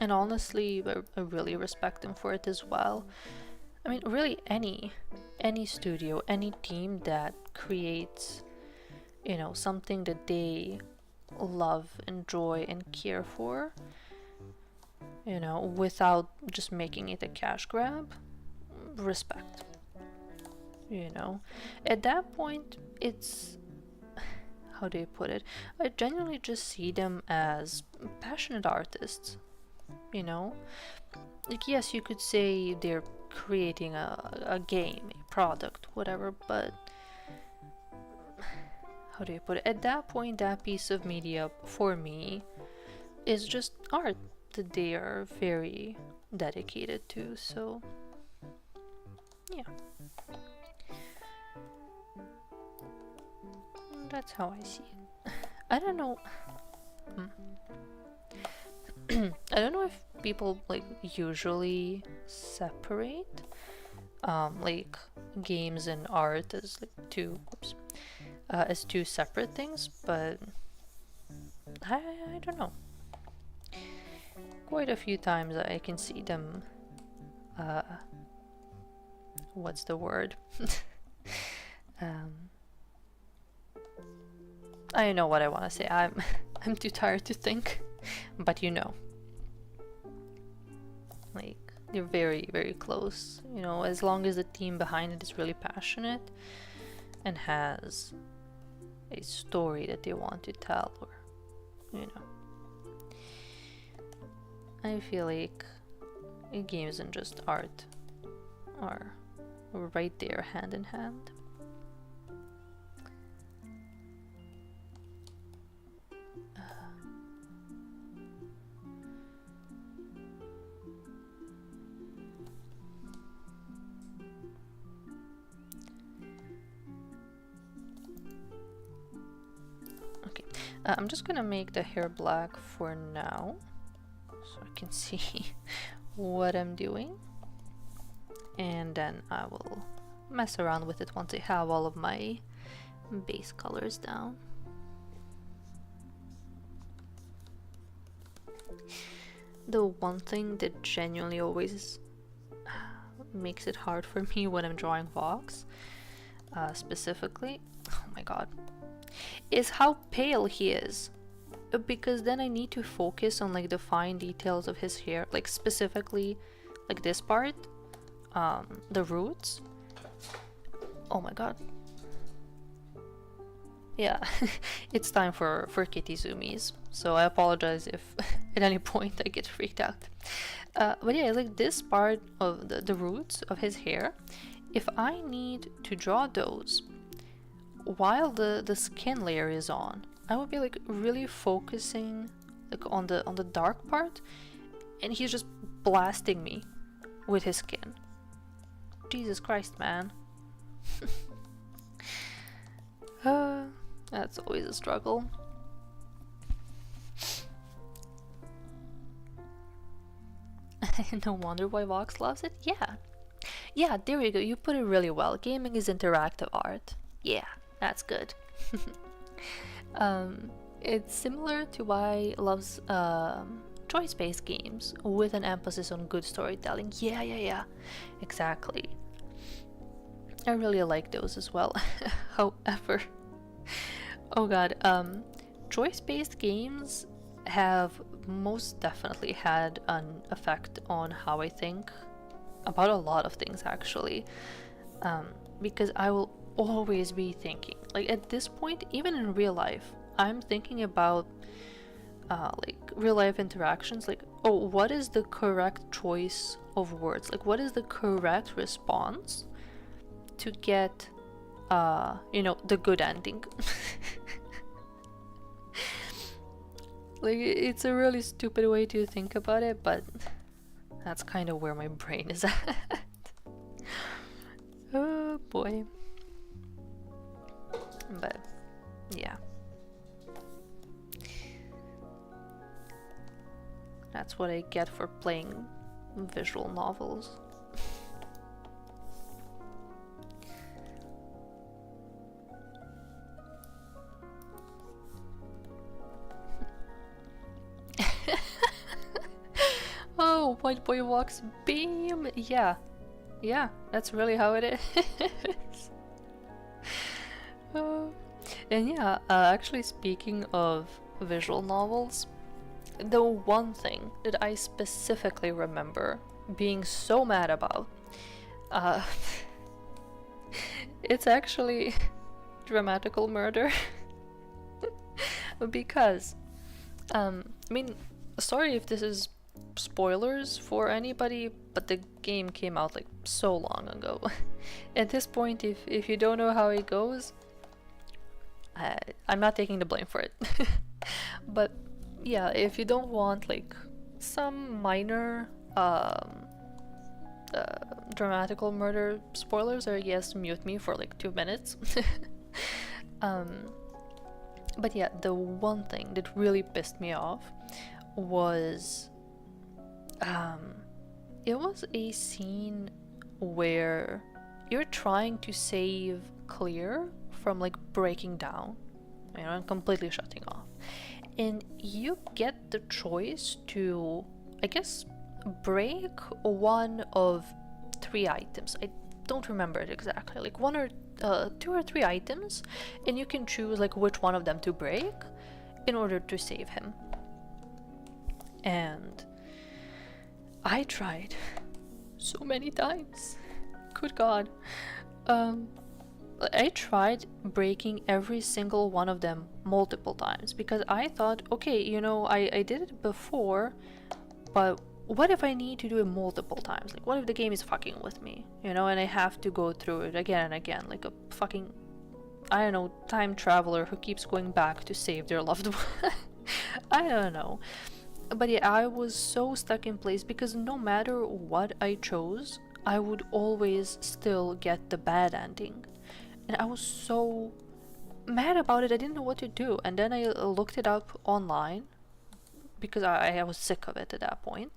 And honestly, I really respect them for it as well. I mean, really, any studio, any team that creates, you know, something that they love, enjoy, and care for, you know, without just making it a cash grab, respect. You know, at that point, it's, how do you put it? I genuinely just see them as passionate artists. You know, like, yes, you could say they're creating a game, a product, whatever, but how do you put it? At that point, that piece of media for me is just art that they are very dedicated to. So yeah, that's how I see it. I don't know. I don't know if people like usually separate like games and art as like as two separate things, but I don't know. quite a few times I can see them, what's the word? I know what I want to say. I'm too tired to think, but you know, like they're very, very close. You know, as long as the team behind it is really passionate and has a story that they want to tell, or you know, I feel like games and just art are right there, hand in hand. I'm just gonna make the hair black for now, so I can see what I'm doing, and then I will mess around with it once I have all of my base colors down. The one thing that genuinely always makes it hard for me when I'm drawing Vox, specifically, oh my god, is how pale he is, because then I need to focus on like the fine details of his hair, like specifically like this part, the roots. Oh my god. Yeah, it's time for kitty zoomies, so I apologize if at any point I get freaked out. But yeah, like this part of the roots of his hair, if I need to draw those while the skin layer is on, I would be like really focusing like on the dark part, and he's just blasting me with his skin. Jesus Christ, man. That's always a struggle. No wonder why Vox loves it. Yeah, there you go, you put it really well. Gaming is interactive art. Yeah, that's good. It's similar to why loves choice-based games with an emphasis on good storytelling. Yeah, exactly. I really like those as well. However, oh god, choice-based games have most definitely had an effect on how I think about a lot of things, actually, because I will always be thinking, like at this point, even in real life, I'm thinking about like real life interactions, like, oh, what is the correct choice of words, like what is the correct response to get you know, the good ending. Like, it's a really stupid way to think about it, but that's kind of where my brain is at. Oh boy. But yeah, that's what I get for playing visual novels. Oh, White Boy Walks Beam. Yeah, that's really how it is. And yeah, actually, speaking of visual novels, the one thing that I specifically remember being so mad about, it's actually dramatical murder. Because, I mean, sorry if this is spoilers for anybody, but the game came out like so long ago. At this point, if you don't know how it goes, I'm not taking the blame for it. But yeah, if you don't want like some minor dramatical murder spoilers, or yes, mute me for like 2 minutes. But yeah, the one thing that really pissed me off was it was a scene where you're trying to save Clear from like breaking down, you know, and completely shutting off, and you get the choice to I guess, break one of 3 items. I don't remember it exactly. Like 2 or 3 items, and you can choose like which one of them to break in order to save him. And I tried so many times. Good God. I tried breaking every single one of them multiple times because I thought, okay, you know, I did it before, but what if I need to do it multiple times? Like, what if the game is fucking with me, you know, and I have to go through it again and again, like a fucking, I don't know, time traveler who keeps going back to save their loved one. I don't know. But yeah, I was so stuck in place because no matter what I chose, I would always still get the bad ending. And I was so mad about it, I didn't know what to do. And then I looked it up online because I was sick of it at that point.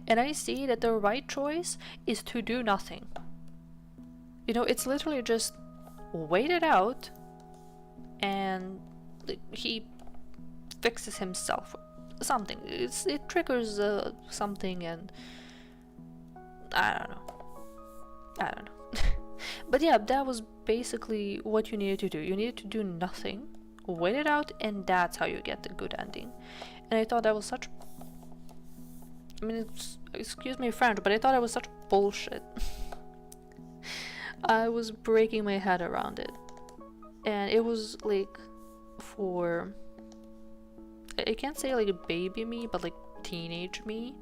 And I see that the right choice is to do nothing. You know, it's literally just wait it out and he fixes himself. Something. It triggers something, and I don't know. But yeah, that was basically what you needed to do. You needed to do nothing, wait it out, and that's how you get the good ending. And I thought that was such, I mean, excuse me French, but I thought it was such bullshit. I was breaking my head around it. And it was like for, I can't say like baby me, but like teenage me.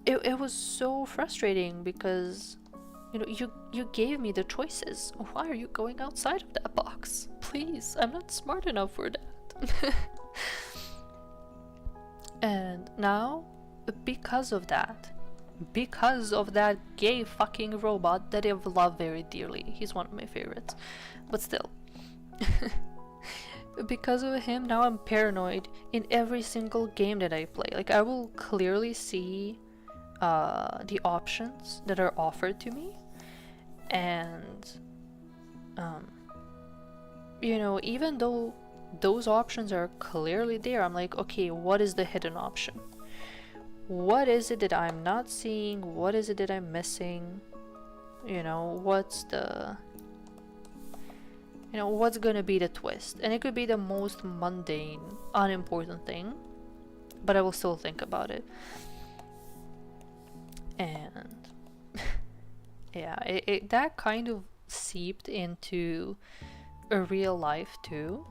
It was so frustrating because, you know, you gave me the choices. Why are you going outside of that box? Please, I'm not smart enough for that. And now, because of that gay fucking robot that I've loved very dearly, he's one of my favorites, but still. Because of him, now I'm paranoid in every single game that I play. Like, I will clearly see the options that are offered to me, and you know, even though those options are clearly there, I'm like, okay, what is the hidden option? What is it that I'm not seeing? What is it that I'm missing? You know, what's gonna be the twist? And it could be the most mundane, unimportant thing, but I will still think about it. And yeah, that kind of seeped into a real life too,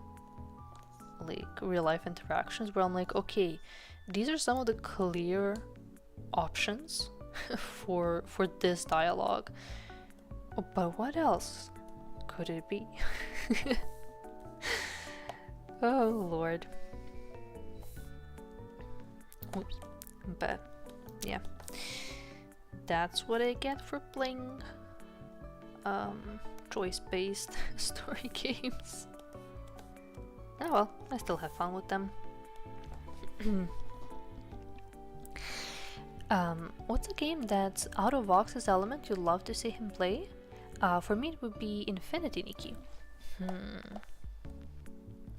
like real life interactions where I'm like, okay, these are some of the clear options for this dialogue, but what else could it be? Oh Lord. Oops. But yeah, that's what I get for playing choice-based story games. Oh well, I still have fun with them. What's a game that's out of Vox's element you'd love to see him play? For me, it would be Infinity Nikki.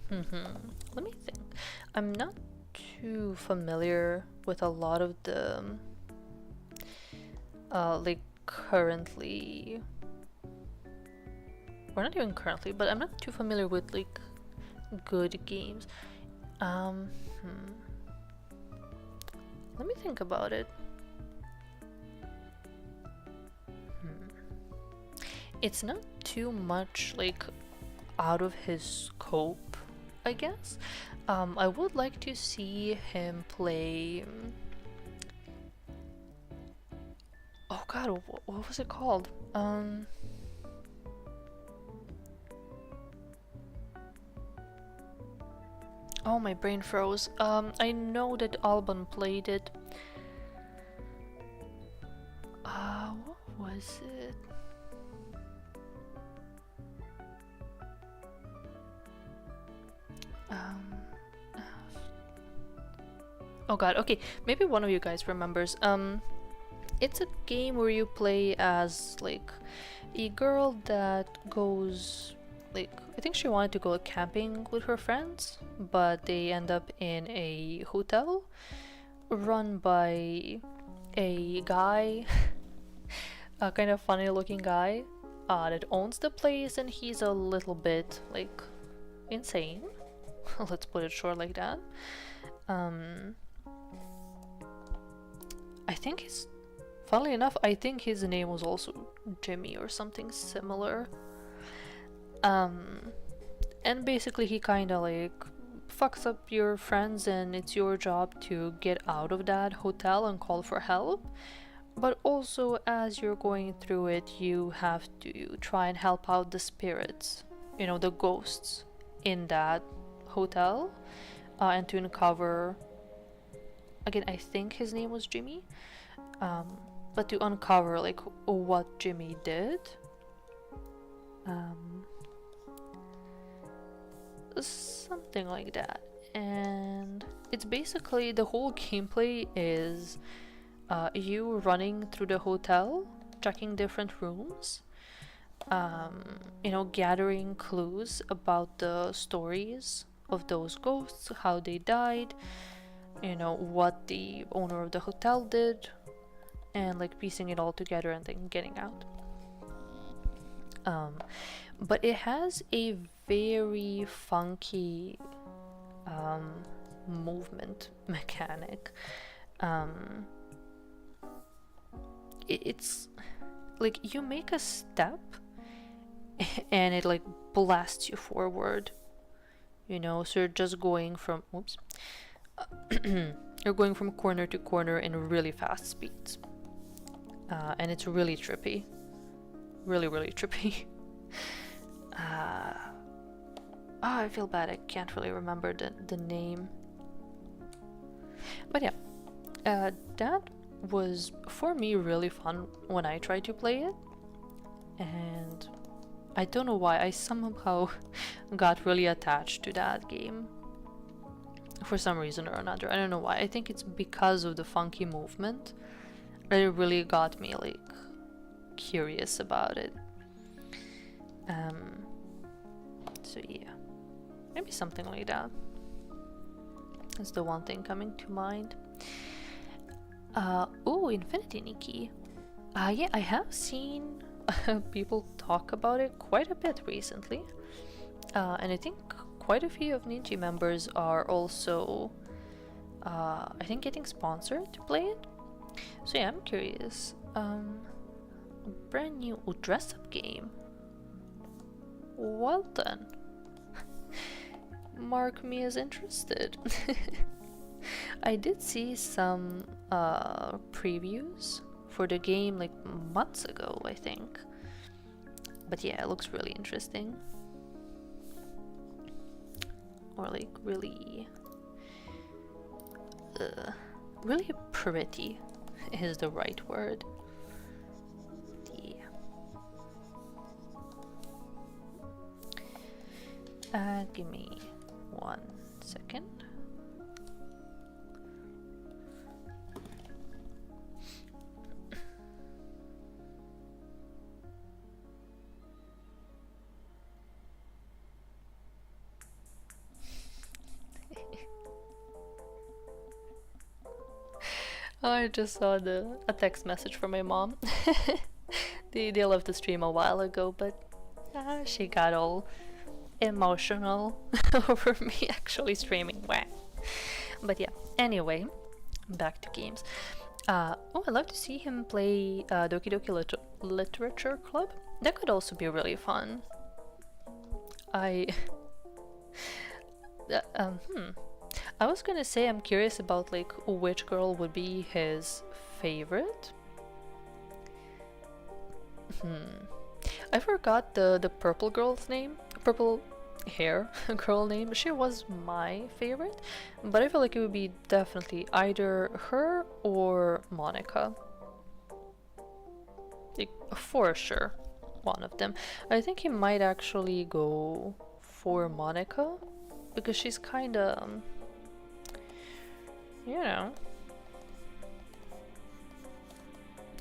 Let me think. I'm not too familiar with a lot of the like currently, or not even currently, but I'm not too familiar with like good games. Let me think about it. It's not too much like out of his scope, I guess. I would like to see him play. Oh god, what was it called? Oh, my brain froze. I know that Alban played it. What was it? Oh god, okay, maybe one of you guys remembers. It's a game where you play as like a girl that goes like, I think she wanted to go camping with her friends, but they end up in a hotel run by a guy, a kind of funny looking guy that owns the place, and he's a little bit like insane. Let's put it short like that. I think he's, funnily enough, I think his name was also Jimmy or something similar. And basically he kind of like fucks up your friends, and it's your job to get out of that hotel and call for help. But also, as you're going through it, you have to try and help out the spirits, you know, the ghosts in that hotel, and to uncover, again, I think his name was Jimmy, but to uncover like what Jimmy did. Something like that. And it's basically, the whole gameplay is you running through the hotel, checking different rooms, you know, gathering clues about the stories of those ghosts, how they died, you know, what the owner of the hotel did, and like piecing it all together and then getting out. But it has a very funky movement mechanic. It's like you make a step and it like blasts you forward, you know, so you're just going from you're going from corner to corner in really fast speeds, and it's really trippy, really trippy. I feel bad, I can't really remember the name, but yeah, that was for me really fun when I tried to play it, and I don't know why I somehow got really attached to that game for some reason or another. I don't know why. I think it's because of the funky movement that it really got me like curious about it. So yeah, maybe something like that. That's the one thing coming to mind. Oh, Infinity Nikki. Yeah, I have seen people talk about it quite a bit recently. And I think quite a few of Ninja members are also, I think, getting sponsored to play it. So yeah, I'm curious. A brand new dress-up game. Well then. Mark me as interested. I did see some previews for the game like months ago, I think. But yeah, it looks really interesting. Or like really pretty is the right word. Yeah. Give me 1 second. I just saw a text message from my mom. They left the stream a while ago, but she got all emotional over me actually streaming. Wah. But yeah, anyway, back to games. Oh, I'd love to see him play Doki Doki Literature Club. That could also be really fun. I was gonna say I'm curious about like which girl would be his favorite. I forgot the purple girl's name. Purple hair girl name. She was my favorite, but I feel like it would be definitely either her or Monica. Like, for sure, one of them. I think he might actually go for Monica because she's kind of, you know,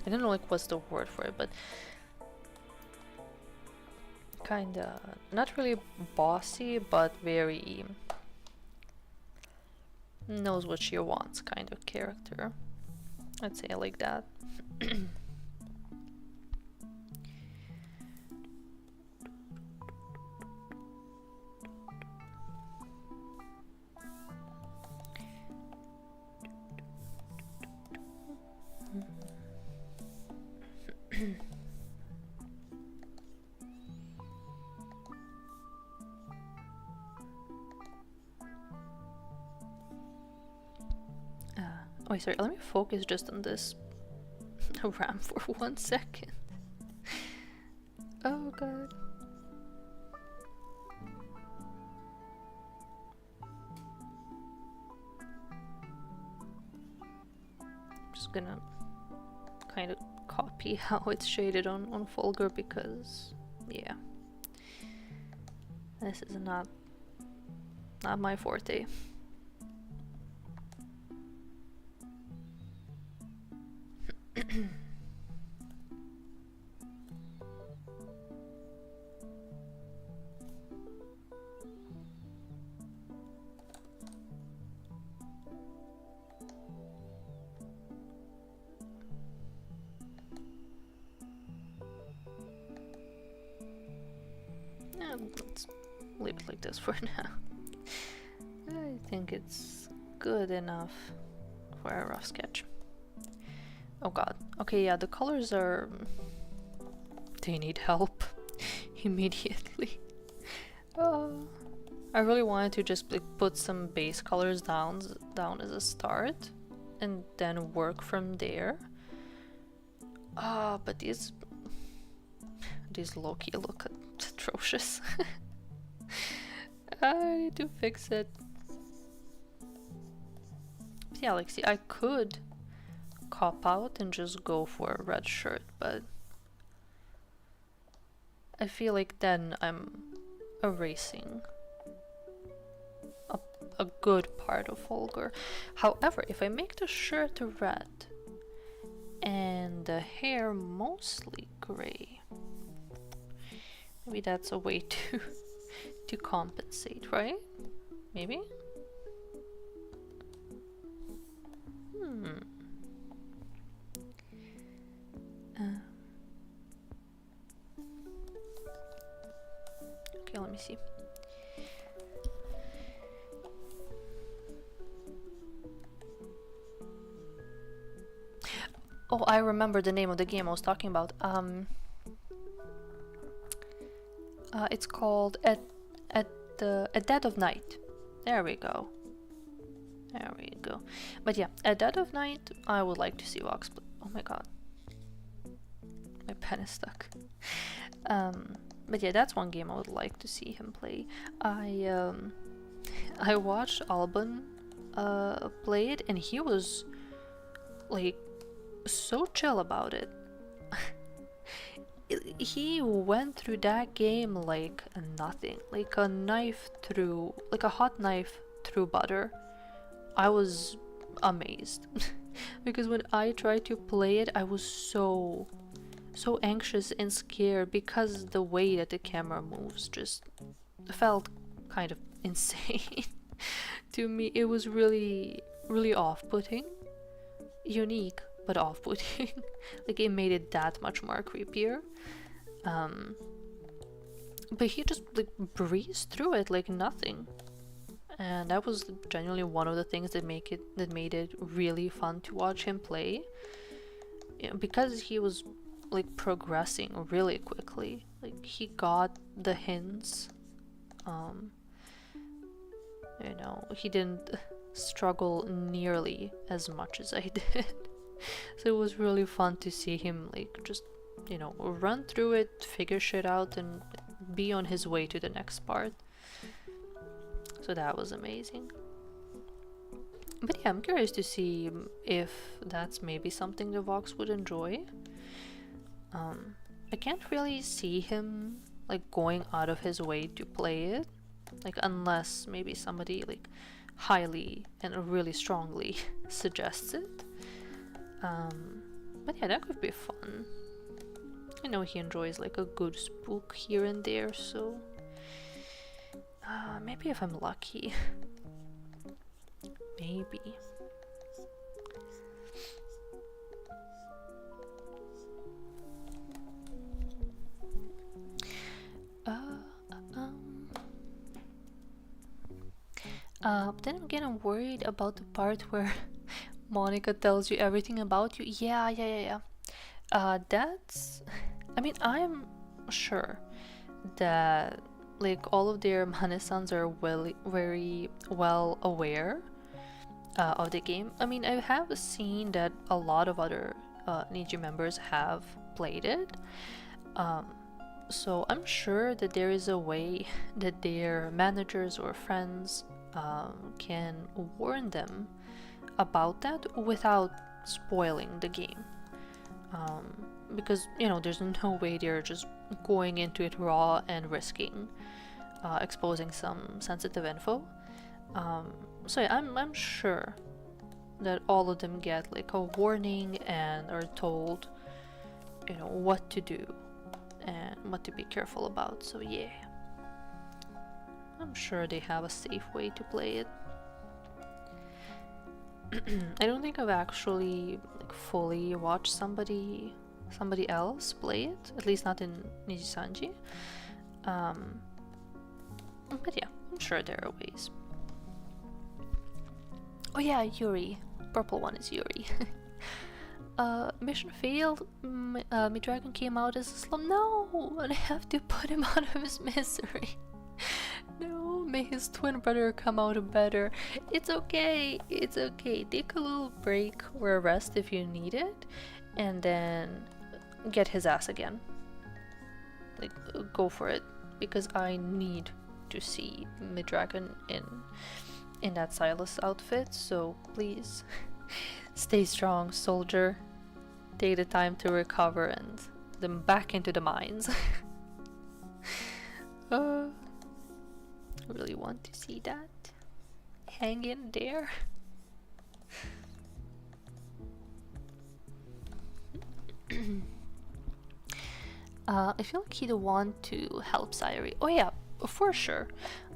I don't know like what's the word for it, but Kinda not really bossy, but very knows what she wants kind of character. I'd say like that. Oh, sorry, let me focus just on this RAM for 1 second. Oh god. I'm just gonna kind of copy how it's shaded on Fulgur because, yeah, this is not my forte. Let's leave it like this for now. I think it's good enough for a rough sketch. Oh god. Okay, yeah, the colors are... they need help immediately. I really wanted to just like put some base colors down as a start and then work from there. But these low-key look atrocious. I need to fix it. Yeah, like, see, I could cop out and just go for a red shirt, but I feel like then I'm erasing a good part of Fulgur. However, if I make the shirt red and the hair mostly gray, maybe that's a way to to compensate, right? Maybe? Okay, let me see. Oh, I remember the name of the game I was talking about. It's called At Dead of Night. There we go. There we go. But yeah, At Dead of Night, I would like to see Vox play. Oh my god. My pen is stuck. But yeah, that's one game I would like to see him play. I watched Alban play it, and he was like so chill about it. He went through that game like nothing, like a hot knife through butter. I was amazed because when I tried to play it, I was so anxious and scared because the way that the camera moves just felt kind of insane to me. It was really off-putting, unique but off-putting. Like, it made it that much more creepier. But he just like breezed through it like nothing, and that was genuinely one of the things that made it really fun to watch him play. Because he was like progressing really quickly. Like, he got the hints. You know, he didn't struggle nearly as much as I did. So it was really fun to see him like just, you know, run through it, figure shit out, and be on his way to the next part. So that was amazing. But yeah, I'm curious to see if that's maybe something the Vox would enjoy. I can't really see him like going out of his way to play it, like unless maybe somebody like highly and really strongly suggests it. But yeah, that could be fun. I know he enjoys like a good spook here and there, so maybe if I'm lucky. Maybe. Then again, I'm worried about the part where Monica tells you everything about you. Yeah. That's... I mean, I'm sure that like all of their Manesans are very well aware of the game. I mean, I have seen that a lot of other Niji members have played it. So I'm sure that there is a way that their managers or friends can warn them about that without spoiling the game. Because, you know, there's no way they're just going into it raw and risking exposing some sensitive info. So yeah, I'm sure that all of them get like a warning and are told, you know, what to do and what to be careful about. So yeah, I'm sure they have a safe way to play it. I don't think I've actually like fully watched somebody else play it, at least not in Nijisanji. But yeah, I'm sure there are ways. Oh yeah, Yuri. Purple one is Yuri. Mission failed. Dragon came out as a slum. No, and I have to put him out of his misery. No, may his twin brother come out better. It's okay. It's okay. Take a little break or a rest if you need it, and then get his ass again. Like, go for it, because I need to see Midragon in that Silas outfit. So please, stay strong, soldier. Take the time to recover and then back into the mines. I really want to see that. Hang in there. I feel like he'd want to help Sayuri. Oh yeah, for sure.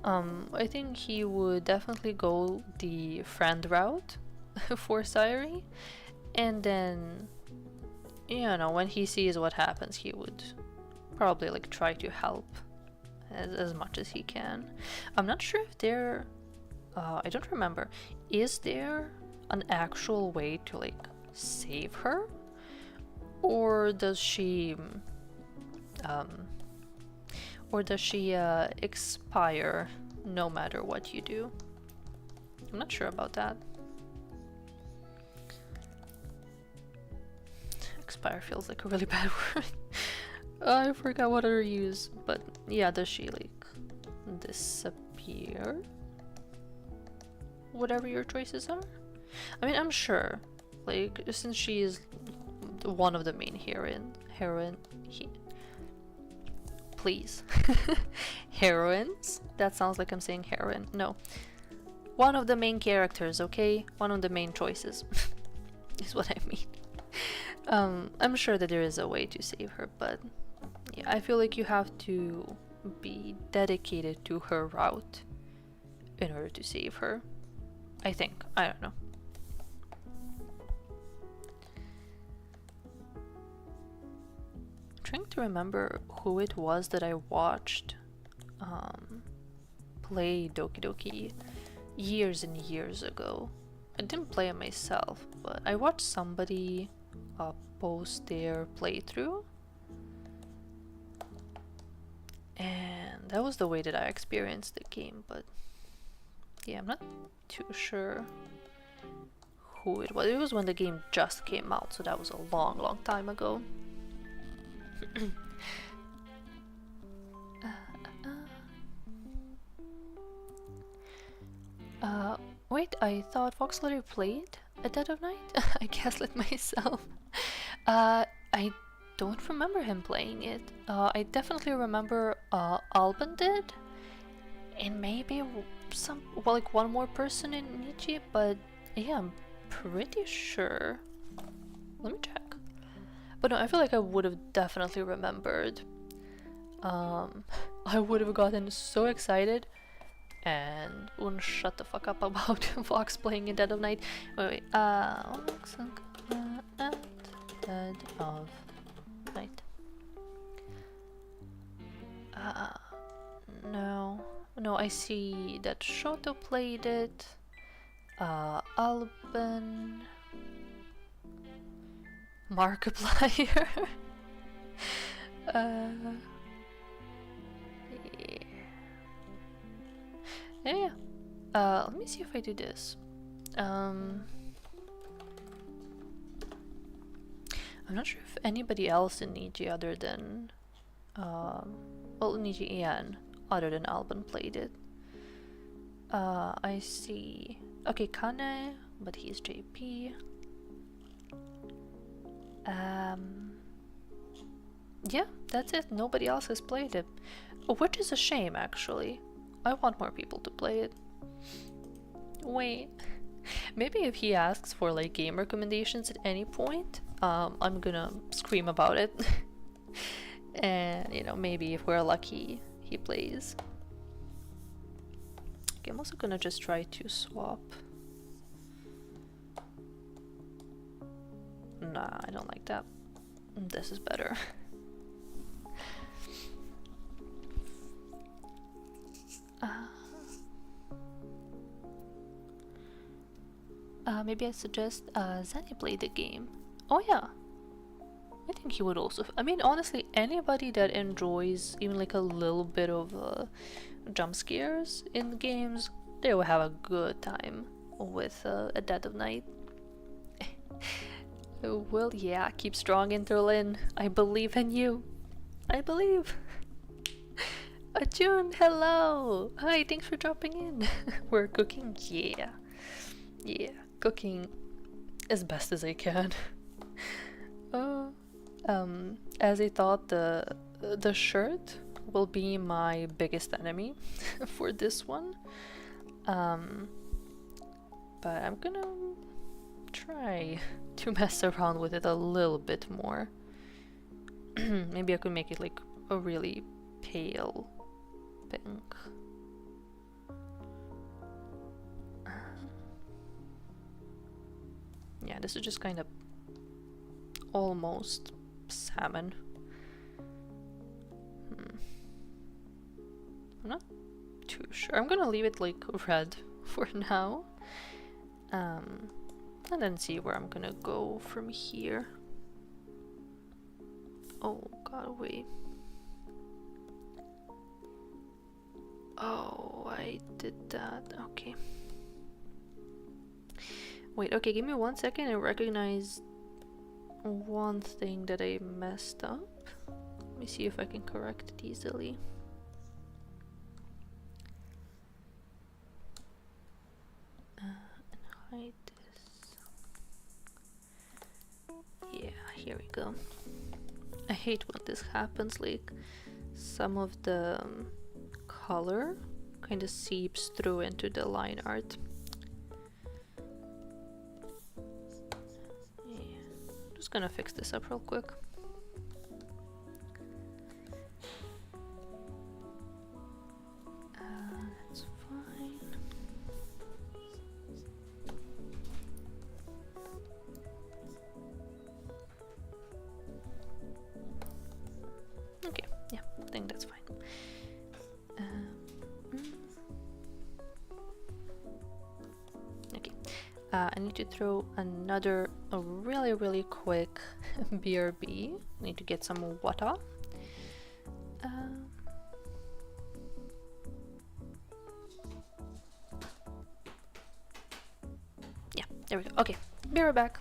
I think he would definitely go the friend route for Sayuri, and then, you know, when he sees what happens, he would probably like try to help as much as he can. I'm not sure if there, I don't remember, is there an actual way to like save her, or does she expire no matter what you do? I'm not sure about that. Expire feels like a really bad word. I forgot what other use, but yeah, does she like disappear? Whatever your choices are? I mean, I'm sure, like, since she is one of the main please. Heroines? That sounds like I'm saying heroine. No. One of the main characters, okay? One of the main choices is what I mean. I'm sure that there is a way to save her, but yeah, I feel like you have to be dedicated to her route in order to save her. I think. I don't know. Trying to remember who it was that I watched play Doki Doki years and years ago. I didn't play it myself, but I watched somebody post their playthrough, and that was the way that I experienced the game. But yeah, I'm not too sure who it was. It was when the game just came out, so that was a long time ago. Wait, I thought Fox Letter played at Dead of Night? I gaslit myself. I don't remember him playing it. I definitely remember Alban did, and maybe like one more person in Nichi, but yeah, I'm pretty sure. Let me check. But no, I feel like I would have definitely remembered. I would have gotten so excited and wouldn't shut the fuck up about Fox playing in Dead of Night. Wait, at Dead of Night. No, I see that Shoto played it. Alban, Markiplier. Yeah. Let me see if I do this. I'm not sure if anybody else in Niji other than well, Niji Ian other than Alban played it. I see. Okay, Kane, but he's JP. Yeah, that's it. Nobody else has played it, which is a shame actually. I want more people to play it. Wait, maybe if he asks for like game recommendations at any point, I'm gonna scream about it. And you know, maybe if we're lucky, he plays. Okay, I'm also gonna just try to swap. Nah, I don't like that. This is better. Maybe I suggest Zani play the game. Oh yeah, I think he would also. I mean, honestly, anybody that enjoys even like a little bit of jump scares in games, they will have a good time with A Dead of Night. Well, yeah, keep strong, Interlin. I believe in you. I believe. June, hello! Hi, thanks for dropping in. We're cooking? Yeah. Yeah, cooking as best as I can. As I thought, the shirt will be my biggest enemy for this one. But I'm gonna try to mess around with it a little bit more. Maybe I could make it like a really pale pink. Yeah, this is just kind of almost salmon. I'm not too sure. I'm gonna leave it like red for now. And then see where I'm gonna go from here. Oh god, wait. Oh, I did that. Okay. Wait, okay, give me 1 second. I recognize one thing that I messed up. Let me see if I can correct it easily. And hide this. Yeah, here we go. I hate when this happens, like some of the color kind of seeps through into the line art. Just gonna fix this up real quick. That's fine. Okay, yeah, I think that's fine. Okay, I need to throw another really quick BRB. Need to get some water. Yeah, there we go. Okay, be right back.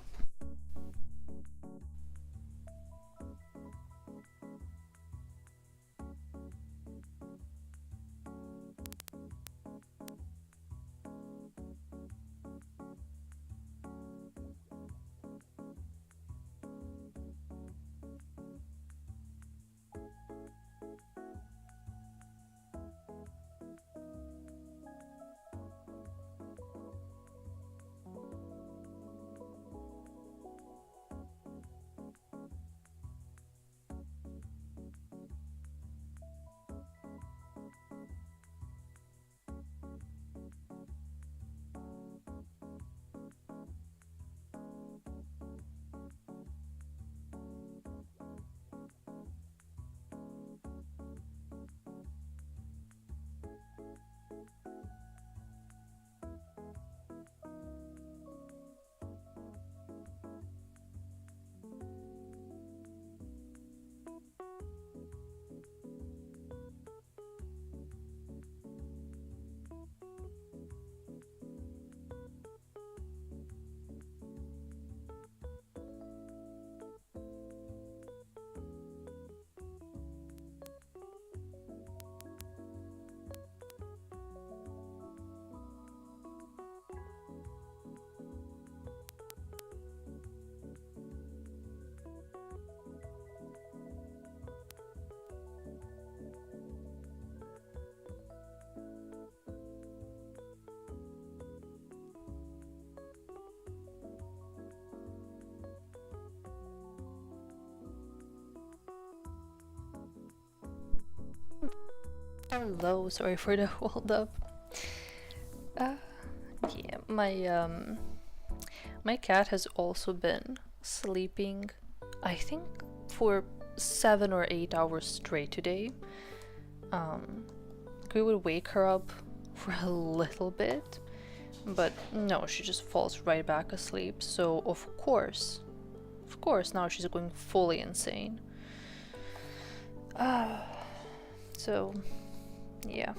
Hello, sorry for the hold up. Yeah, my cat has also been sleeping, I think, for 7 or 8 hours straight today. We would wake her up for a little bit, but no, she just falls right back asleep. So of course, now she's going fully insane. So yeah,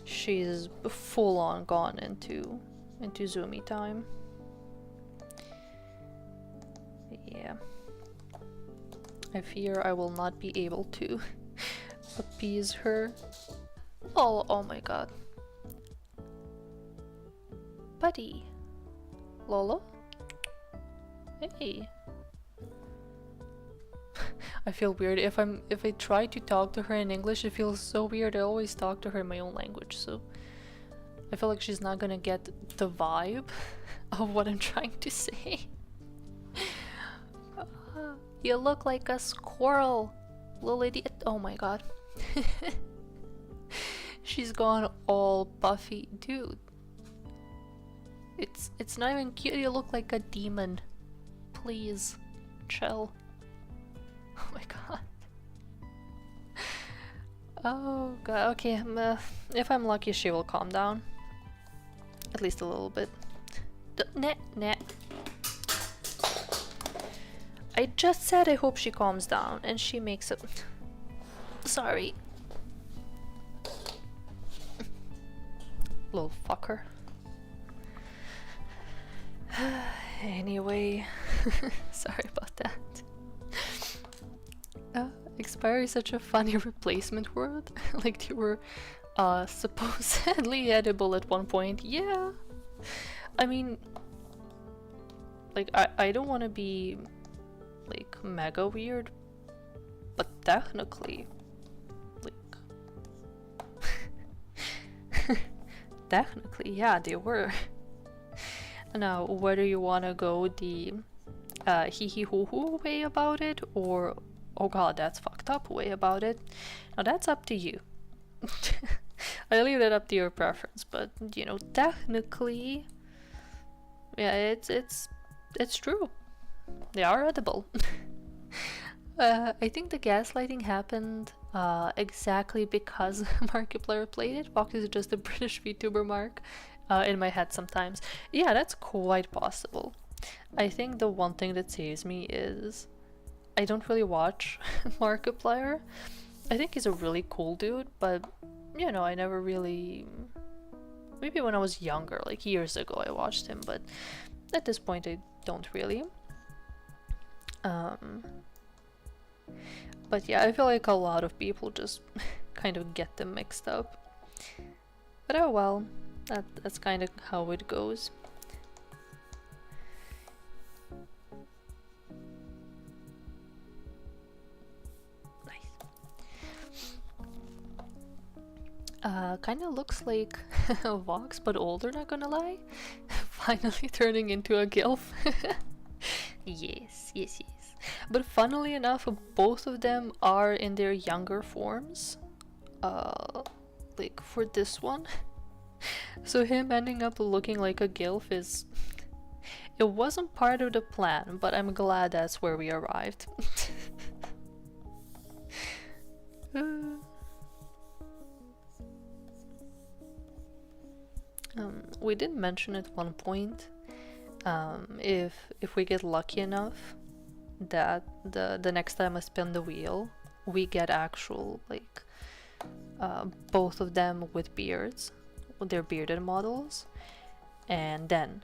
she's full on gone into Zoomy time. Yeah, I fear I will not be able to appease her. Oh my god. Buddy. Lolo? Hey. I feel weird if I try to talk to her in English. It feels so weird. I always talk to her in my own language, so I feel like she's not gonna get the vibe of what I'm trying to say. You look like a squirrel, little idiot. Oh my god. She's gone all buffy, dude. It's not even cute. You look like a demon. Please, chill. Oh my god. Oh god. Okay, if I'm lucky, she will calm down. At least a little bit. Nah. I just said I hope she calms down, and she makes it. Sorry. Little fucker. Anyway, sorry about that. Expire is such a funny replacement word. Like they were supposedly edible at one point. Yeah. I mean, like I don't want to be like mega weird, but technically, like technically, yeah, they were. Now, whether you want to go the hee hee hoo hoo way about it, or oh god, that's fucked up way about it, now that's up to you. I leave that up to your preference, but you know, technically, yeah, it's true. They are edible. I think the gaslighting happened exactly because Markiplier played it. Fox is just a British VTuber mark in my head sometimes. Yeah, that's quite possible. I think the one thing that saves me is I don't really watch Markiplier. I think he's a really cool dude, but you know, I never really... Maybe when I was younger, like years ago, I watched him, but at this point I don't really. But yeah, I feel like a lot of people just kind of get them mixed up. But oh well, that's kind of how it goes. Kind of looks like Vox, but older, not gonna lie. Finally turning into a gilf. Yes. But funnily enough, both of them are in their younger forms. Like for this one. So him ending up looking like a gilf is... It wasn't part of the plan, but I'm glad that's where we arrived. We did mention at one point, if we get lucky enough that the next time I spin the wheel, we get actual, like, both of them with beards, their bearded models, and then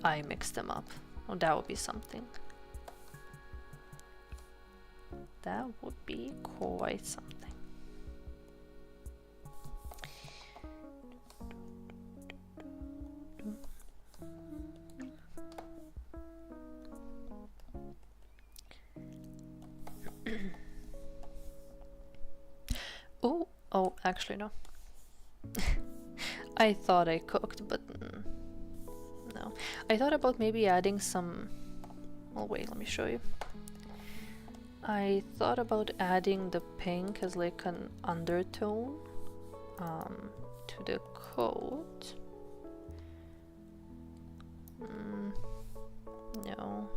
I mix them up. Well, that would be something. That would be quite something. Oh, actually no. I thought I cooked, but no. I thought about maybe adding some... Well, wait, let me show you. I thought about adding the pink as like an undertone to the coat. No.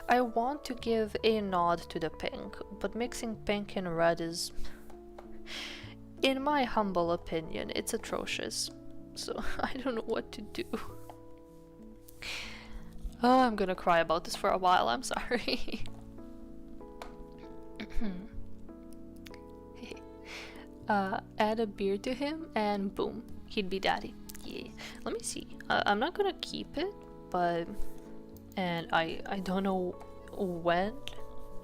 I want to give a nod to the pink, but mixing pink and red is, in my humble opinion, it's atrocious. So I don't know what to do. Oh, I'm gonna cry about this for a while, I'm sorry. Add a beard to him and boom, he'd be daddy. Yeah, let me see. I'm not gonna keep it, but... And I don't know when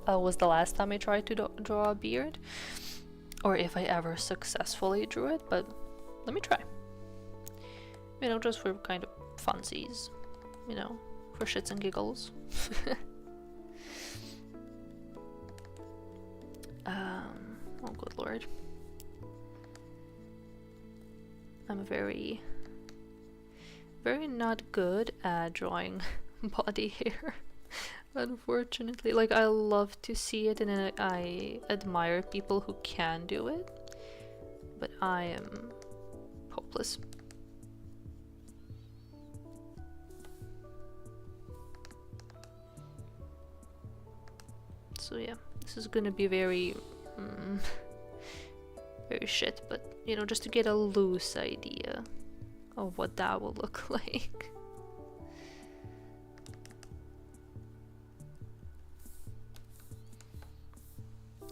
was the last time I tried to draw a beard, or if I ever successfully drew it, but let me try. You know, just for kind of funsies, you know, for shits and giggles. Oh good lord. I'm very not good at drawing body hair, unfortunately. Like, I love to see it and I admire people who can do it, but I am hopeless. So yeah, this is gonna be very very shit, but you know, just to get a loose idea of what that will look like.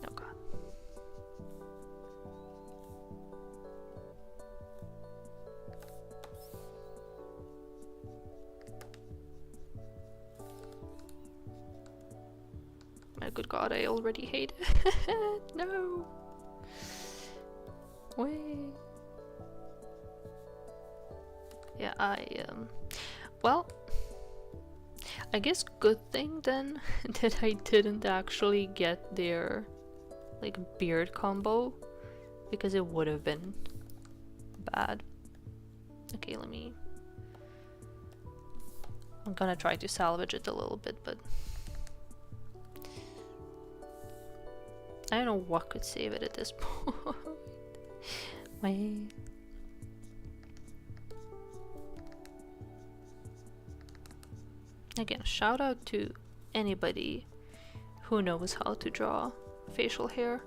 Oh god. My good god, I already hate it. No. Wait. Yeah, well, I guess good thing then that I didn't actually get their like beard combo, because it would have been bad. Okay, I'm gonna try to salvage it a little bit, but I don't know what could save it at this point. Wait. Again, shout out to anybody who knows how to draw facial hair.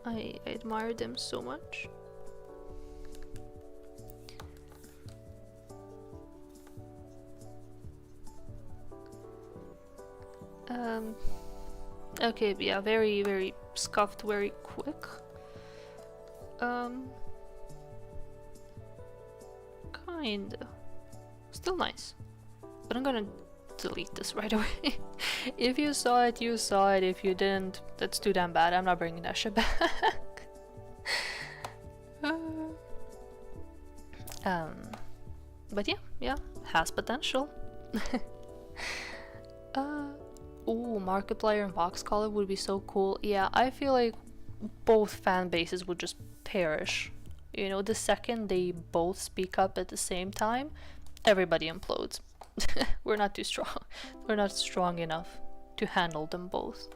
I admire them so much. Okay, yeah, very scuffed, very quick. Kinda. Still nice. But I'm gonna delete this right away. If you saw it, you saw it. If you didn't, that's too damn bad. I'm not bringing that shit back. But yeah, has potential. Ooh, Markiplier and Box Collar would be so cool. Yeah, I feel like both fan bases would just perish. You know, the second they both speak up at the same time, everybody implodes. We're not too strong. We're not strong enough to handle them both.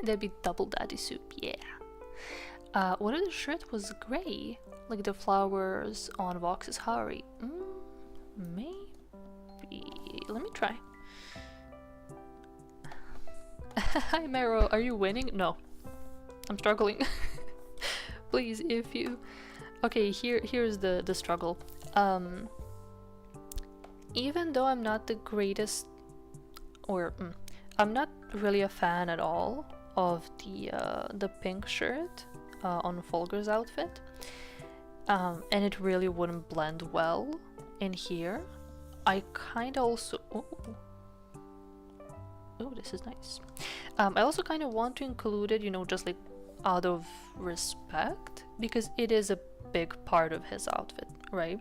That'd be double daddy soup, yeah. What if the shirt was grey? Like the flowers on Vox's Harry? Maybe. Let me try. Hi Mero, are you winning? No. I'm struggling. Please, if you... Okay, here's the struggle. Even though I'm not the greatest, or I'm not really a fan at all of the pink shirt on Folger's outfit, and it really wouldn't blend well in here. I kind of also... Oh, this is nice. I also kind of want to include it, you know, just like out of respect, because it is a big part of his outfit, right?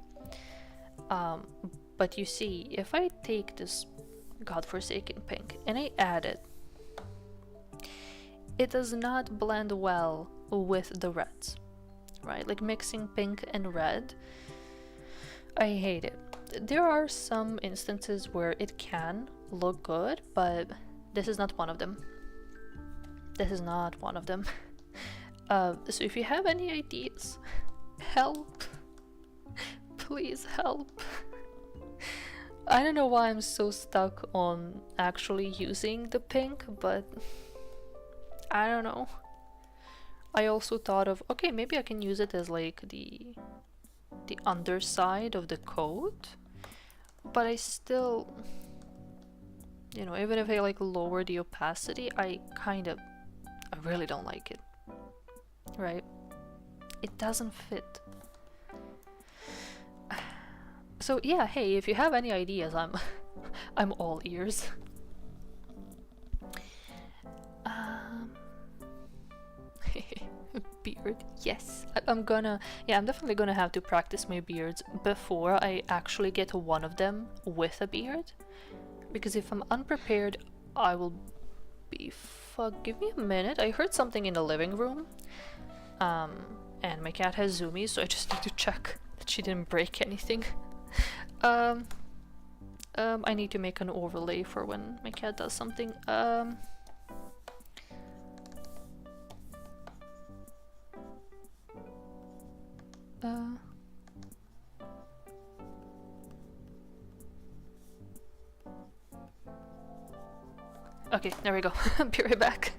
But you see, if I take this godforsaken pink and I add it, it does not blend well with the reds, right? Like mixing pink and red, I hate it. There are some instances where it can look good, but this is not one of them. This is not one of them. So if you have any ideas, help. Please help. I don't know why I'm so stuck on actually using the pink, but I don't know. I also thought of, okay, maybe I can use it as like the underside of the coat, but I still, you know, even if I like lower the opacity, I really don't like it, right? It doesn't fit. So yeah, hey, if you have any ideas, I'm all ears. Beard, yes. I'm definitely gonna have to practice my beards before I actually get one of them with a beard. Because if I'm unprepared, I will be fuck. Give me a minute. I heard something in the living room. And my cat has zoomies, so I just need to check that she didn't break anything. I need to make an overlay for when my cat does something. Okay, there we go. Be right back.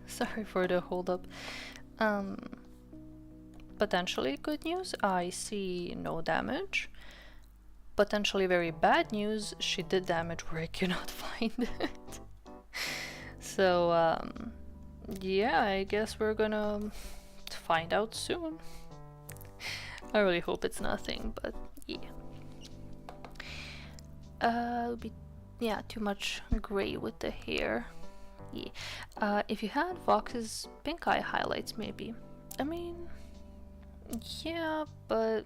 Sorry for the hold up. Potentially good news, I see no damage. Potentially very bad news, she did damage where I cannot find it. So, yeah, I guess we're gonna find out soon. I really hope it's nothing, but yeah. It'll be, yeah, too much gray with the hair. Yeah. If you had Vox's pink eye highlights, maybe. I mean, yeah, but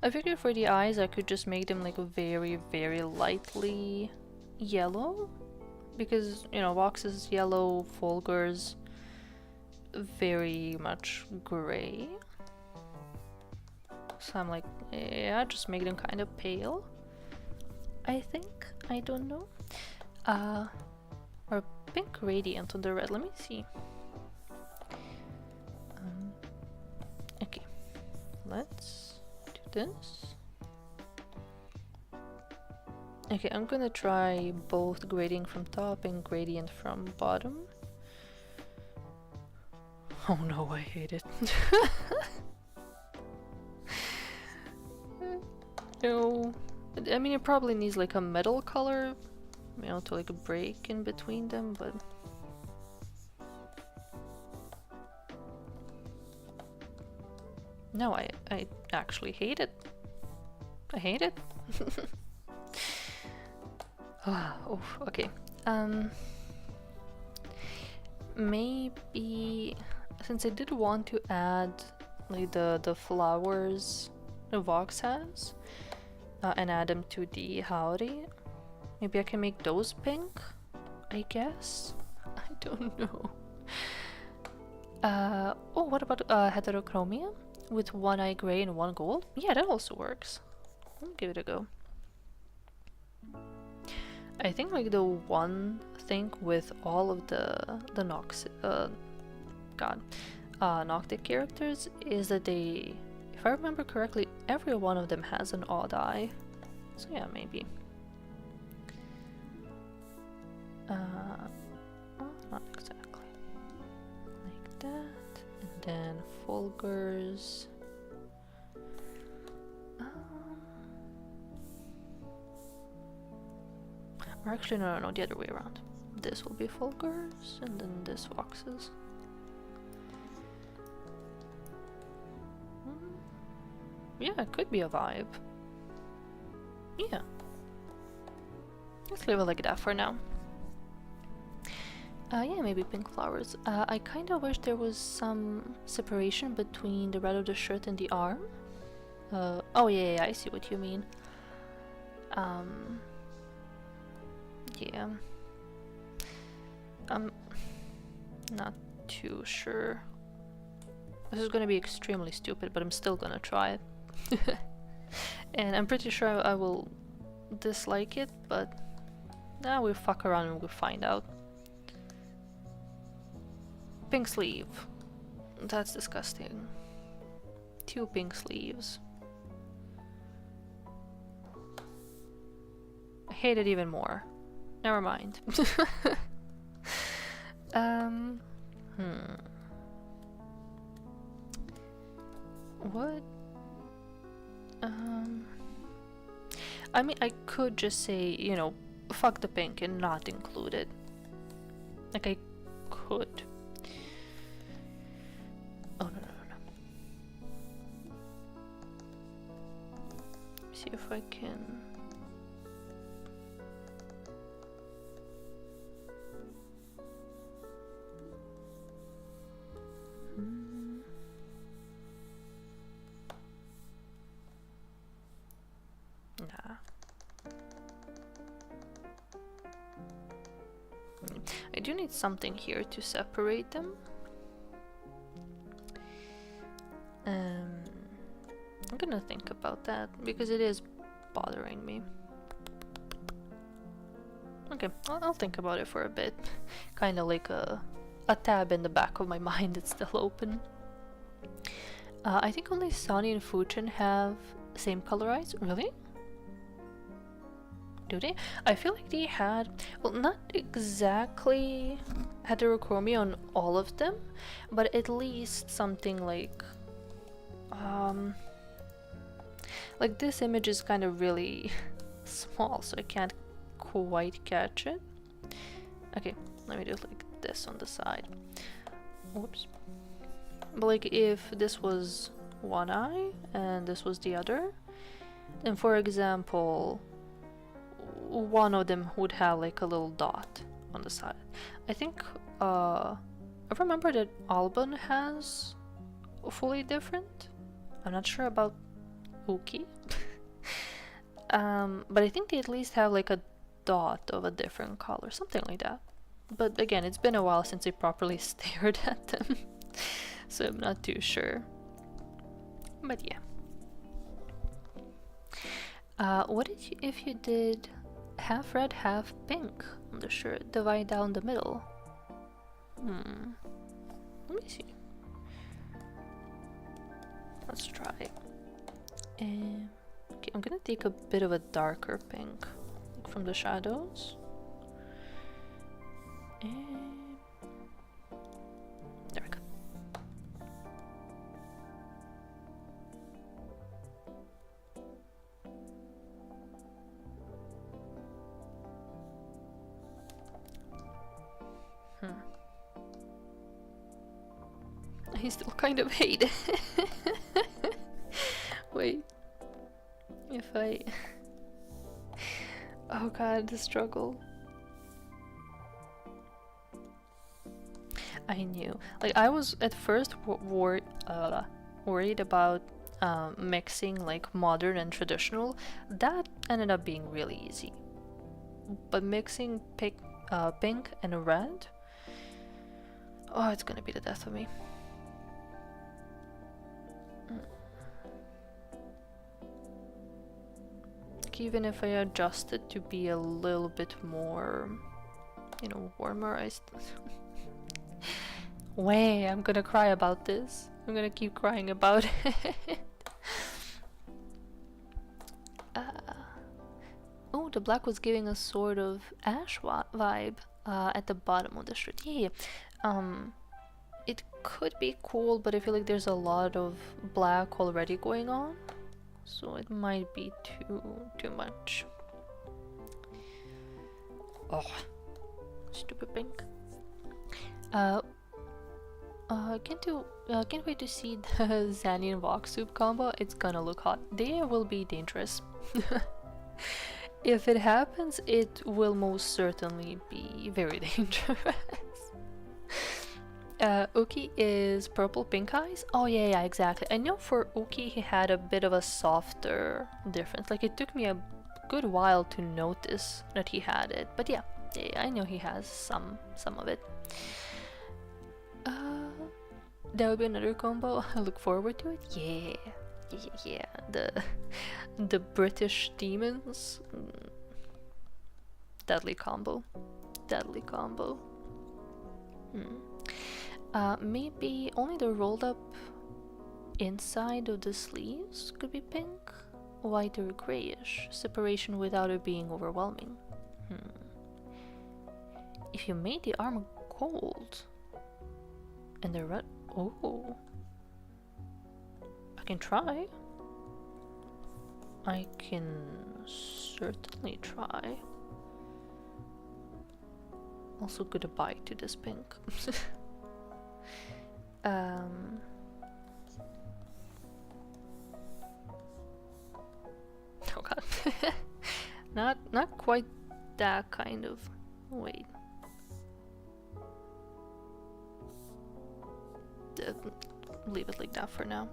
I figured for the eyes I could just make them like very, very lightly yellow. Because, you know, Vox is yellow, Folger's very much gray. So I'm like, yeah, just make them kind of pale. I think. I don't know. Or pink gradient on the red. Let me see. Okay. Let's do this. Okay, I'm gonna try both gradient from top and gradient from bottom. Oh no, I hate it. No. I mean, it probably needs like a metal color, you know, to like break in between them, but... No, I actually hate it. I hate it. Oh, okay. Maybe since I did want to add like the flowers the Vox has and add them to the Howdy, maybe I can make those pink, I guess. I don't know. Oh, what about heterochromia with one eye gray and one gold? Yeah, that also works. I'll give it a go. I think like the one thing with all of the Nox Noctic characters is that they, if I remember correctly, every one of them has an odd eye. So yeah, maybe. Not exactly. Like that. And then Fulgur's. Or actually, no, the other way around. This will be Fulgur's, and then this Vox's. Yeah, it could be a vibe. Yeah. Let's leave it like that for now. Yeah, maybe pink flowers. I kind of wish there was some separation between the red of the shirt and the arm. Oh yeah, I see what you mean. Yeah. I'm not too sure. This is gonna be extremely stupid, but I'm still gonna try it. And I'm pretty sure I will dislike it, but now we'll fuck around and we'll find out. Pink sleeve. That's disgusting. 2 pink sleeves. I hate it even more. Never mind. What? I mean, I could just say, you know, fuck the pink and not include it. Like, I could. Oh, no. See if I can... Nah. I do need something here to separate them. I'm gonna think about that because it is bothering me. Okay, I'll think about it for a bit. Kind of like a tab in the back of my mind that's still open. I think only Sonny and Fuchin have same color eyes. Really? Do they? I feel like they had, well, not exactly heterochromia on all of them, but at least something like this image is kind of really small, so I can't quite catch it. Okay, let me do it like this on the side. Whoops. But like if this was one eye and this was the other, then for example, one of them would have like a little dot on the side. I think I remember that Alban has fully different. I'm not sure about Uki. But I think they at least have like a dot of a different color, something like that. But again, it's been a while since I properly stared at them, so I'm not too sure. But yeah. What if you did half red, half pink on the shirt, divide down the middle? Let me see. Let's try. Okay, I'm gonna take a bit of a darker pink from the shadows. And there we go. I still kind of hate it. Wait. If I... Oh god, the struggle. I knew. Like, I was at first worried about mixing like modern and traditional. That ended up being really easy. But mixing pink and red... Oh, it's gonna be the death of me. Even if I adjust it to be a little bit more, you know, warmer, Wait, I'm gonna cry about this. I'm gonna keep crying about it. Oh, the black was giving a sort of ash vibe at the bottom of the shirt. Yeah. It could be cool, but I feel like there's a lot of black already going on. So it might be too much. Oh, stupid pink. Can't wait to see the Zanny and Vox soup combo. It's gonna look hot. They will be dangerous. If it happens, it will most certainly be very dangerous. Uki is purple pink eyes. Oh yeah, exactly. I know for Uki he had a bit of a softer difference. Like, it took me a good while to notice that he had it. But yeah, I know he has some of it. That would be another combo. I look forward to it. Yeah. The British demons. Deadly combo. Maybe only the rolled up inside of the sleeves could be pink, white or grayish, separation without it being overwhelming. If you made the armor gold and the red, oh, I can try. I can certainly try. Also, goodbye to this pink. Oh god. not quite that kind of. Wait. Leave it like that for now.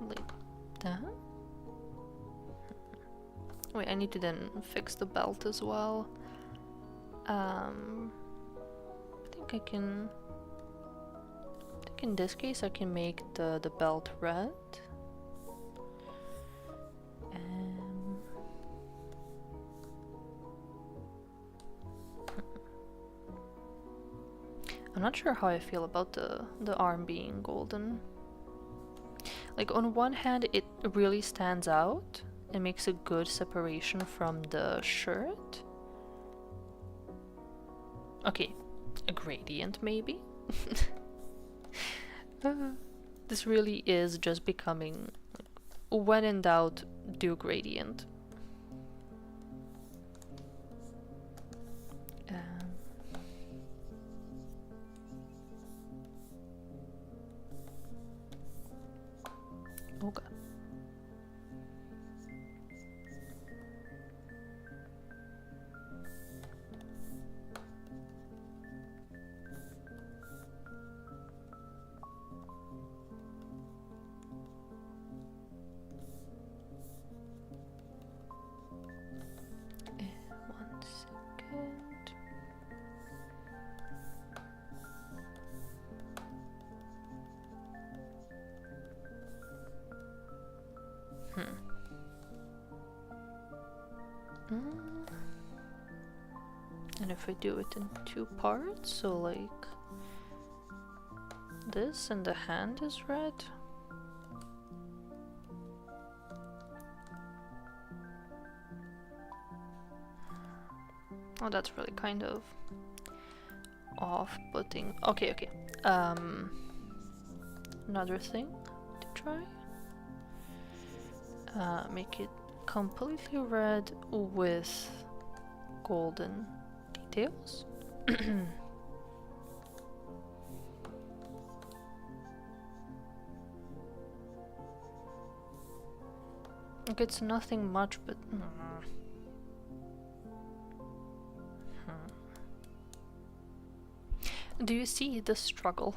Like that. Wait, I need to then fix the belt as well. I think I can. I think in this case I can make the belt red. I'm not sure how I feel about the arm being golden. Like, on one hand, it really stands out and makes a good separation from the shirt. Okay, a gradient maybe. This really is just becoming, when in doubt, do gradient. Okay. One second. And if I do it in 2 parts, so like this and the hand is red. Oh, that's really kind of off-putting. Okay, okay. Another thing to try. Make it completely red with golden details. Like it's nothing much, but do you see the struggle?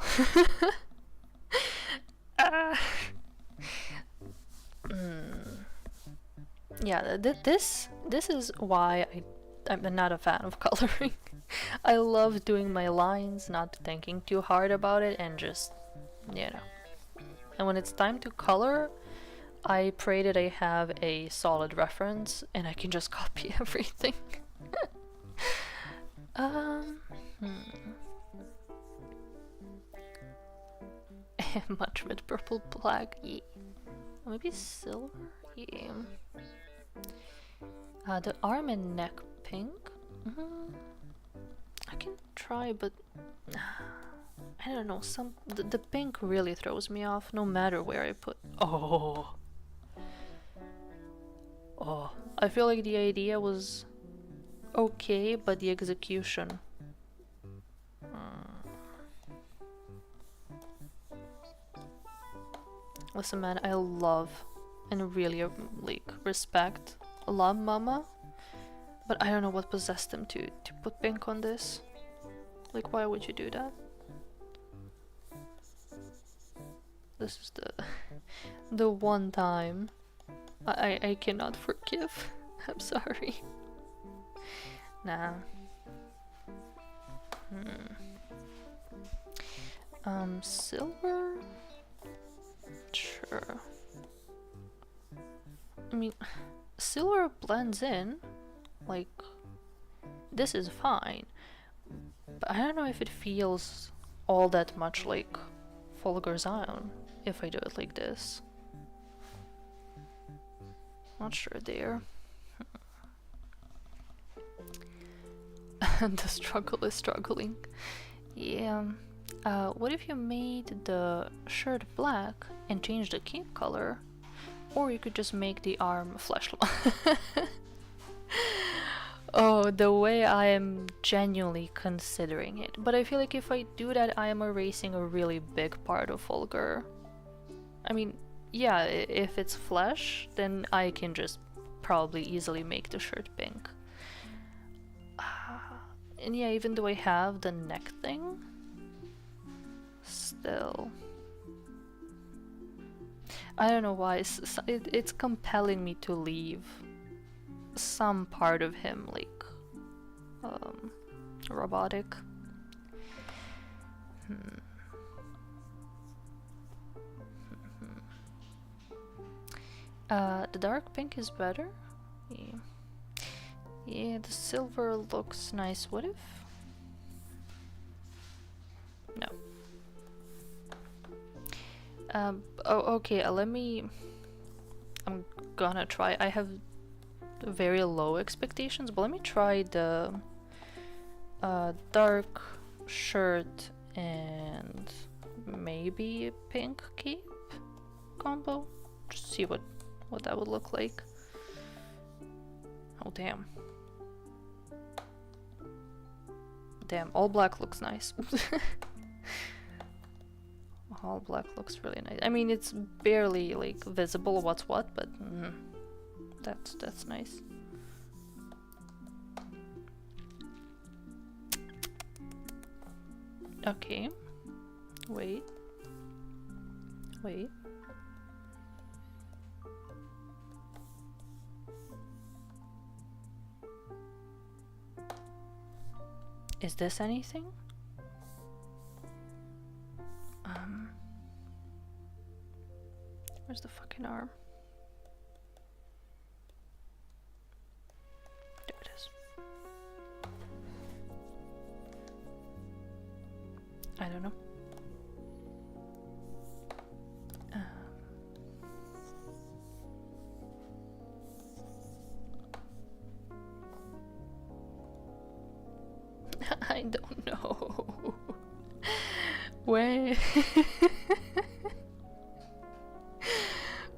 Yeah, this is why I'm not a fan of coloring. I love doing my lines, not thinking too hard about it, and just, you know. And when it's time to color, I pray that I have a solid reference and I can just copy everything. Much red, purple, black, yeah. Maybe silver? Yeah. The arm and neck pink. I can try, but I don't know. The pink really throws me off, no matter where I put. Oh, I feel like the idea was okay, but the execution. Listen, man, I love and really like respect La Mama, but I don't know what possessed him to put pink on this. Like, why would you do that? This is the one time I cannot forgive. I'm sorry. Nah. Silver? Sure. I mean, silver blends in. Like, this is fine. But I don't know if it feels all that much like Fulgur Zion if I do it like this. Not sure there. The struggle is struggling. Yeah. What if you made the shirt black and changed the cape color? Or you could just make the arm flesh. Oh, the way I am genuinely considering it. But I feel like if I do that, I am erasing a really big part of Fulgur. I mean, yeah, if it's flesh, then I can just probably easily make the shirt pink. And yeah, even though I have the neck thing, still, I don't know why, it's compelling me to leave some part of him like robotic. The dark pink is better. Yeah, the silver looks nice. What if? No. Oh, okay, let me... I'm gonna try. I have very low expectations, but let me try the dark shirt and maybe a pink cape combo. Just see what that would look like. Oh, damn. Damn, all black looks nice. All black looks really nice. I mean, it's barely like visible what's what, but that's nice. Okay. Wait. Is this anything? Where's the fucking arm? I don't know. Where?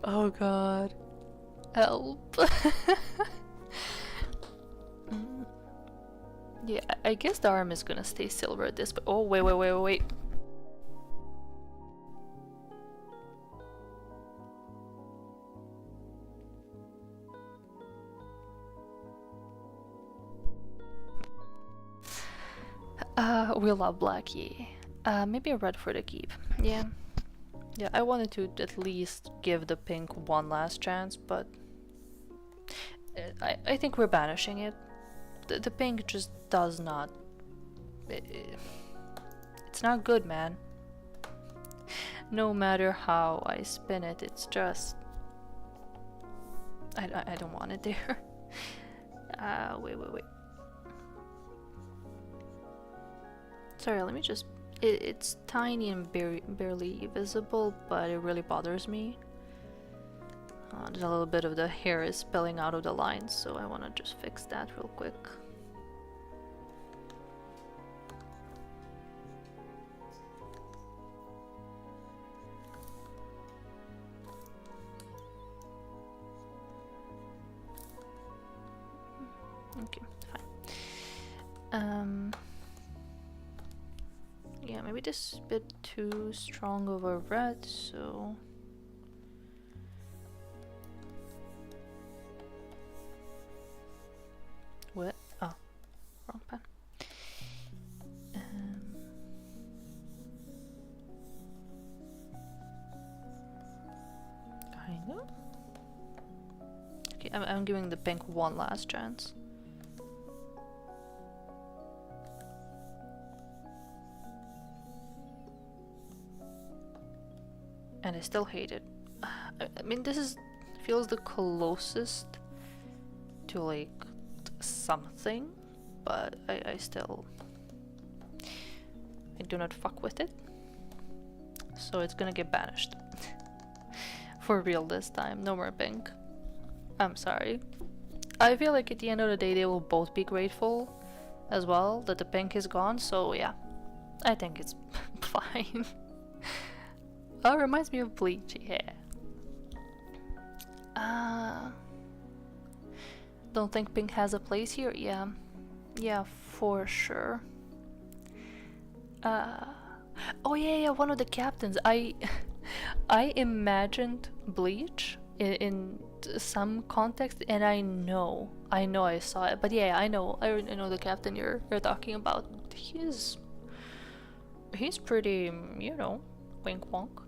Oh god. Help. Yeah, I guess the arm is gonna stay silver at this, but oh wait. We love black, yeah. Maybe a red for the keep. Yeah. Yeah, I wanted to at least give the pink one last chance, but I think we're banishing it. The pink just does not... it's not good, man. No matter how I spin it, it's just... I don't want it there. Wait. Sorry, let me just... It's tiny and barely visible, but it really bothers me. There's a little bit of the hair is spilling out of the lines, so I want to just fix that real quick. Okay, fine. Yeah, maybe this is a bit too strong of a red, so... What? Oh, wrong pen. Kind of. Okay, I'm giving the pink one last chance. And I still hate it. I mean, this feels the closest to like something, but I still do not fuck with it. So it's gonna get banished. For real this time, no more pink. I'm sorry. I feel like at the end of the day they will both be grateful as well that the pink is gone, so yeah. I think it's fine. Oh, reminds me of Bleach, yeah. Don't think pink has a place here? Yeah. Yeah, for sure. Oh yeah, one of the captains. I imagined Bleach in some context, and I know I saw it, but yeah, I know the captain you're talking about. He's pretty, you know, wink wonk.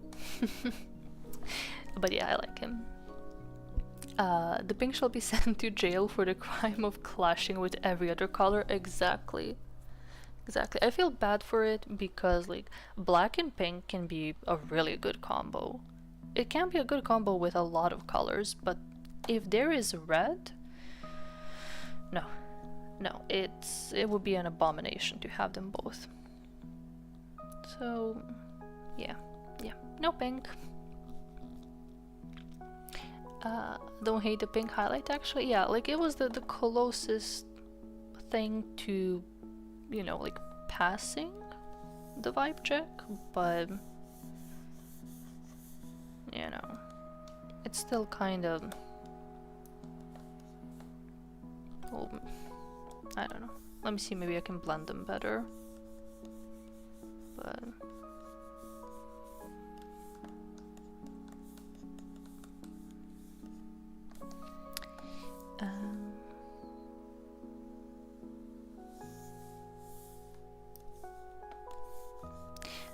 But yeah, I like him. The pink shall be sent to jail for the crime of clashing with every other color. Exactly. I feel bad for it because like black and pink can be a really good combo. It can be a good combo with a lot of colors, but if there is red, no, it would be an abomination to have them both. So yeah, no pink. Don't hate the pink highlight actually. Yeah, like it was the closest thing to, you know, like passing the vibe check, but you know, it's still kind of, well, I don't know. Let me see, maybe I can blend them better, but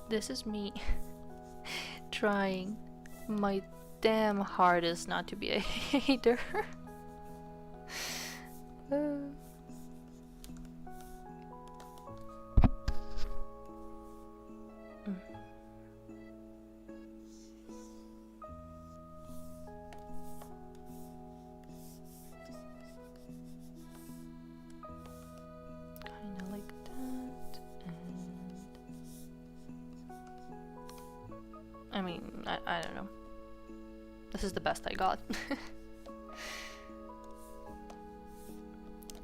this is me trying my damn hardest not to be a hater. Kinda like that, and I mean, I don't know. This is the best I got.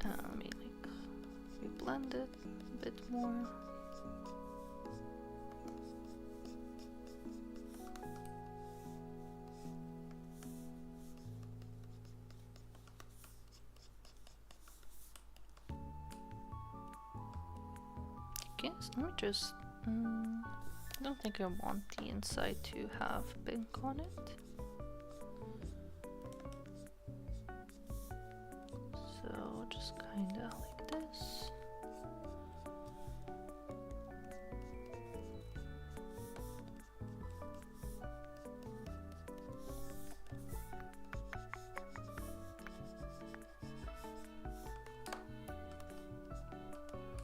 Let me like reblend it a bit more. Okay, so let me just... I don't think I want the inside to have pink on it. So just kinda like this.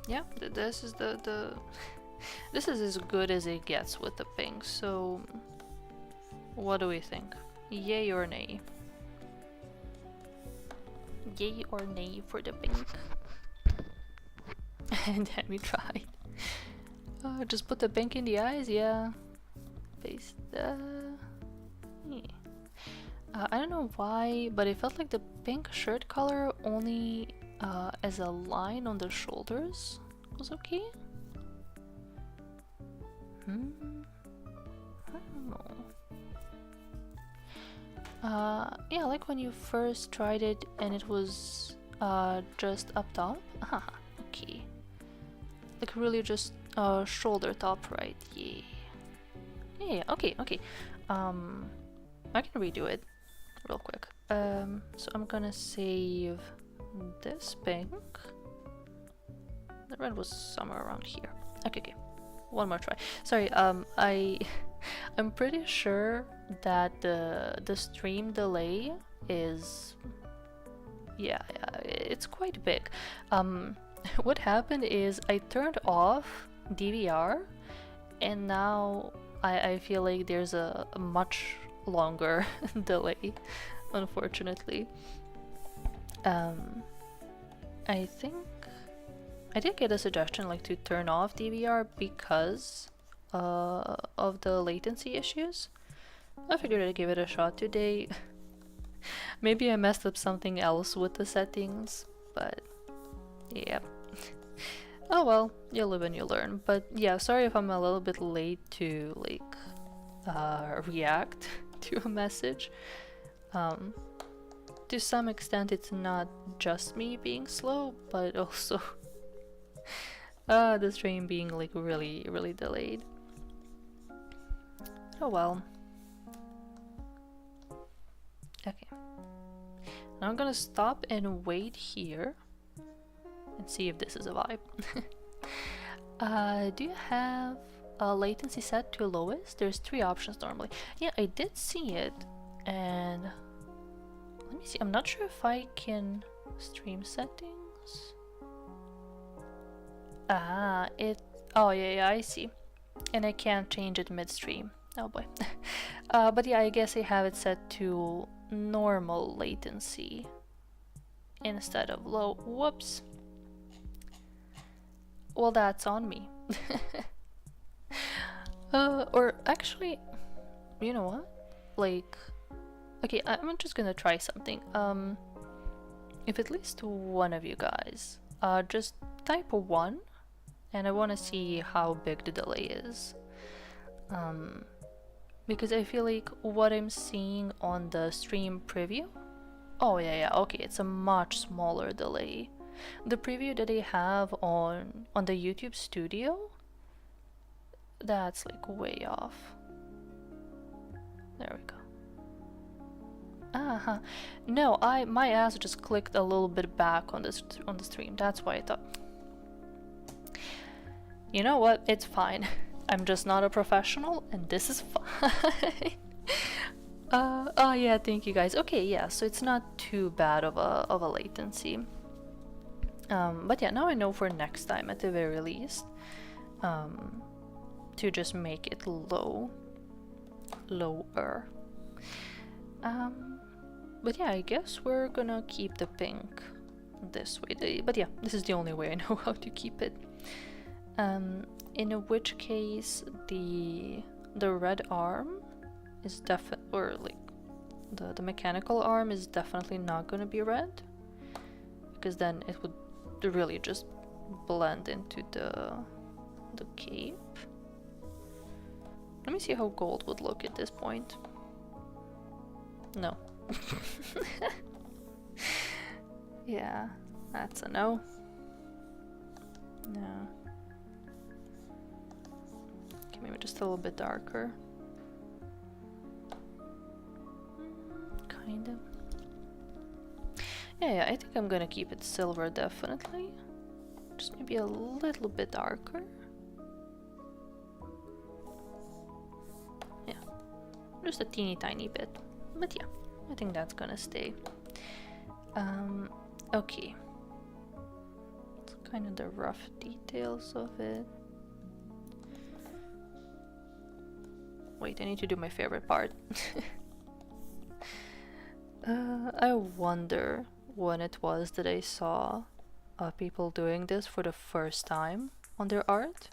Yeah, this is the this is as good as it gets with the pink. So what do we think? Yay or nay? Yay or nay for the pink? And then we tried. Just put the pink in the eyes, yeah. Paste the... Yeah. I don't know why, but it felt like the pink shirt color only as a line on the shoulders was okay. I don't know. Yeah, like when you first tried it and it was just up top. Okay. Like really just shoulder top, right? Yeah. Yeah, okay. I can redo it real quick. So I'm gonna save this pink. The red was somewhere around here. Okay. One more try. Sorry, I'm pretty sure that the stream delay is it's quite big. What happened is I turned off DVR and now I feel like there's a much longer delay, unfortunately. I think I did get a suggestion like to turn off DVR because of the latency issues. I figured I'd give it a shot today. Maybe I messed up something else with the settings, but yeah. Oh well, you live and you learn. But yeah, sorry if I'm a little bit late to like react to a message. To some extent it's not just me being slow, but also the stream being like really delayed. Oh well. Okay. Now I'm gonna stop and wait here and see if this is a vibe. Do you have a latency set to lowest? There's 3 options normally. Yeah, I did see it, and let me see. I'm not sure if I can stream settings. Oh yeah, I see. And I can't change it midstream. Oh boy. But yeah, I guess I have it set to normal latency instead of low. Whoops. Well, that's on me. Or actually, you know what? Like, okay, I'm just gonna try something. If at least one of you guys just type 1, and I want to see how big the delay is. Because I feel like what I'm seeing on the stream preview, oh yeah, okay, it's a much smaller delay. The preview that they have on the YouTube studio, that's like way off. There we go. No, my ass just clicked a little bit back on the stream. That's why I thought. You know what? It's fine. I'm just not a professional, and this is fine. Oh yeah, thank you guys. Okay, yeah, so it's not too bad of a latency. But yeah, now I know for next time at the very least, to just make it lower. But yeah, I guess we're gonna keep the pink this way. But yeah, this is the only way I know how to keep it. In which case the red arm is definitely, or like the mechanical arm is definitely not gonna be red, because then it would really just blend into the cape. Let me see how gold would look at this point. No. Yeah, that's a no. No. Okay, maybe just a little bit darker. Kind of. Yeah, I think I'm gonna keep it silver, definitely. Just maybe a little bit darker. Yeah, just a teeny tiny bit. But yeah, I think that's gonna stay. Okay. It's kind of the rough details of it. Wait, I need to do my favorite part. I wonder when it was that I saw people doing this for the first time on their art.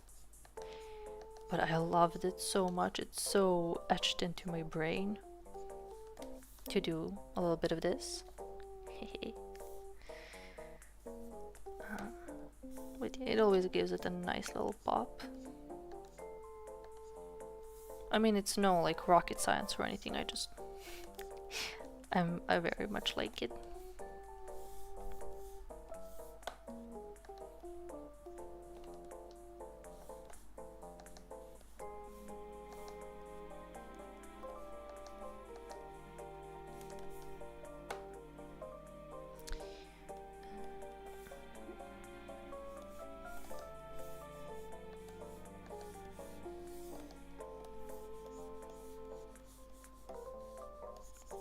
But I loved it so much, it's so etched into my brain to do a little bit of this. But yeah, it always gives it a nice little pop. I mean, it's no like rocket science or anything, I very much like it.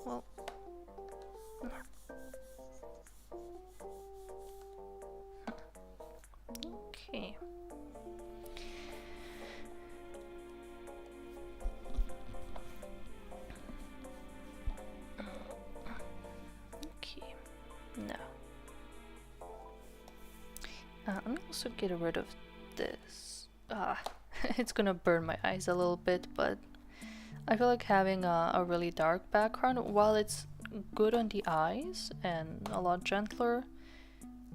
Well, okay. Okay, now I'm gonna also get rid of this. It's gonna burn my eyes a little bit, but I feel like having a really dark background, while it's good on the eyes and a lot gentler,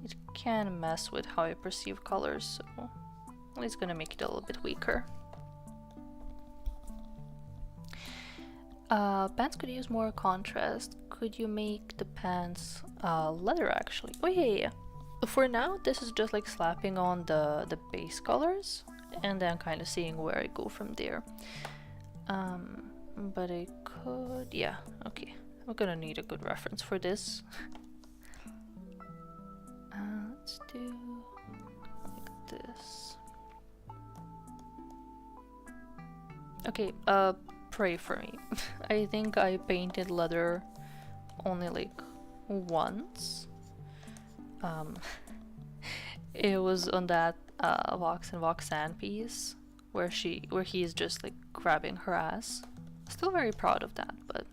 it can mess with how I perceive colors, so it's gonna make it a little bit weaker. Pants could use more contrast. Could you make the pants leather actually? Oh yeah. For now, this is just like slapping on the base colors and then kind of seeing where I go from there. But I could, yeah, okay. I'm gonna need a good reference for this. Let's do like this. Okay, pray for me. I think I painted leather only like once. It was on that Vox and Voxan piece where he's just like grabbing her ass. Still very proud of that, but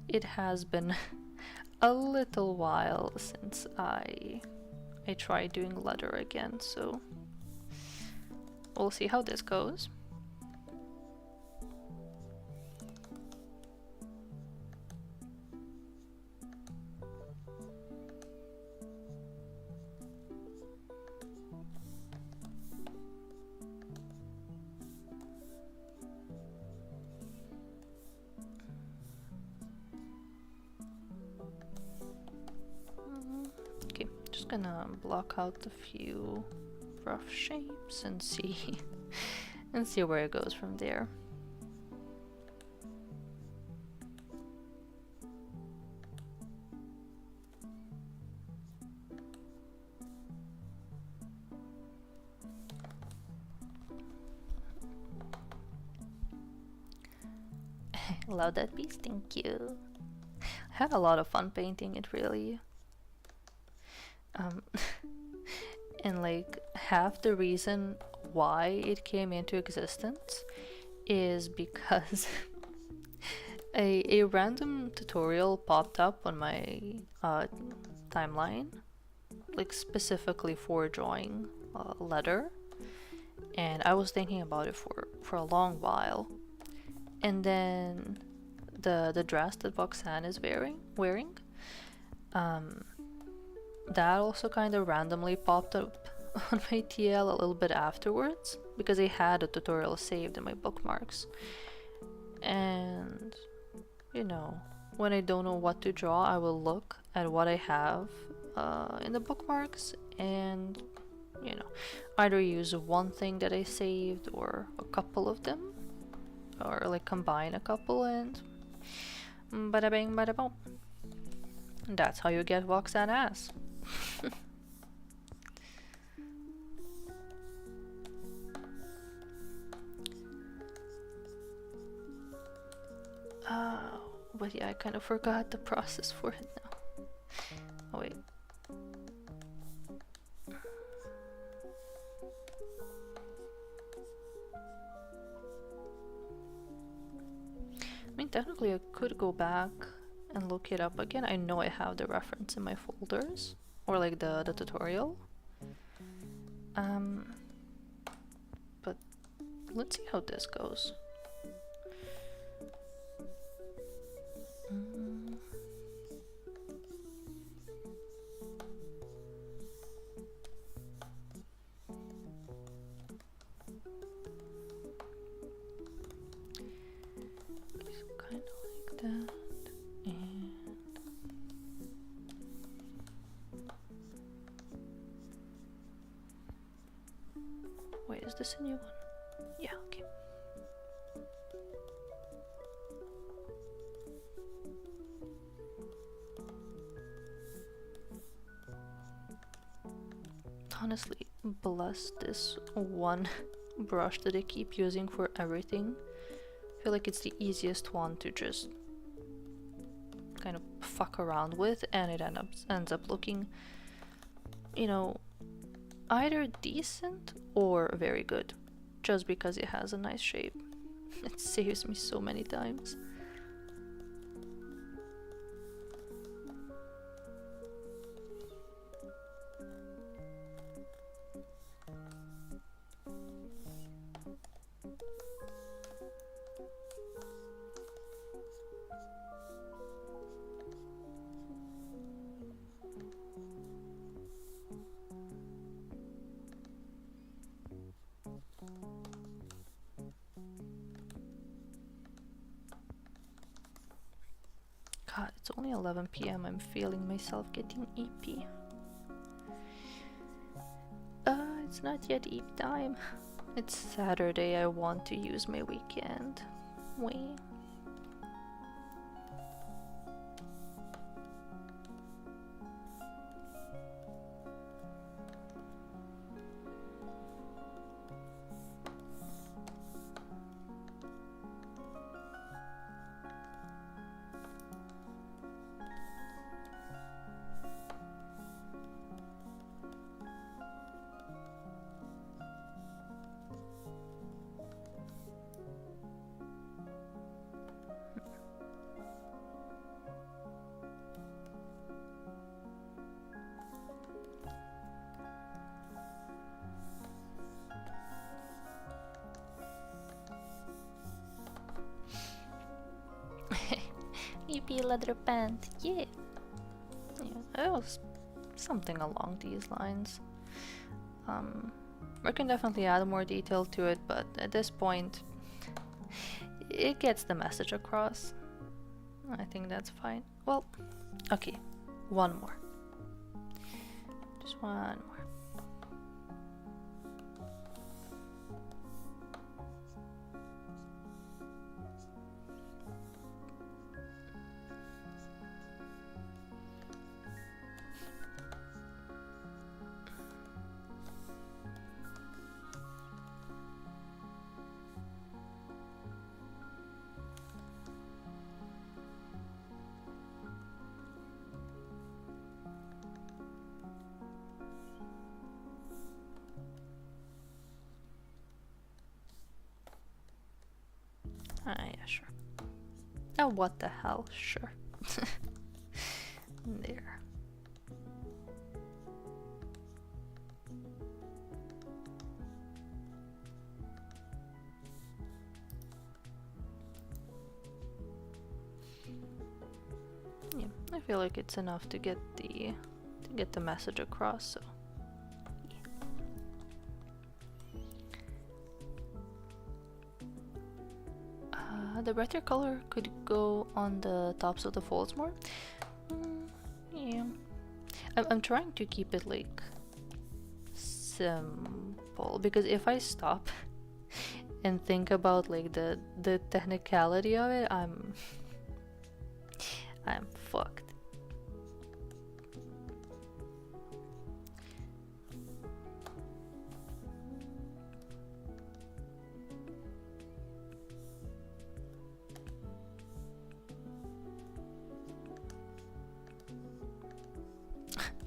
it has been a little while since I tried doing leather again, so we'll see how this goes. Gonna block out a few rough shapes and see where it goes from there. Love that piece, thank you. I had a lot of fun painting it, really. And like half the reason why it came into existence is because a random tutorial popped up on my timeline, like specifically for drawing leather, and I was thinking about it for a long while, and then the dress that Voxan is wearing that also kind of randomly popped up on my TL a little bit afterwards because I had a tutorial saved in my bookmarks. And you know, when I don't know what to draw, I will look at what I have in the bookmarks and, you know, either use one thing that I saved or a couple of them, or like combine a couple and bada bing bada boom. That's how you get Roxanne ass. But yeah, I kind of forgot the process for it now. Oh wait. I mean, technically I could go back and look it up again. I know I have the reference in my folders, or like the tutorial. But let's see how this goes. Kind of like that, and wait, is this a new one? Yeah, okay. Honestly, bless this one brush that I keep using for everything. I feel like it's the easiest one to just kind of fuck around with, and it ends up looking, you know, either decent or very good, just because it has a nice shape. It saves me so many times. God, it's only 11 p.m. I'm feeling myself getting EP. It's not yet EP time. It's Saturday. I want to use my weekend. Wait. EP leather pant, yeah. It was something along these lines. We can definitely add more detail to it, but at this point, it gets the message across. I think that's fine. Well, okay, one more. Just one more. Yeah, sure. Oh, what the hell? Sure. There. Yeah, I feel like it's enough to get the message across. So, yeah. The brighter color could go on the tops of the folds more. Yeah. I'm trying to keep it like simple, because if I stop and think about like the technicality of it, I'm fucked.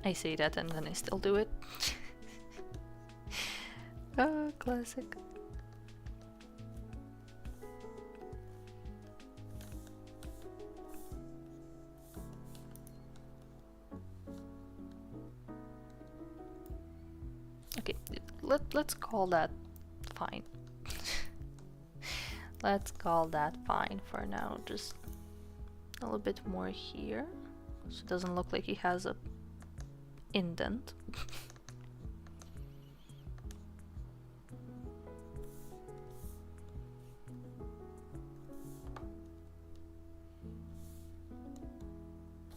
I say that and then I still do it. Ah, classic. Okay, let's call that fine. Let's call that fine for now. Just a little bit more here, so it doesn't look like he has a indent.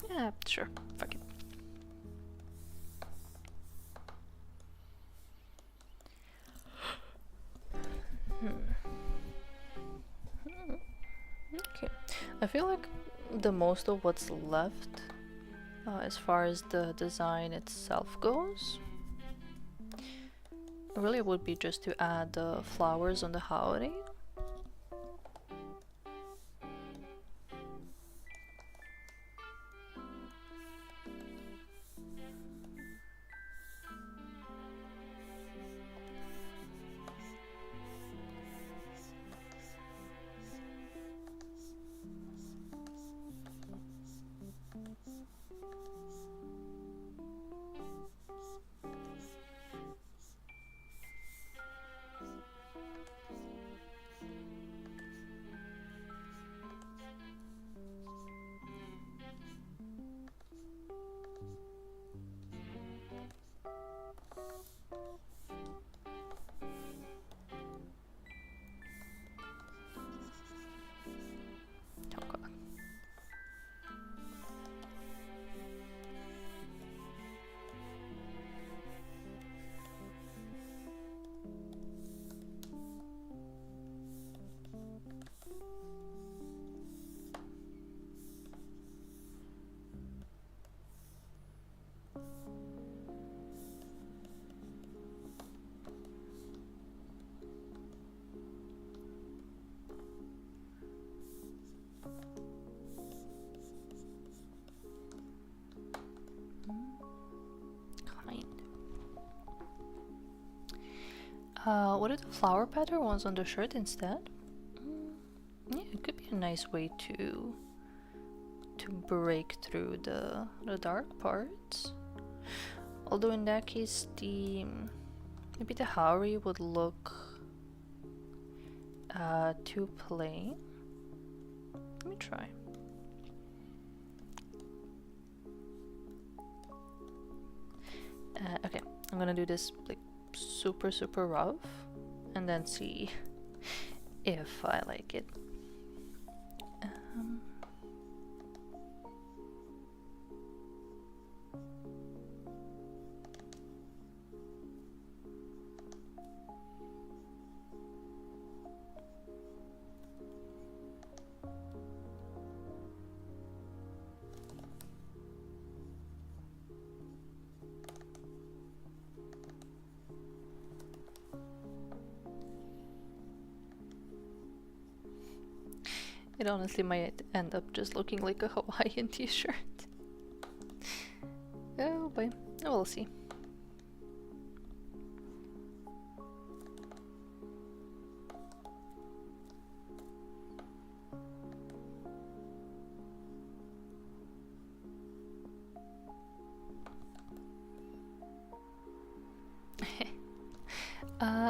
Yeah, sure. Fuck it. Okay. I feel like the most of what's left, as far as the design itself goes, really would be just to add the flowers on the howdy. What if the flower pattern was on the shirt instead? Yeah, it could be a nice way to break through the dark parts. Although in that case, maybe the Haori would look too plain. Let me try. Okay, I'm gonna do this like super rough and then see if I like it. It honestly might end up just looking like a Hawaiian t-shirt. Oh boy, we'll see.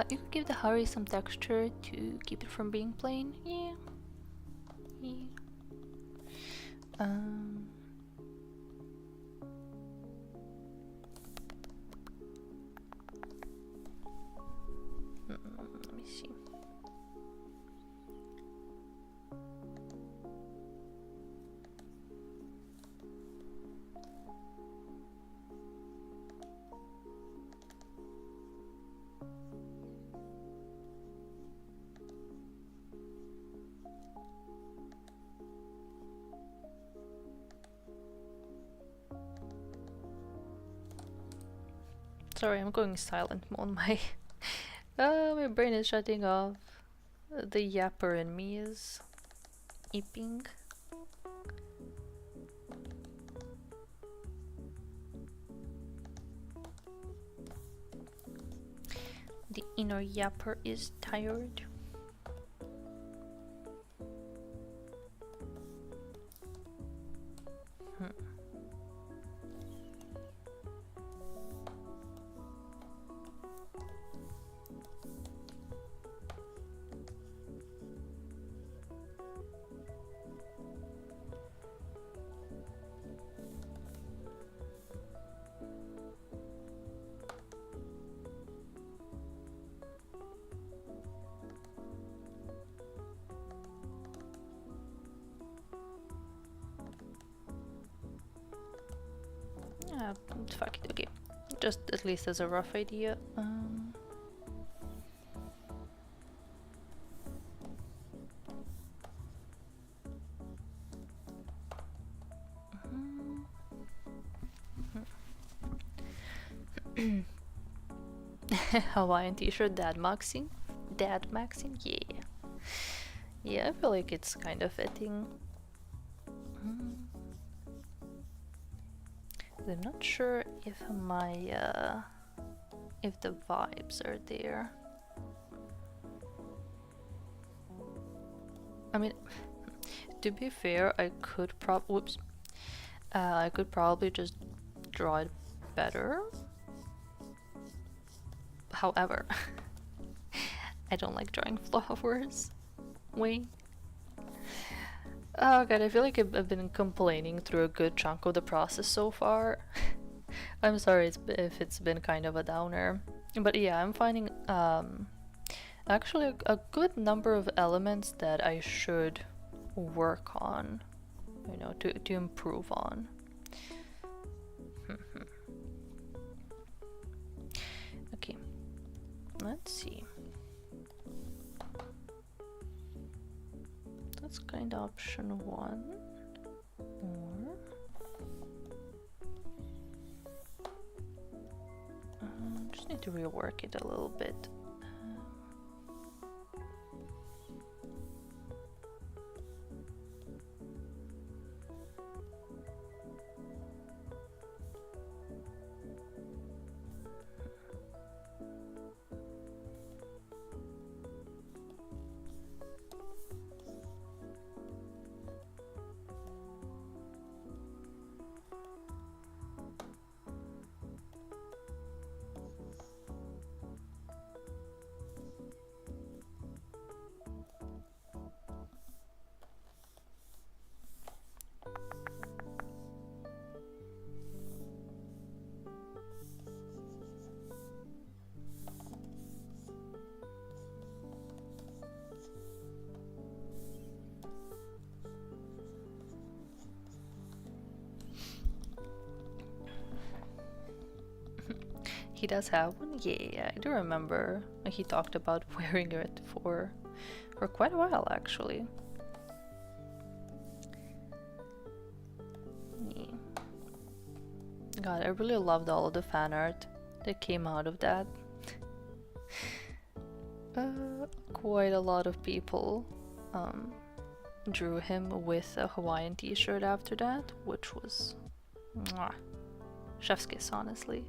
You could give the Haori some texture to keep it from being plain. Yeah. Let me see. Sorry, I'm going silent mode. My brain is shutting off. The yapper in me is eeping. The inner yapper is tired. Fuck it, okay. Just at least as a rough idea. Hawaiian t-shirt, Dad Maxing? Dad Maxing? Yeah. Yeah, I feel like it's kind of fitting. I'm not sure if if the vibes are there. I mean, to be fair, I could I could probably just draw it better. However, I don't like drawing flowers. Wait. Oh god, I feel like I've been complaining through a good chunk of the process so far. I'm sorry if it's been kind of a downer. But yeah, I'm finding actually a good number of elements that I should work on, you know, to improve on. Okay, let's see. That's kind of option one. Or just need to rework it a little bit. He does have one? Yeah, I do remember he talked about wearing it for quite a while actually. Yeah. God, I really loved all of the fan art that came out of that. Quite a lot of people drew him with a Hawaiian t-shirt after that, which was mwah, chef's kiss, honestly.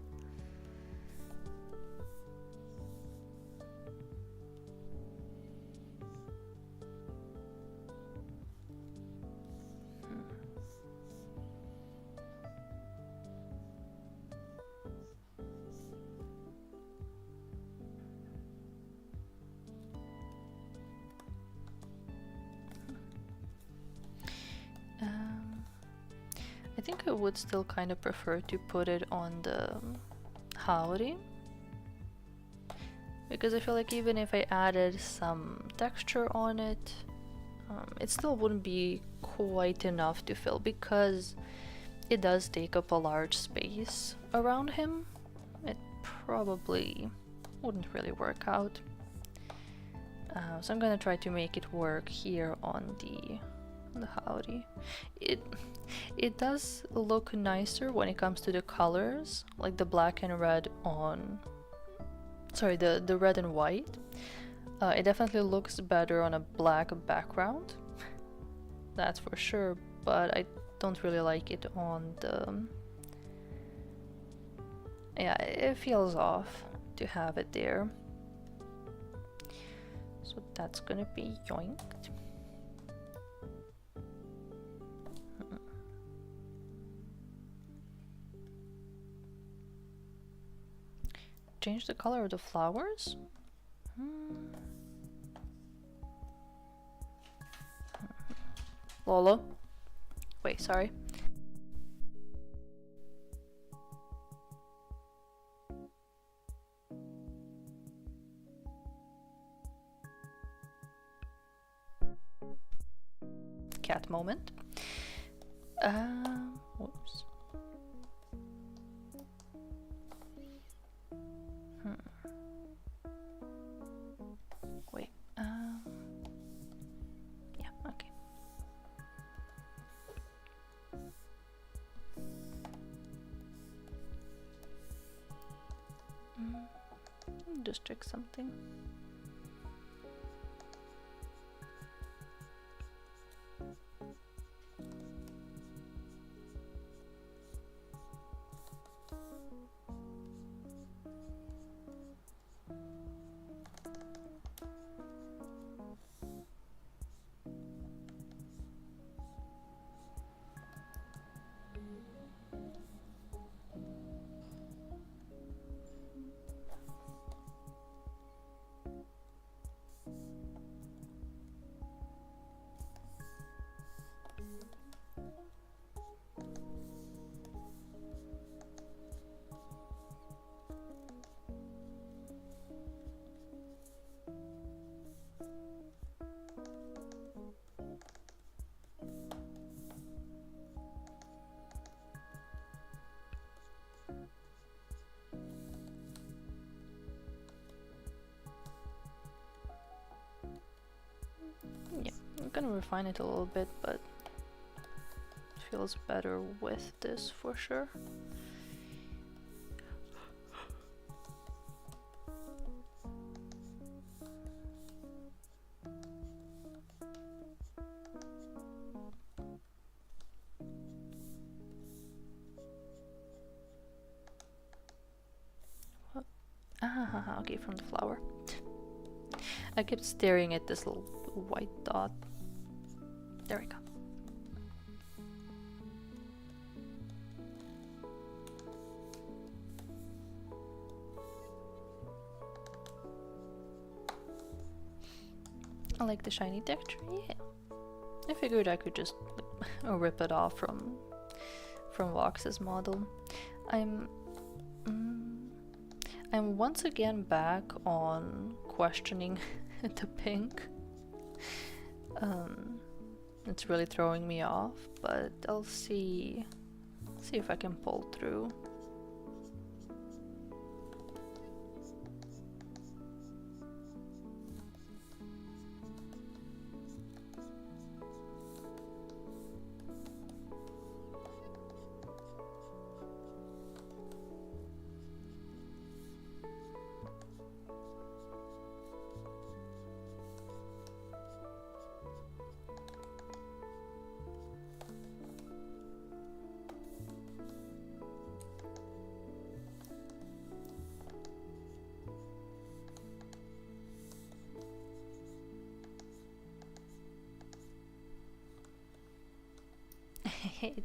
I think I would still kind of prefer to put it on the howdy, because I feel like even if I added some texture on it, it still wouldn't be quite enough to fill, because it does take up a large space around him. It probably wouldn't really work out. So I'm gonna try to make it work here on the howdy. It does look nicer when it comes to the colors, like the black and red on, sorry, the red and white. It definitely looks better on a black background, that's for sure, but I don't really like it on the, yeah, it feels off to have it there. So that's gonna be yoinked. Change the color of the flowers? Lolo? Wait, sorry. Cat moment. Whoops. Wait. Yeah, okay. Just check something. Yeah, I'm gonna refine it a little bit, but it feels better with this for sure. Okay, from the flower. I kept staring at this little white dot. There we go. I like the shiny texture, yeah. I figured I could just rip it off from Vox's model. I'm once again back on questioning the pink. It's really throwing me off, but I'll see if I can pull through.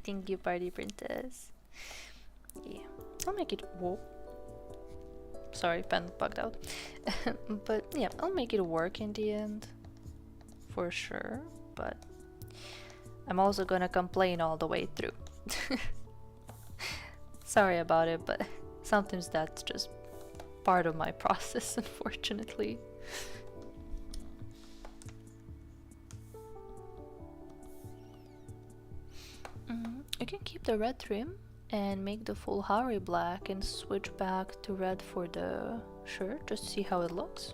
Thank you, party princess. Yeah, I'll make it. Whoa. Sorry, pen bugged out. But yeah, I'll make it work in the end, for sure. But I'm also gonna complain all the way through. Sorry about it, but sometimes that's just part of my process, unfortunately. You can keep the red trim and make the full Harry black and switch back to red for the shirt just to see how it looks.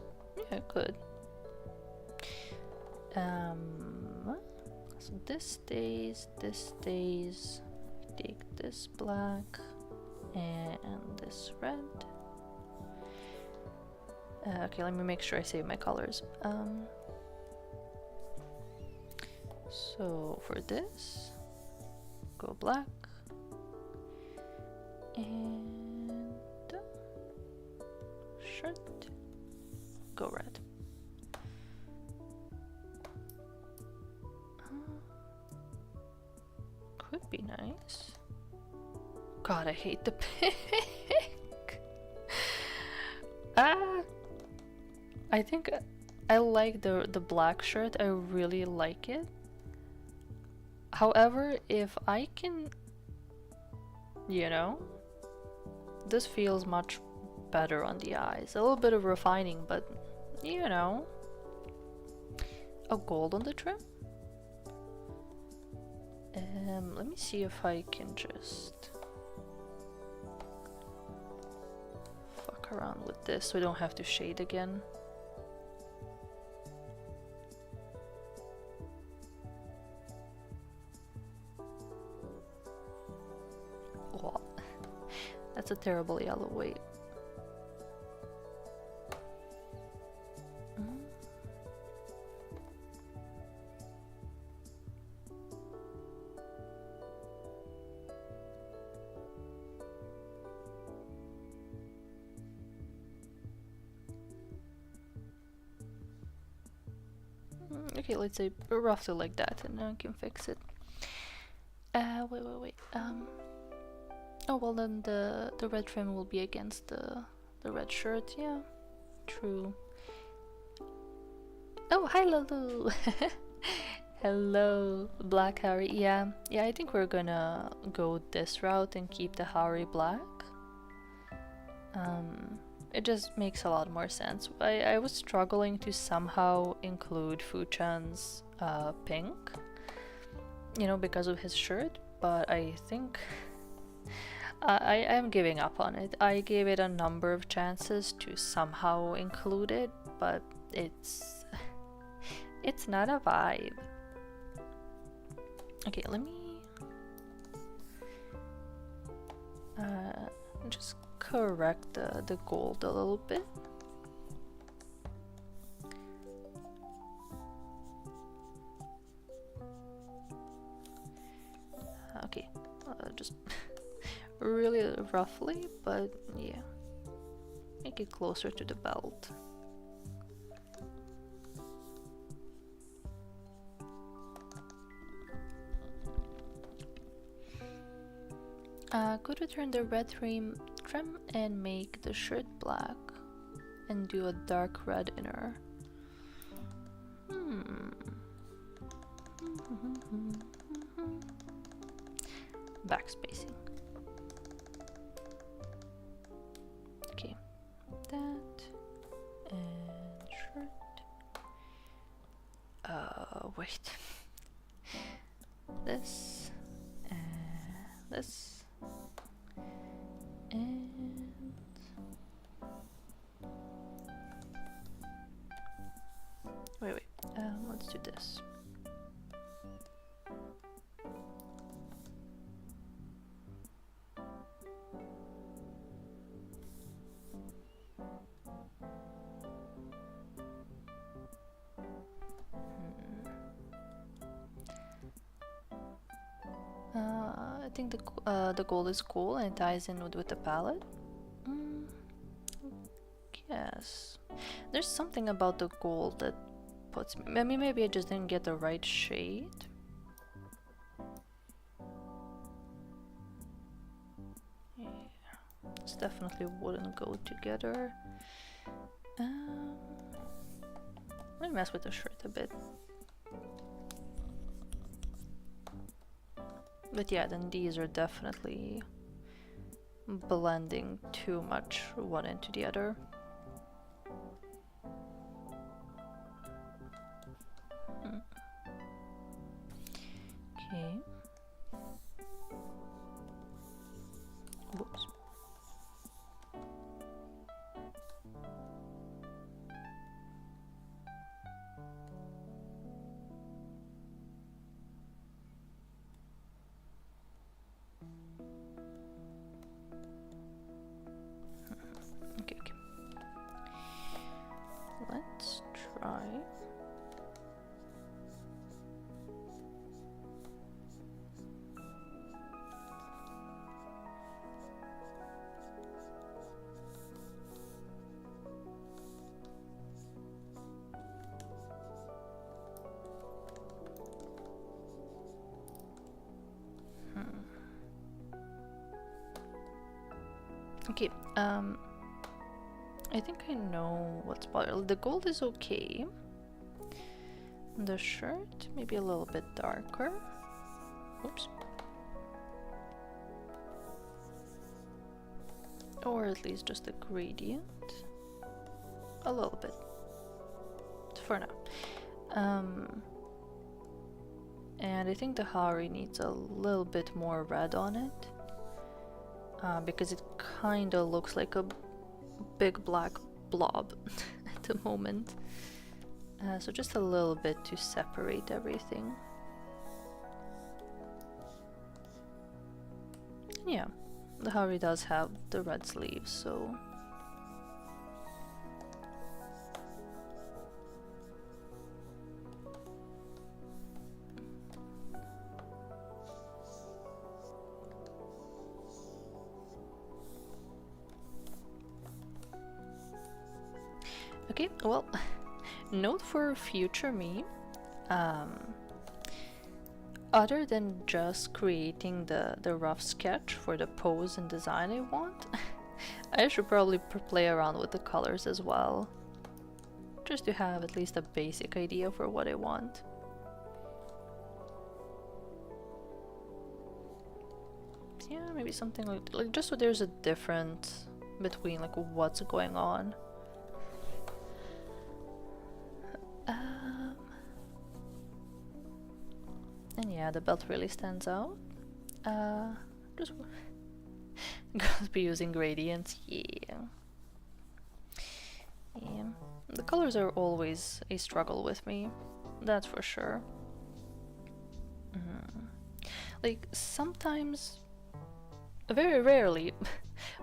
Yeah, good. So this stays. Take this black and this red. Okay, let me make sure I save my colors. So for this, go black and shirt, go red. Could be nice. God, I hate the pink. I think I like the black shirt. I really like it. However, if I can, you know, this feels much better on the eyes. A little bit of refining, but you know, a gold on the trim. Let me see if I can just fuck around with this so I don't have to shade again. Oh, that's a terrible yellow. Wait. Okay, let's say roughly like that, and now I can fix it. Wait. Oh well, then the red trim will be against the red shirt. Yeah, true. Oh, hi Lulu. Hello, Black Harry. Yeah, I think we're gonna go this route and keep the Harry black. It just makes a lot more sense. I was struggling to somehow include Fuchan's pink, you know, because of his shirt, but I think I am giving up on it. I gave it a number of chances to somehow include it, but it's not a vibe. Okay, let me just correct the gold a little bit. Okay, just really roughly, but yeah, make it closer to the belt. Could return the red trim and make the shirt black and do a dark red inner. Backspacing. Okay, that and shirt. Wait. This and this. And wait, let's do this. I think the gold is cool and it ties in with the palette. Yes, there's something about the gold that puts me. I mean, maybe I just didn't get the right shade. Yeah, this definitely wouldn't go together. Let me mess with the shirt a bit. But yeah, then these are definitely blending too much one into the other. Okay. Whoops. Okay, I think I know what's bothering. The gold is okay. The shirt, maybe a little bit darker. Oops. Or at least just a gradient. A little bit. For now. And I think the Hari needs a little bit more red on it. Because it kinda looks like a big black blob at the moment. So just a little bit to separate everything. Yeah, the Hari does have the red sleeves, so... Okay, well, note for future me, other than just creating the rough sketch for the pose and design I want, I should probably play around with the colors as well, just to have at least a basic idea for what I want. Yeah, maybe something like just so there's a difference between like what's going on. And yeah, the belt really stands out. Just gonna be using gradients, yeah. Yeah, the colors are always a struggle with me, that's for sure. Like sometimes, very rarely,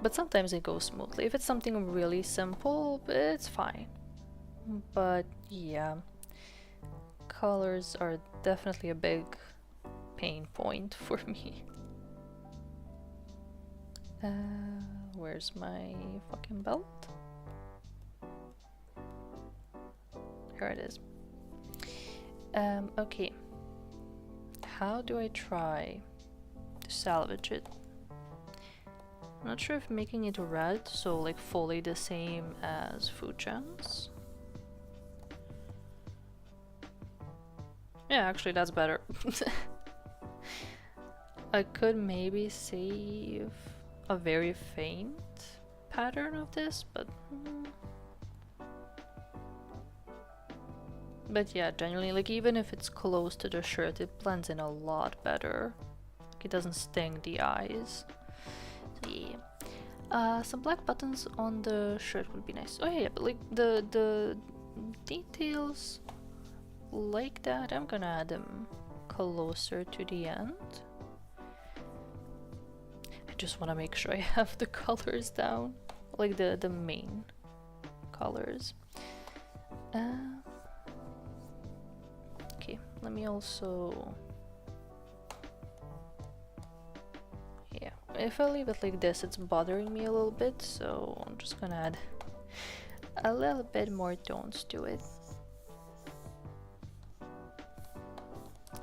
but sometimes it goes smoothly. If it's something really simple, it's fine. But yeah, colors are definitely a big pain point for me. Where's my fucking belt? Here it is. Okay. How do I try to salvage it? I'm not sure if making it red, so like fully the same as Fujian's. Yeah, actually that's better. I could maybe save a very faint pattern of this, but yeah, genuinely, like even if it's close to the shirt, it blends in a lot better. Like, it doesn't sting the eyes. So yeah. Some black buttons on the shirt would be nice. Oh yeah, but like the details like that, I'm gonna add them closer to the end. I just want to make sure I have the colors down, like the main colors. Okay, let me also... Yeah, if I leave it like this, it's bothering me a little bit, so I'm just gonna add a little bit more tones to it.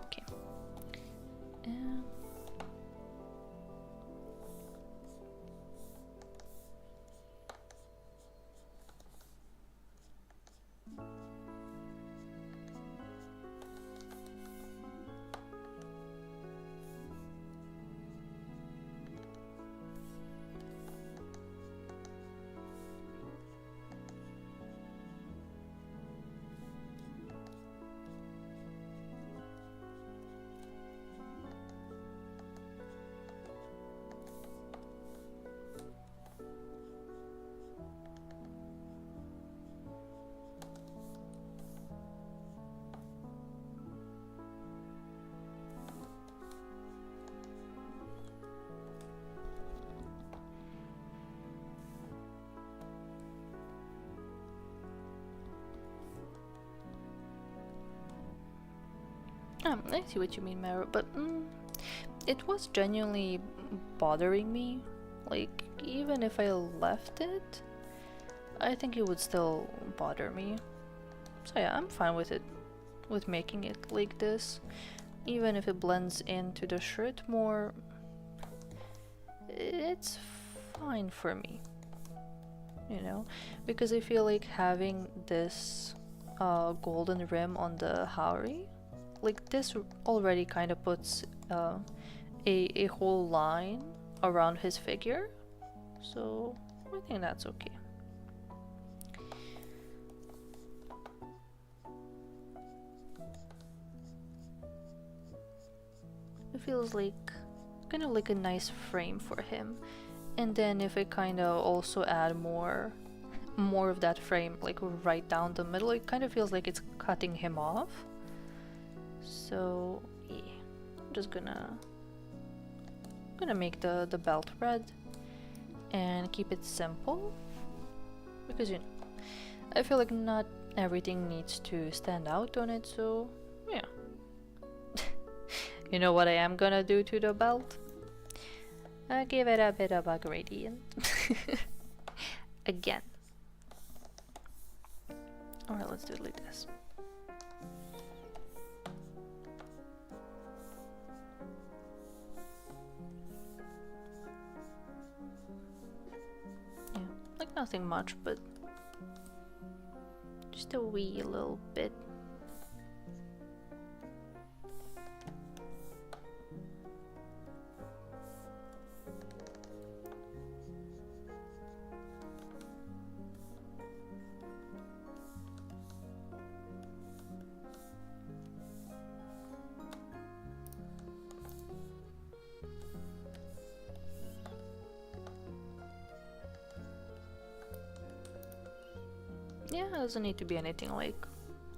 Okay. I see what you mean, Mara, but it was genuinely bothering me. Like, even if I left it, I think it would still bother me. So yeah, I'm fine with it, with making it like this. Even if it blends into the shirt more, it's fine for me, you know, because I feel like having this golden rim on the Haori, like this already kind of puts a whole line around his figure, so I think that's okay. It feels like kind of like a nice frame for him. And then if I kind of also add more of that frame like right down the middle, it kind of feels like it's cutting him off. So yeah, I'm just gonna make the belt red and keep it simple, because, you know, I feel like not everything needs to stand out on it, so yeah. You know what I am gonna do to the belt? I'll give it a bit of a gradient. Again. Alright, let's do it like this. Yeah, like nothing much, but just a wee little bit. Yeah, it doesn't need to be anything like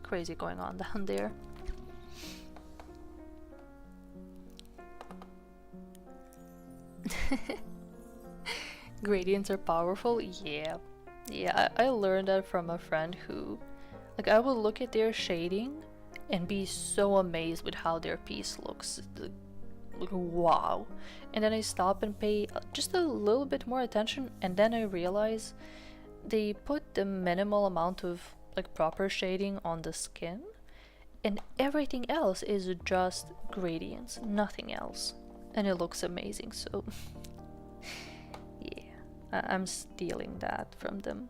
crazy going on down there. Gradients are powerful? Yeah. Yeah, I learned that from a friend who, like, I would look at their shading and be so amazed with how their piece looks. Like, wow. And then I stop and pay just a little bit more attention, and then I realize they put the minimal amount of like proper shading on the skin, and everything else is just gradients, nothing else, and it looks amazing. So yeah, I'm stealing that from them.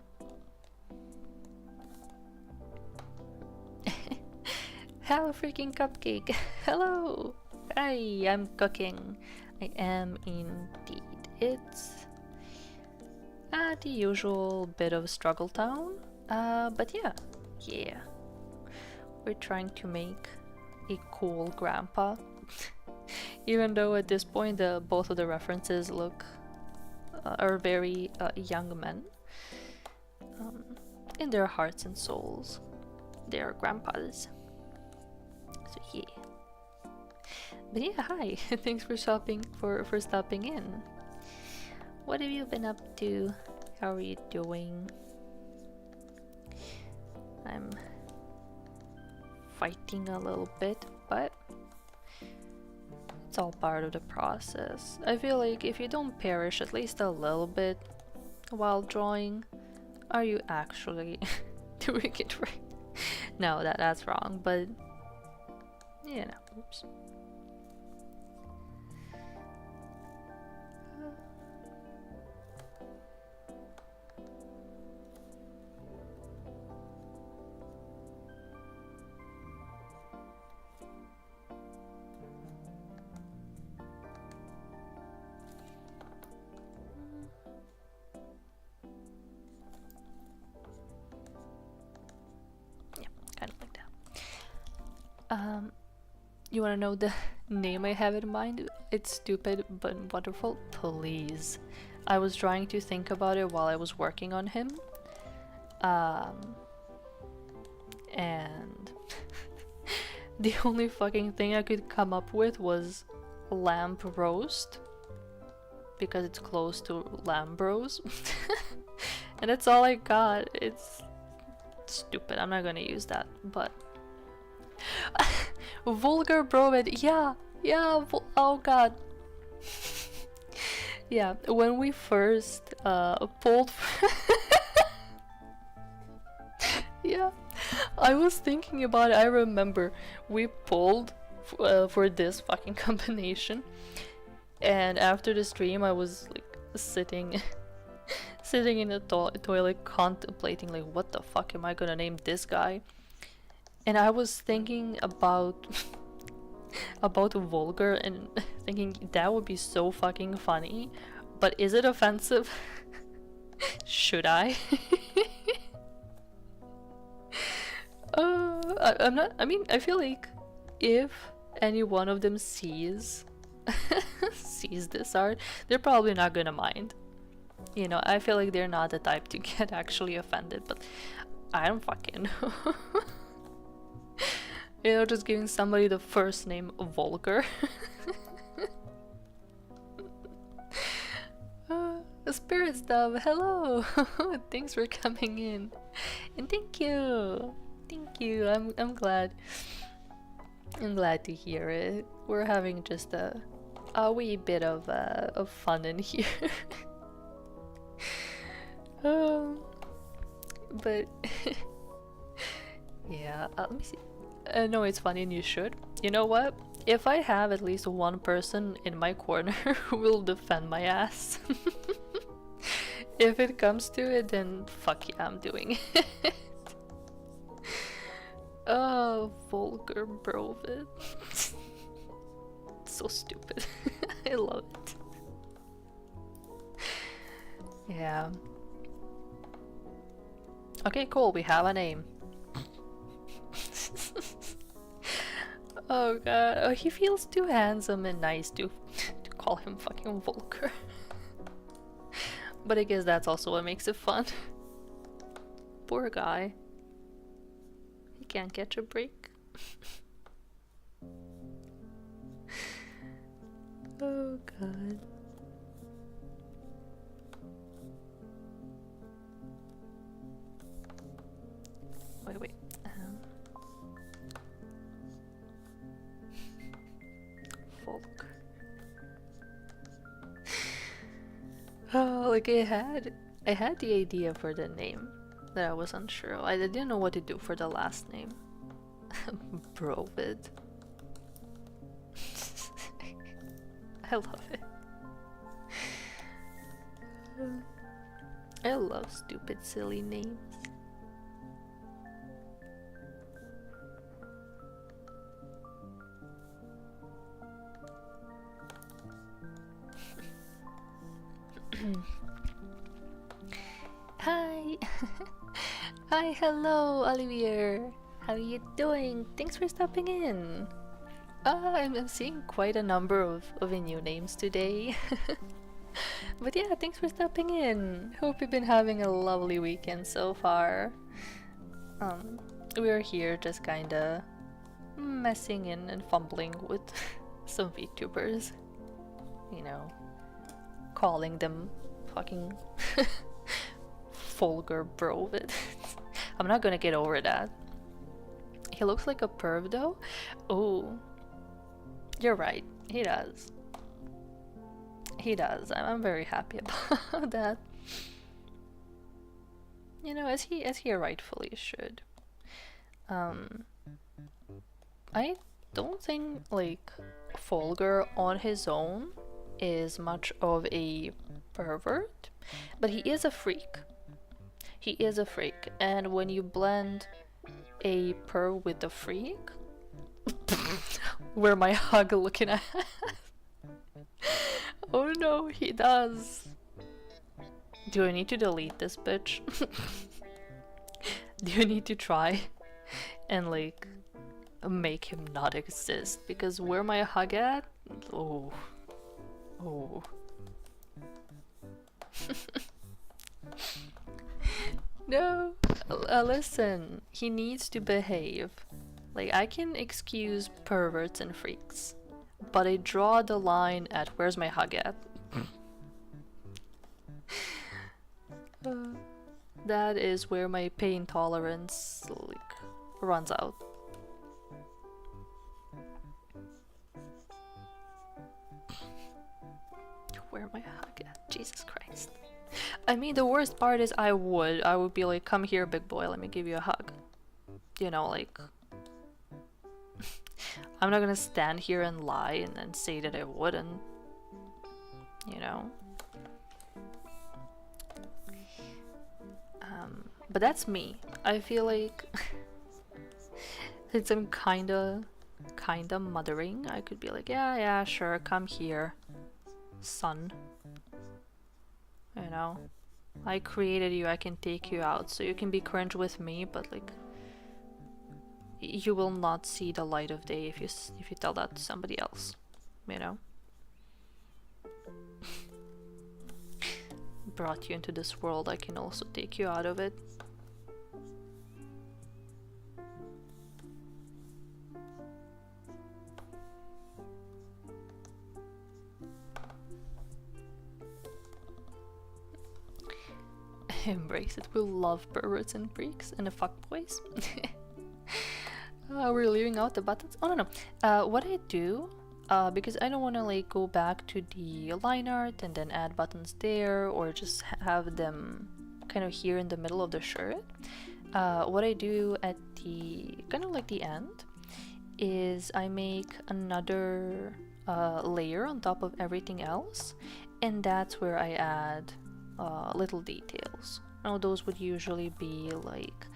Hello, freaking cupcake. Hello. Hi, I'm cooking. I am indeed. It's the usual bit of struggle town, but yeah, we're trying to make a cool grandpa. Even though at this point both of the references look are very young men. In their hearts and souls, they are grandpas. So yeah. But yeah, hi. Thanks for stopping in. What have you been up to? How are you doing? I'm fighting a little bit, but it's all part of the process. I feel like if you don't perish at least a little bit while drawing, are you actually doing it right? No, that's wrong, but you know, oops. You wanna know the name I have in mind? It's stupid but wonderful. Please. I was trying to think about it while I was working on him. And the only fucking thing I could come up with was lamb roast, because it's close to Lambros. And that's all I got. It's stupid. I'm not gonna use that, but vulgar bromed. Yeah, oh god. Yeah, when we first pulled yeah, I was thinking about it. I remember we pulled for this fucking combination, and after the stream I was like sitting sitting in the toilet contemplating like, what the fuck am I gonna name this guy? And I was thinking about about vulgar and thinking that would be so fucking funny. But is it offensive? Should I? I'm not. I mean, I feel like if any one of them sees this art, they're probably not gonna mind. You know, I feel like they're not the type to get actually offended, but I don't fucking know. You know, just giving somebody the first name vulgar. Spirit Stuff, hello! Thanks for coming in. And thank you! Thank you, I'm glad. I'm glad to hear it. We're having just a wee bit of fun in here. But yeah, let me see. No, it's funny and you should. You know what? If I have at least one person in my corner who will defend my ass, if it comes to it, then fuck yeah, I'm doing it. Oh, vulgar brovid. So stupid. I love it. Yeah. Okay, cool, we have a name. Oh god, oh, he feels too handsome and nice to call him fucking vulgar. But I guess that's also what makes it fun. Poor guy. He can't catch a break. Oh god. Wait. Folk. Oh, like I had the idea for the name that I was unsure of. I didn't know what to do for the last name. Brovid. I love it. I love stupid, silly names. Hi! Hi, hello, Olivier! How are you doing? Thanks for stopping in! I'm seeing quite a number of new names today. But yeah, thanks for stopping in! Hope you've been having a lovely weekend so far. We're here just kinda messing in and fumbling with some VTubers. You know, calling them fucking vulgar brovid. I'm not gonna get over that. He looks like a perv though. Oh, you're right. He does. He does. I'm very happy about that. You know, as he rightfully should. I don't think like vulgar on his own is much of a pervert, but he is a freak. He is a freak, and when you blend a perv with a freak, where my hug looking at? Oh no, he does. Do I need to delete this bitch? Do you need to try and like make him not exist? Because where my hug at? Oh. Oh. No, listen, he needs to behave. Like, I can excuse perverts and freaks, but I draw the line at where's my hug at? That is where my pain tolerance, like, runs out. Where my hug at? Jesus Christ. I mean, the worst part is I would be like, come here, big boy, let me give you a hug. You know, like, I'm not gonna stand here and lie and then say that I wouldn't. You know? But that's me. I feel like since I'm kinda mothering, I could be like, yeah, sure, come here, son. You know, I created you, I can take you out, so you can be cringe with me, but like, you will not see the light of day if you tell that to somebody else, you know. Brought you into this world, I can also take you out of it. Embrace it. We love perverts and freaks and the fuckboys. We're leaving out the buttons. Oh no. What I do, because I don't want to like go back to the line art and then add buttons there, or just have them kind of here in the middle of the shirt. What I do at the kind of like the end is I make another layer on top of everything else, and that's where I add little details. Now those would usually be like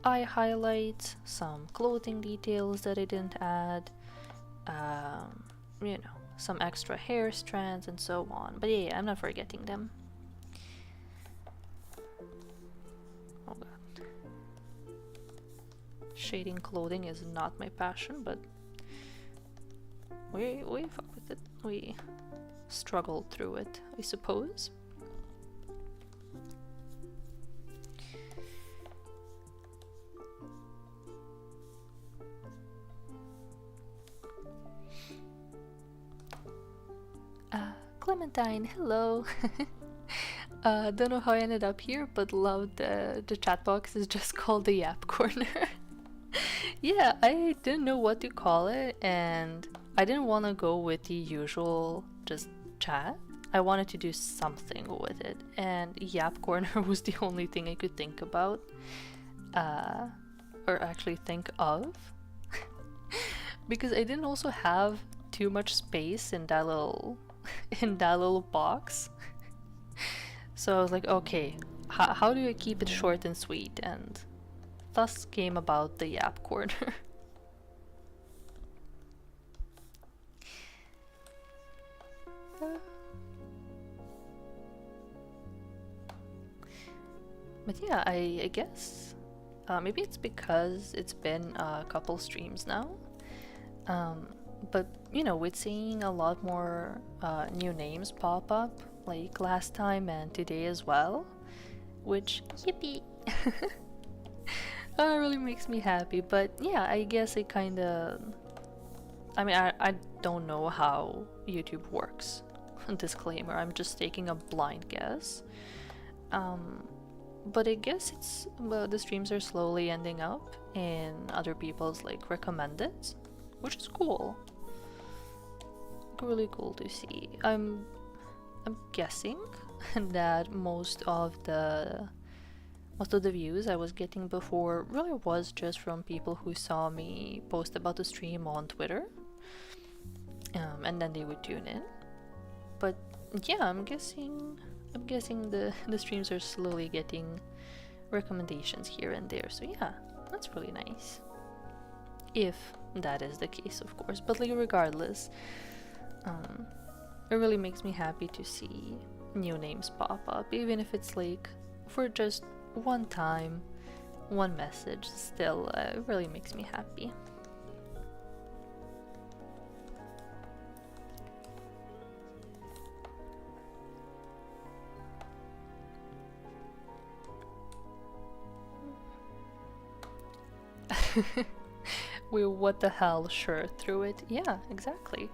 eye highlights, some clothing details that I didn't add, you know, some extra hair strands and so on. But yeah, I'm not forgetting them. Oh god. Shading clothing is not my passion, but we fuck with it. We struggled through it, I suppose. Clementine, hello. Don't know how I ended up here, but love the chat box is just called the Yap Corner. Yeah, I didn't know what to call it, and I didn't want to go with the usual just chat. I wanted to do something with it, and Yap Corner was the only thing I could think about, or actually think of, because I didn't also have too much space in that little box. So I was like, okay, how do I keep it short and sweet? And thus came about the Yap Corner. But yeah, I guess maybe it's because it's been a couple streams now. But you know, with seeing a lot more new names pop up, like last time and today as well, which yippee, really makes me happy. But yeah, I guess it kind of, I mean, I don't know how YouTube works. Disclaimer, I'm just taking a blind guess. But I guess it's, well, the streams are slowly ending up in other people's like recommended, which is cool. Really cool to see. I'm guessing that most of the views I was getting before really was just from people who saw me post about the stream on Twitter, and then they would tune in. But yeah, I'm guessing the streams are slowly getting recommendations here and there. So yeah, that's really nice. If that is the case, of course. But like regardless, it really makes me happy to see new names pop up, even if it's like for just one time, one message. Still, it really makes me happy. We what the hell shirt through it. Yeah, exactly.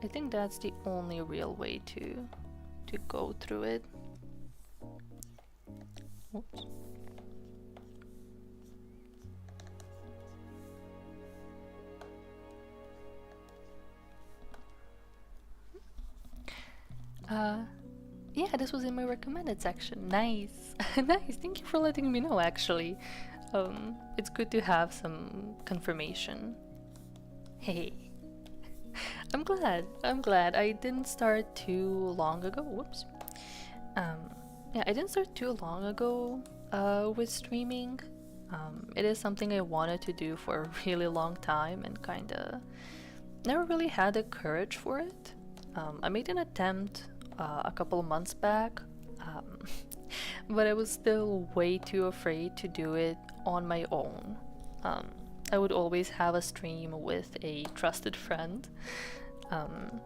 I think that's the only real way to go through it. Oops. Yeah, this was in my recommended section. Nice. Nice. Thank you for letting me know, actually. It's good to have some confirmation. Hey. I'm glad. I didn't start too long ago. Whoops. Yeah, I didn't start too long ago with streaming. It is something I wanted to do for a really long time and kind of never really had the courage for it. I made an attempt a couple of months back, um, but I was still way too afraid to do it on my own. Um, I would always have a stream with a trusted friend, um,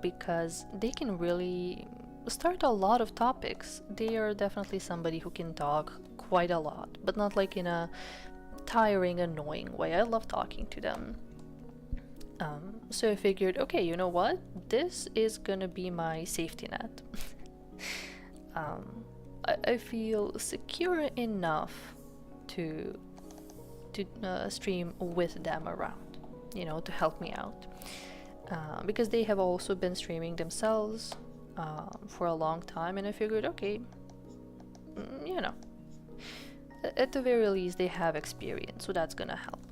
because they can really start a lot of topics. They are definitely somebody who can talk quite a lot, but not like in a tiring, annoying way. I love talking to them. So I figured, okay, you know what? This is gonna be my safety net. I feel secure enough to stream with them around, to help me out. Because they have also been streaming themselves for a long time, and I figured, okay, at the very least they have experience, so that's gonna help.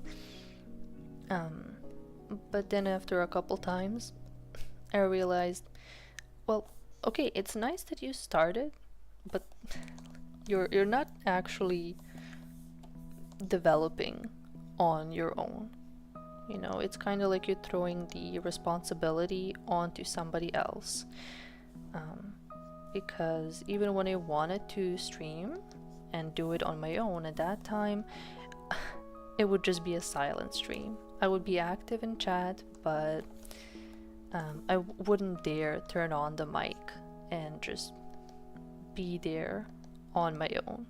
But then after a couple times, I realized, well, okay, it's nice that you started, but you're not actually developing on your own. It's kind of like you're throwing the responsibility onto somebody else. Because even when I wanted to stream and do it on my own at that time, it would just be a silent stream. I would be active in chat, but I wouldn't dare turn on the mic and just be there on my own.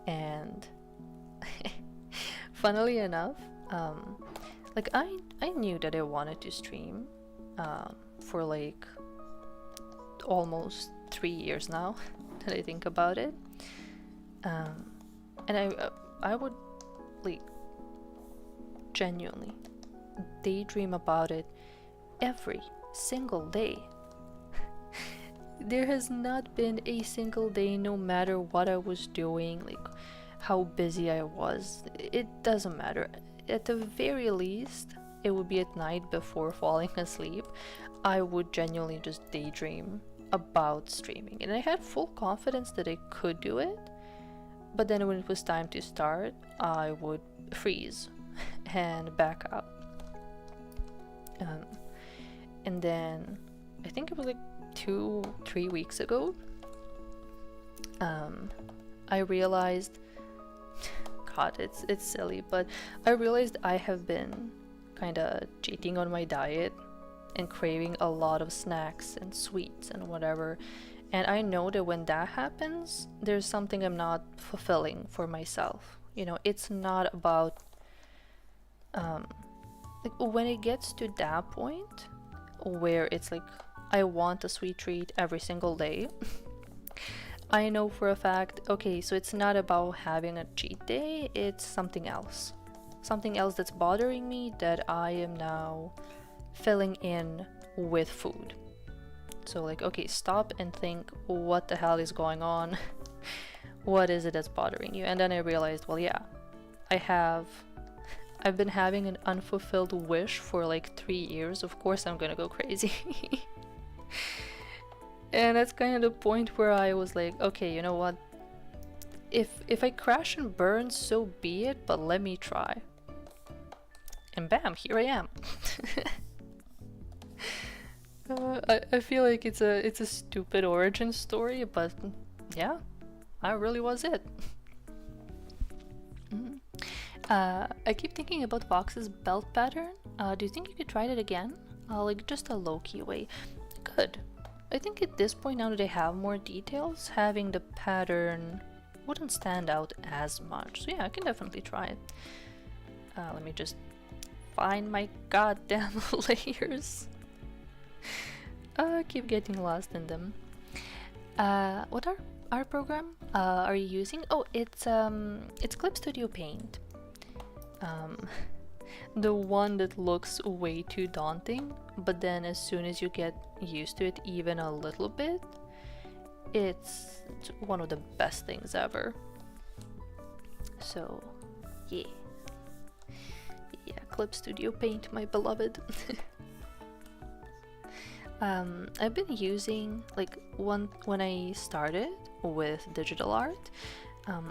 And funnily enough, like I knew that I wanted to stream for like almost 3 years now that I think about it. And I would like genuinely daydream about it every single day. There has not been a single day, no matter what I was doing, like how busy I was, it doesn't matter. At the very least, it would be at night before falling asleep. I would genuinely just daydream about streaming, and I had full confidence that I could do it. But then when it was time to start, I would freeze and back up. And then I think it was like 2-3 weeks ago, I realized, God, it's silly, but I realized I have been kind of cheating on my diet and craving a lot of snacks and sweets and whatever. And I know that when that happens, there's something I'm not fulfilling for myself. It's not about like when it gets to that point where it's like I want a sweet treat every single day. I know for a fact, okay, so it's not about having a cheat day, it's something else. Something else that's bothering me that I am now filling in with food. So like, okay, stop and think, what the hell is going on? What is it that's bothering you? And then I realized, well, yeah, I've been having an unfulfilled wish for like 3 years. Of course I'm gonna go crazy. And that's kind of the point where I was like, okay, you know what? If I crash and burn, so be it, but let me try. And bam, here I am. I feel like it's a stupid origin story, but yeah, I really was it. I keep thinking about Vox's belt pattern. Do you think you could try it again? Like just a low-key way. Good. I think at this point, now that I have more details, having the pattern wouldn't stand out as much. So yeah, I can definitely try it. Let me just find my goddamn layers. I keep getting lost in them. What art program are you using? Oh, it's Clip Studio Paint. The one that looks way too daunting, but then as soon as you get used to it even a little bit, it's one of the best things ever. So yeah, Clip Studio Paint, my beloved. I've been using like when I started with digital art,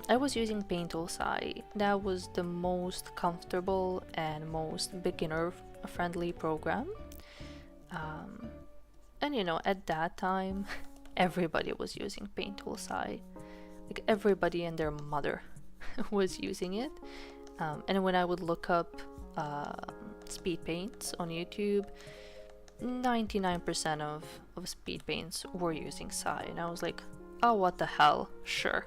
I was using Paint Tool Sai. That was the most comfortable and most beginner friendly program. Um, and you know, at that time, everybody was using Paint Tool Sai. Like everybody and their mother was using it. And when I would look up speed paints on YouTube, 99% of speed paints were using Sai, and I was like, oh, what the hell, sure.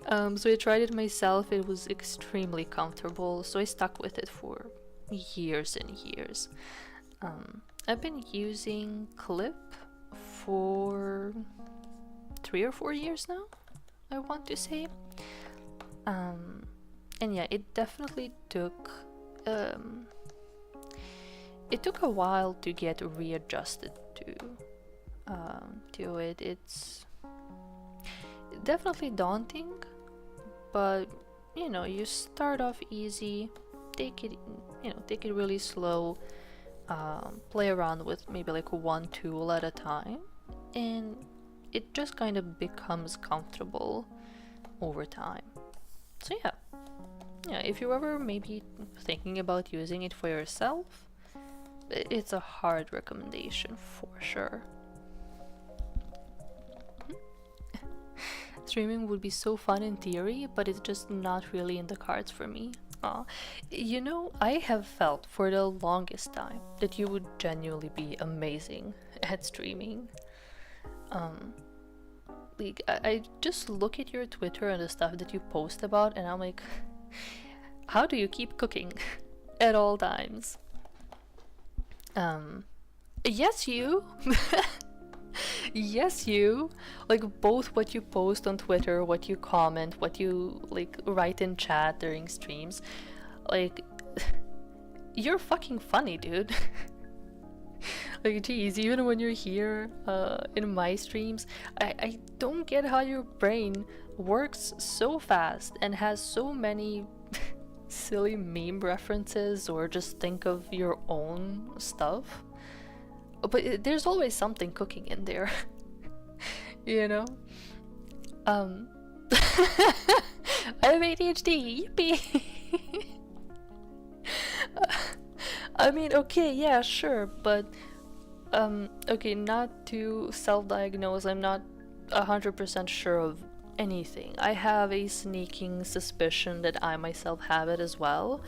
So I tried it myself. It was extremely comfortable, so I stuck with it for years and years. I've been using Clip for 3 or 4 years now, I want to say. And yeah, it definitely took it took a while to get readjusted to it. It's definitely daunting, but you know, you start off easy, take it, take it really slow, play around with maybe like one tool at a time, and it just kind of becomes comfortable over time. So yeah, if you're ever maybe thinking about using it for yourself, it's a hard recommendation for sure. Streaming would be so fun in theory, but it's just not really in the cards for me. You know, I have felt for the longest time that you would genuinely be amazing at streaming. Like I just look at your Twitter and the stuff that you post about, and I'm like, how do you keep cooking at all times? Yes, you. Yes, you. Like both what you post on Twitter, what you comment, what you like write in chat during streams. Like, you're fucking funny, dude. Like, geez, even when you're here in my streams, I don't get how your brain works so fast and has so many silly meme references, or just think of your own stuff. But there's always something cooking in there, you know? I have ADHD, yippee! I mean, okay, yeah, sure, but okay, not to self-diagnose, I'm not 100% sure of anything. I have a sneaking suspicion that I myself have it as well,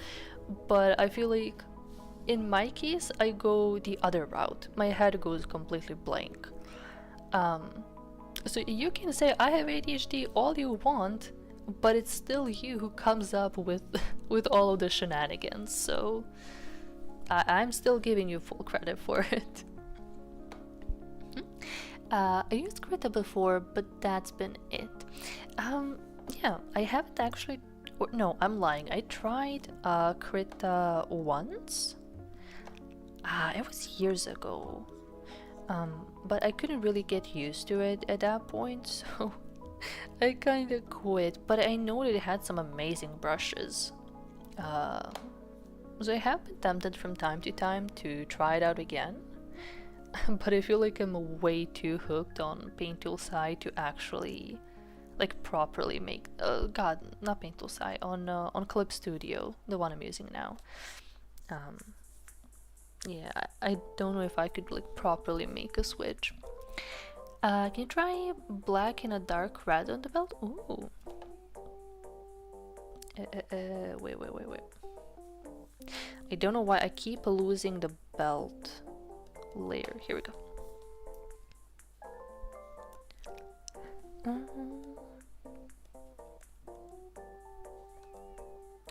but I feel like in my case, I go the other route. My head goes completely blank. So you can say I have ADHD all you want, but it's still you who comes up with with all of the shenanigans. So I'm still giving you full credit for it. I used Krita before, but that's been it. Yeah, I haven't actually. Or, no, I'm lying. I tried Krita once. It was years ago. But I couldn't really get used to it at that point, so I kinda quit. But I know that it had some amazing brushes. So I have been tempted from time to time to try it out again. But I feel like I'm way too hooked on Paint Tool Sai to actually like properly make god, not Paint Tool Sai, on Clip Studio, the one I'm using now. Yeah, I don't know if I could like properly make a switch. Can you try black and a dark red on the belt? Ooh. Wait. I don't know why I keep losing the belt layer. Here we go.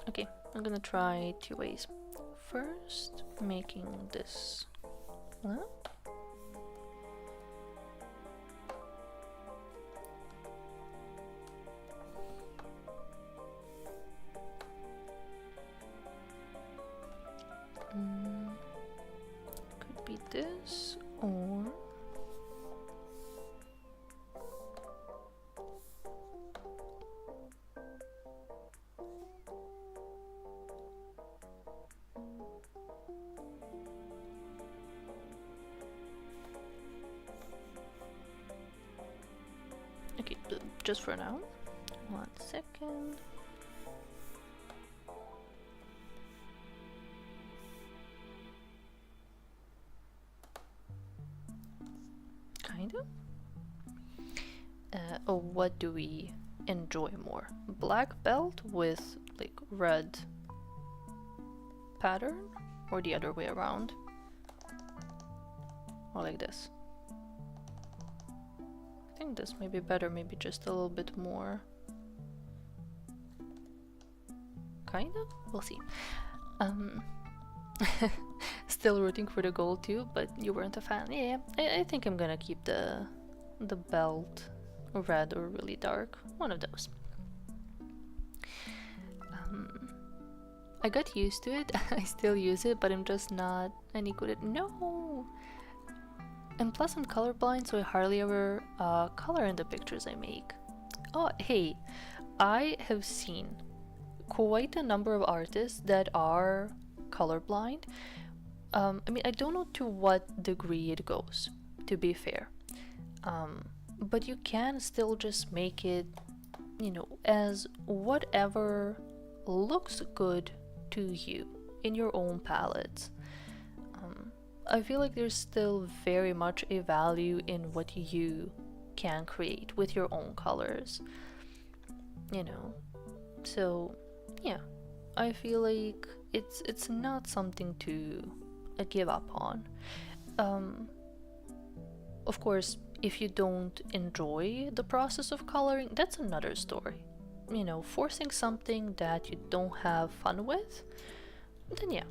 Okay, I'm gonna try two ways. First, making this. Huh? Could be this, or just for now. 1 second. Kind of. Oh, what do we enjoy more? Black belt with like red pattern, or the other way around? Or like this? I think this may be better, maybe just a little bit more. Kinda? We'll see. Still rooting for the gold too, but you weren't a fan. Yeah, I think I'm gonna keep the belt red or really dark. One of those. I got used to it. I still use it, but I'm just not any good at— No! And plus I'm colorblind, so I hardly ever color in the pictures I make. Oh, hey, I have seen quite a number of artists that are colorblind. I mean, I don't know to what degree it goes, to be fair. But you can still just make it, you know, as whatever looks good to you in your own palette. I feel like there's still very much a value in what you can create with your own colors, you know. So yeah, I feel like it's not something to give up on. Of course, if you don't enjoy the process of coloring, that's another story. You know, forcing something that you don't have fun with, then yeah,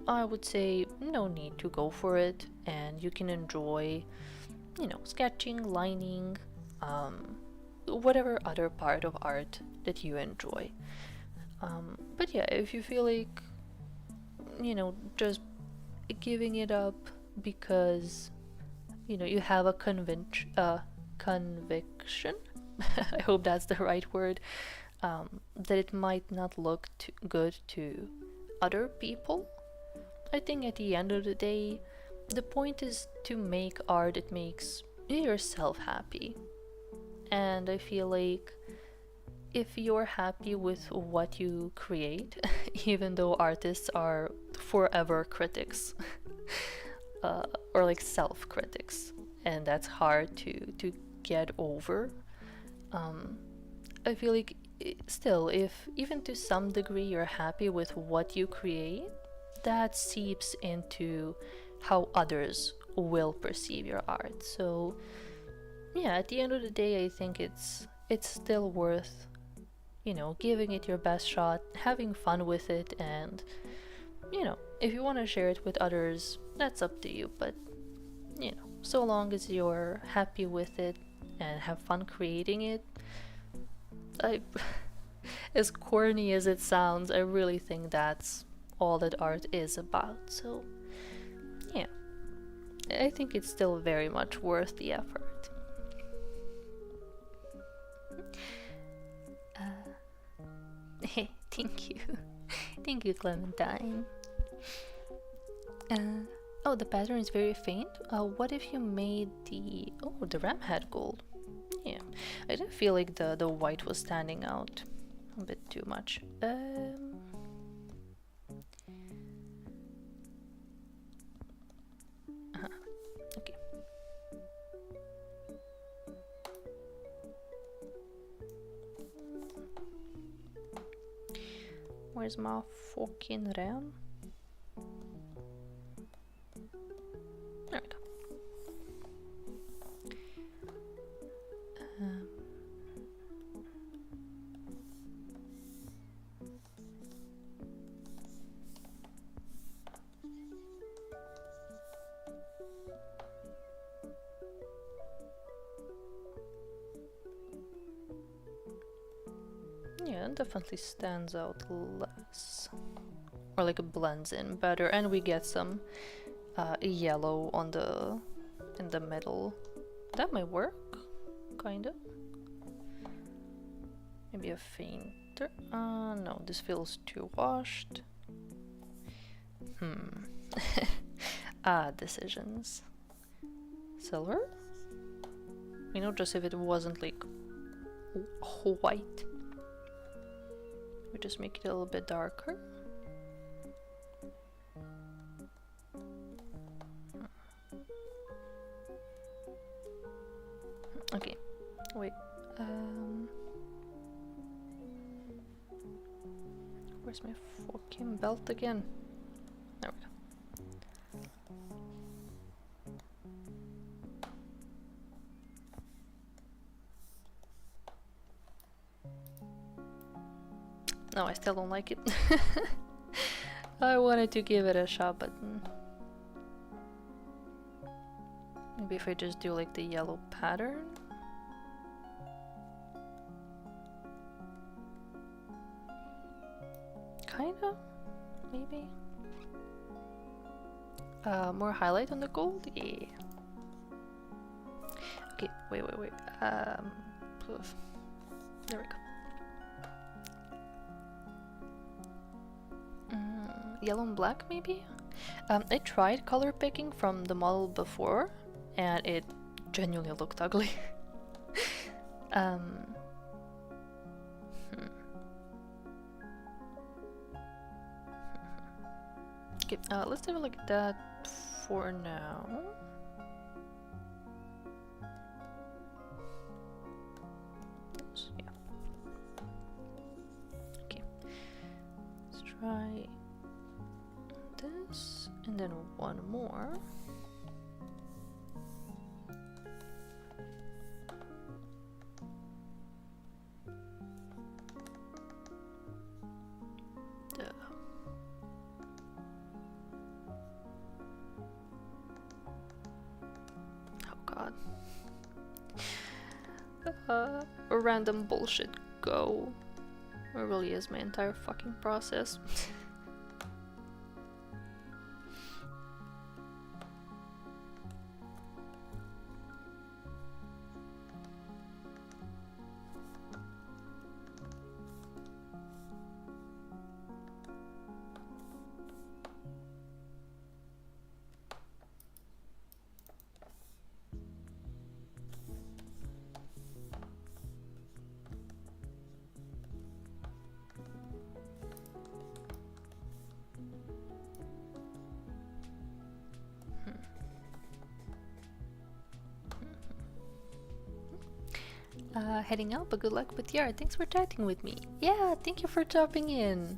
I would say no need to go for it, and you can enjoy, you know, sketching, lining, whatever other part of art that you enjoy. But yeah, if you feel like, you know, just giving it up because, you know, you have a conviction, I hope that's the right word, that it might not look too good to other people, I think at the end of the day, the point is to make art that makes yourself happy. And I feel like if you're happy with what you create, even though artists are forever critics, or like self-critics, and that's hard to get over, I feel like still, if even to some degree you're happy with what you create, that seeps into how others will perceive your art. So yeah, at the end of the day, I think it's still worth, you know, giving it your best shot, having fun with it, and, you know, if you want to share it with others, that's up to you. But, you know, so long as you're happy with it and have fun creating it, as corny as it sounds, I really think that's all that art is about. So yeah, I think it's still very much worth the effort. Thank you. Thank you, Clementine. Oh, the pattern is very faint. What if you made the ram had gold? Yeah, I didn't feel like the white was standing out a bit too much. Okay. Where's my fucking ram? There we go. Yeah, it definitely stands out less, or like it blends in better, and we get some yellow on in the middle. That might work, kind of. Maybe a fainter. No, this feels too washed. Decisions. Silver? You know, just if it wasn't like white. We just make it a little bit darker. Okay, wait. Where's my fucking belt again? There we go. No, I still don't like it. I wanted to give it a shot, but maybe if I just do like the yellow pattern. Kinda, maybe. More highlight on the gold? Yeah. Okay, wait. Oof. There we go. Yellow and black, maybe? I tried color picking from the model before, and it genuinely looked ugly. Okay, let's do it like that for now. Oops, yeah. Okay, let's try this, and then one more. Random bullshit go. It really is my entire fucking process. Heading out, but good luck with the art. Thanks for chatting with me. Yeah, thank you for dropping in.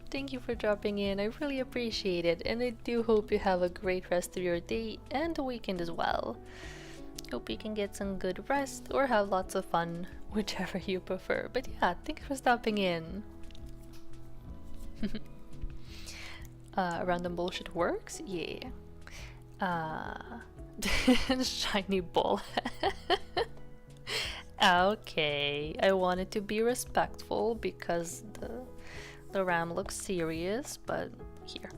Thank you for dropping in. I really appreciate it, and I do hope you have a great rest of your day and the weekend as well. Hope you can get some good rest or have lots of fun, whichever you prefer. But yeah, thanks for stopping in. Random bullshit works? Yeah. Shiny ball. Okay, I wanted to be respectful because the ram looks serious, but here.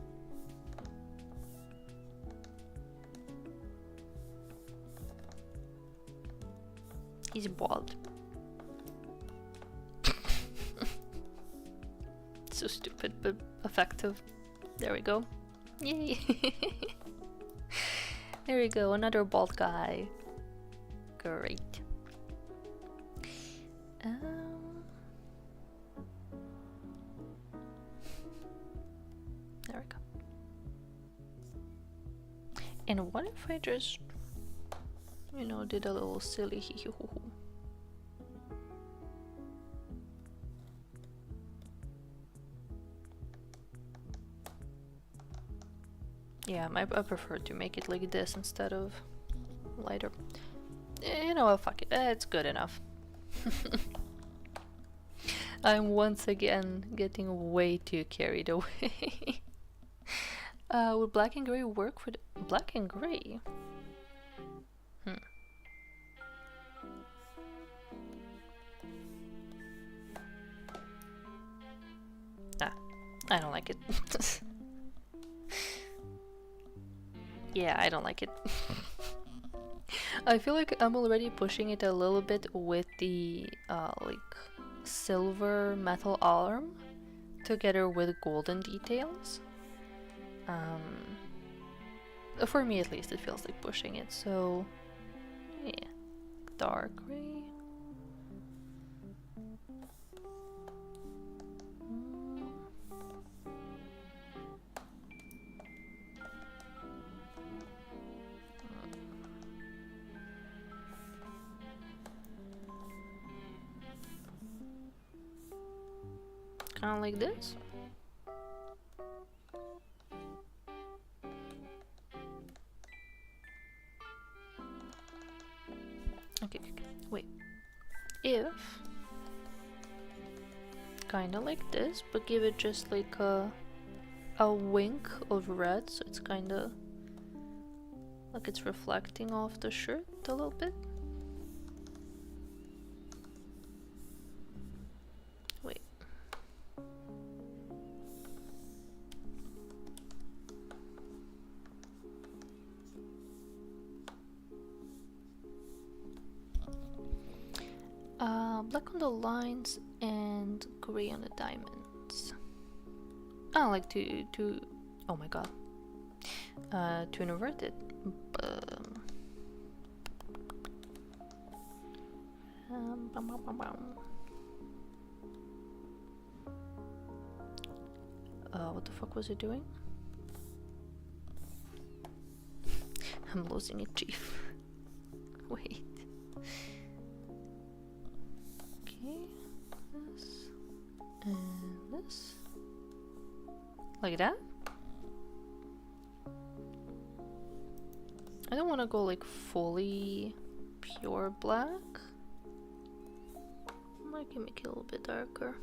He's bald. So stupid, but effective. There we go. Yay! There we go, another bald guy. Great. There we go. And what if I just, you know, did a little silly hee hee hoo hoo? Yeah, I prefer to make it like this instead of lighter. You know what, fuck it, it's good enough. I'm once again getting way too carried away. Would black and gray work for the black and gray? Nah, I don't like it. Yeah, I don't like it. I feel like I'm already pushing it a little bit with the like silver metal arm together with golden details. For me at least it feels like pushing it, so yeah. Dark gray. kind of like this. Okay, wait. If kind of like this, but give it just like a wink of red, so it's kind of like it's reflecting off the shirt a little bit. Wait. Black on the lines and gray on the diamonds. I like to oh my god. To invert it. What the fuck was it doing? I'm losing it, chief. Wait. Okay, this and this. Like that? I don't want to go like fully pure black. I can make it a little bit darker.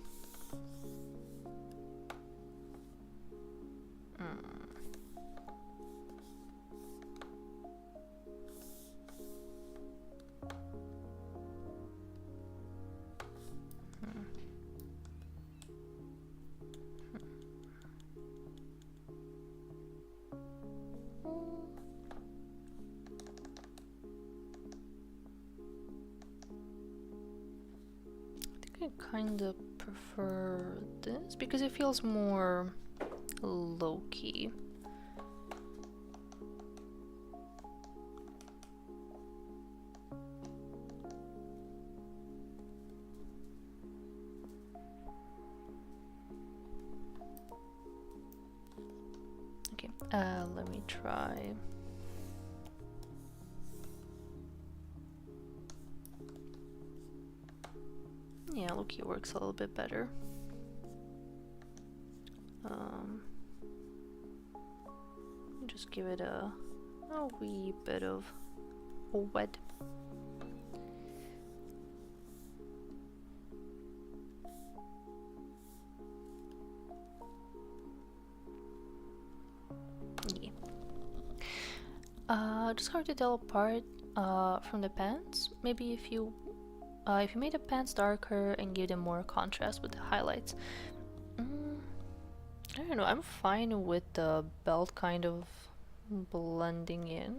I kind of prefer this because it feels more low-key. Okay, let me try. Yeah, low-key works a little bit better. Just give it a wee bit of a wet. Yeah. Just hard to tell apart from the pants. Maybe if you made the pants darker and give them more contrast with the highlights. I don't know, I'm fine with the belt kind of blending in.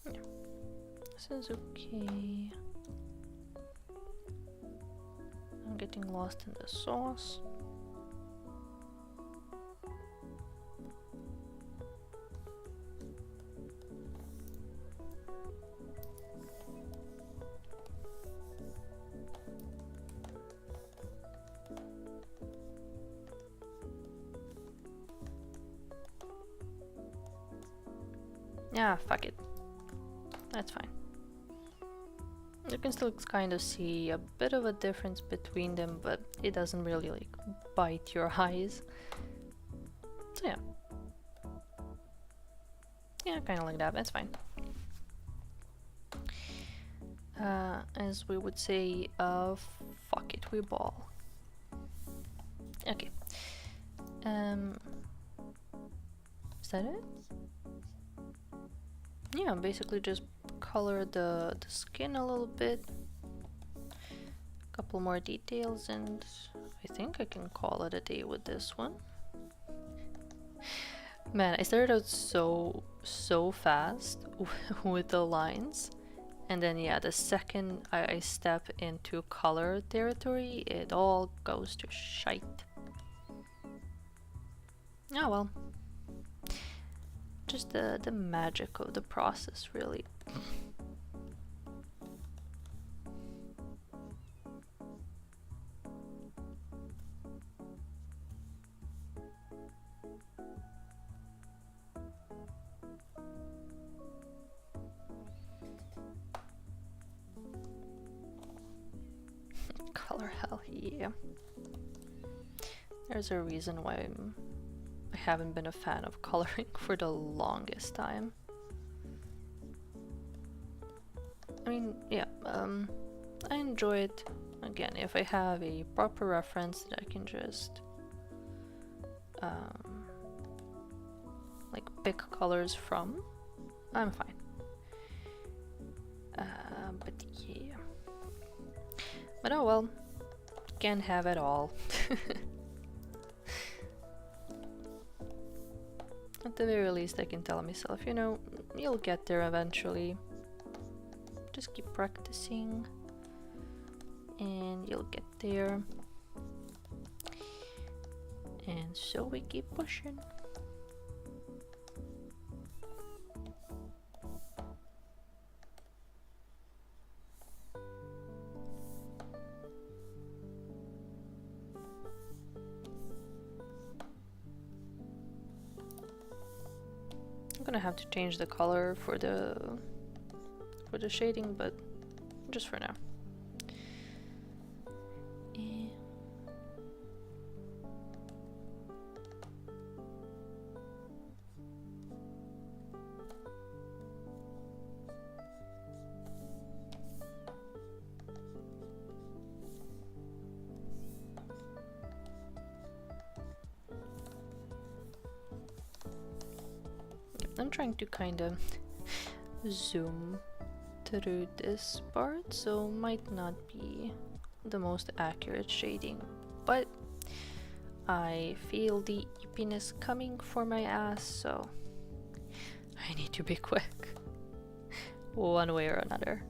Yeah. This is okay. I'm getting lost in the sauce. Yeah, fuck it. That's fine. You can still kind of see a bit of a difference between them, but it doesn't really like bite your eyes. So yeah. Yeah, kind of like that. That's fine. As we would say, fuck it, we ball. Okay. Is that it? Yeah, basically just color the skin a little bit. A couple more details, and I think I can call it a day with this one. Man, I started out so fast with the lines, and then yeah, the second I step into color territory, it all goes to shite. Oh well. Just the magic of the process, really. well, yeah. There's a reason why I haven't been a fan of coloring for the longest time. I mean, yeah, I enjoy it. Again, if I have a proper reference that I can just like pick colors from, I'm fine. But yeah. But oh well, can't have it all. At the very least, I can tell myself, you know, you'll get there eventually. Just keep practicing and you'll get there. And so we keep pushing. I'm gonna have to change the color for the shading, but just for now. I'm trying to kind of zoom through this part, so might not be the most accurate shading, but I feel the eepiness coming for my ass, so I need to be quick one way or another.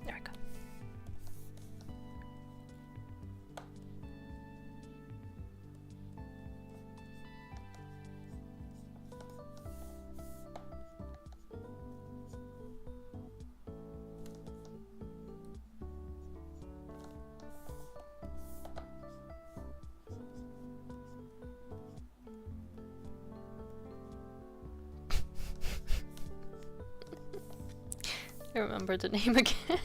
There we go. I remember the name again.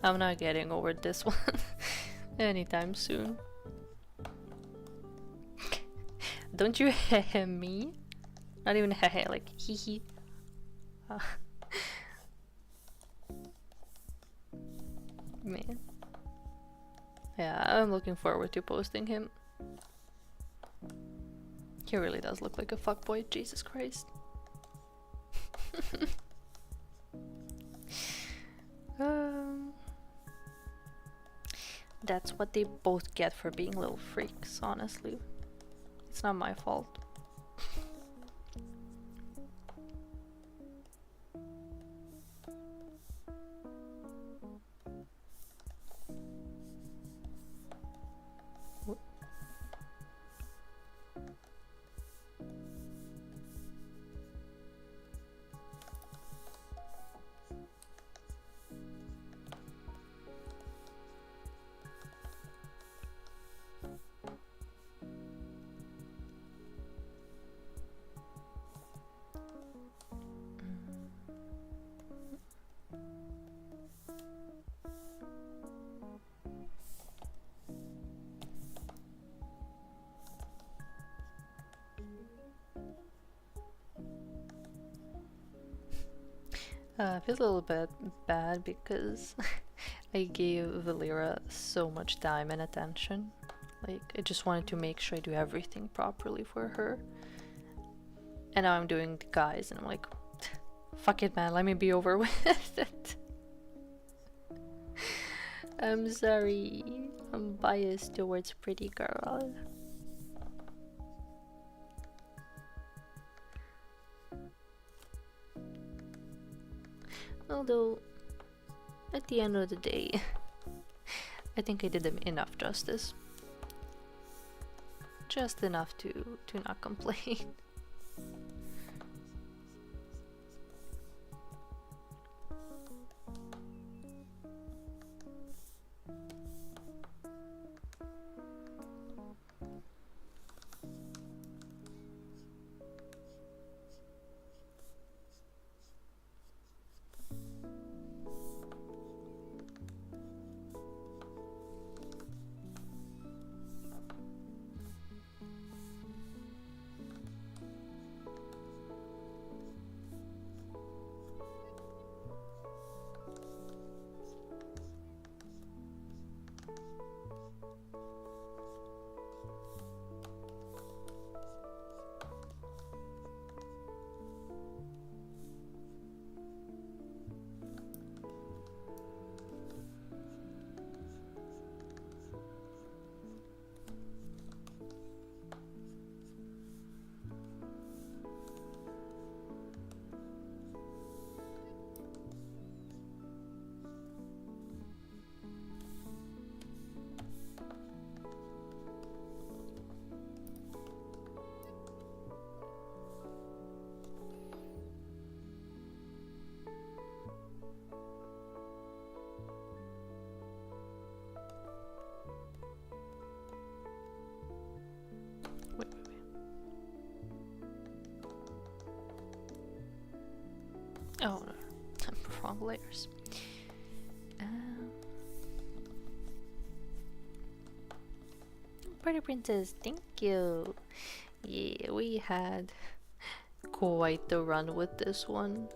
I'm not getting over this one anytime soon. Don't you hehe me? Not even hehe, like hee hee. Man. Yeah, I'm looking forward to posting him. He really does look like a fuckboy, Jesus Christ. That's what they both get for being little freaks, honestly. It's not my fault. I feel a little bit bad because I gave Valera so much time and attention. Like, I just wanted to make sure I do everything properly for her. And now I'm doing the guys, and I'm like, fuck it, man, let me be over with it. I'm sorry, I'm biased towards pretty girl. Although, at the end of the day, I think I did them enough justice. Just enough to not complain. Wait. Oh no, wrong layers. Pretty princess, thank you. Yeah, we had quite the run with this one.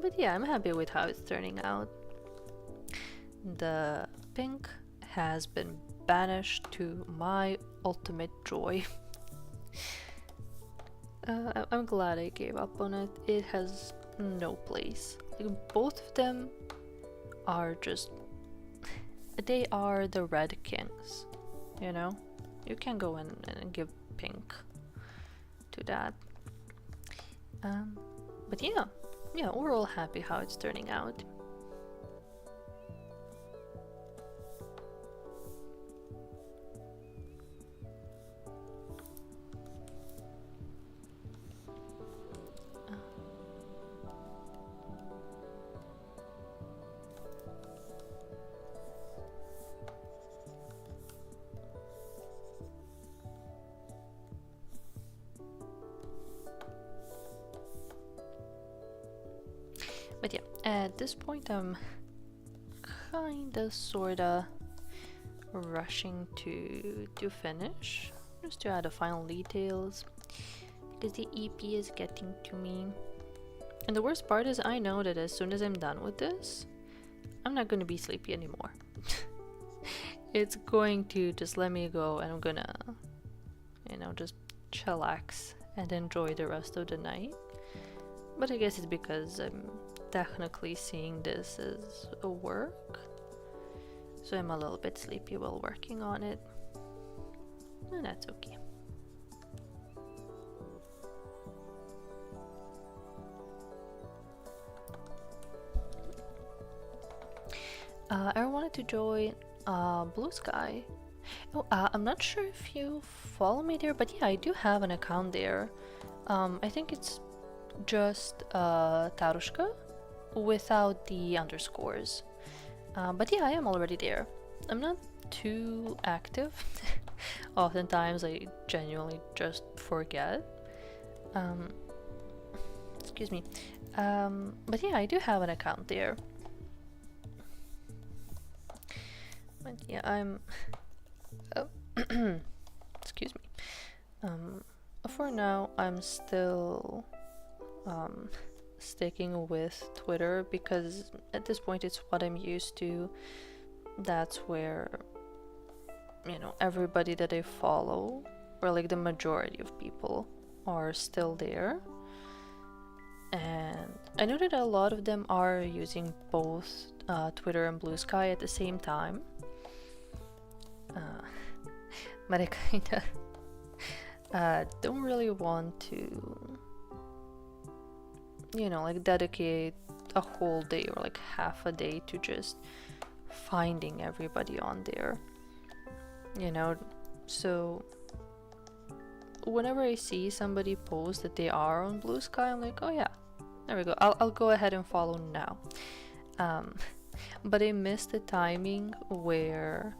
But yeah, I'm happy with how it's turning out. The pink has been banished to my ultimate joy. I'm glad I gave up on it. It has no place. Like, both of them are just... they are the red kings, you know? You can go in and give pink to that. But yeah, we're all happy how it's turning out. But yeah, at this point I'm kinda sorta rushing to finish, just to add the final details, because the EP is getting to me. And the worst part is I know that as soon as I'm done with this, I'm not gonna be sleepy anymore. It's going to just let me go, and I'm gonna, you know, just chillax and enjoy the rest of the night. But I guess it's because I'm technically seeing this as a work, so I'm a little bit sleepy while working on it, and that's okay. I wanted to join Blue Sky. Oh, I'm not sure if you follow me there, but yeah, I do have an account there. I think it's just Tarushka without the underscores. But yeah, I am already there. I'm not too active. Oftentimes I genuinely just forget. Excuse me. But yeah, I do have an account there. But yeah, I'm... oh. Excuse me. For now, I'm still sticking with Twitter, because at this point it's what I'm used to. That's where, you know, everybody that I follow, or like the majority of people, are still there. And I know that a lot of them are using both Twitter and Blue Sky at the same time. But I kinda don't really want to, you know, like dedicate a whole day or like half a day to just finding everybody on there, you know. So whenever I see somebody post that they are on Blue Sky, I'm like, oh yeah, there we go. I'll go ahead and follow now. But I missed the timing where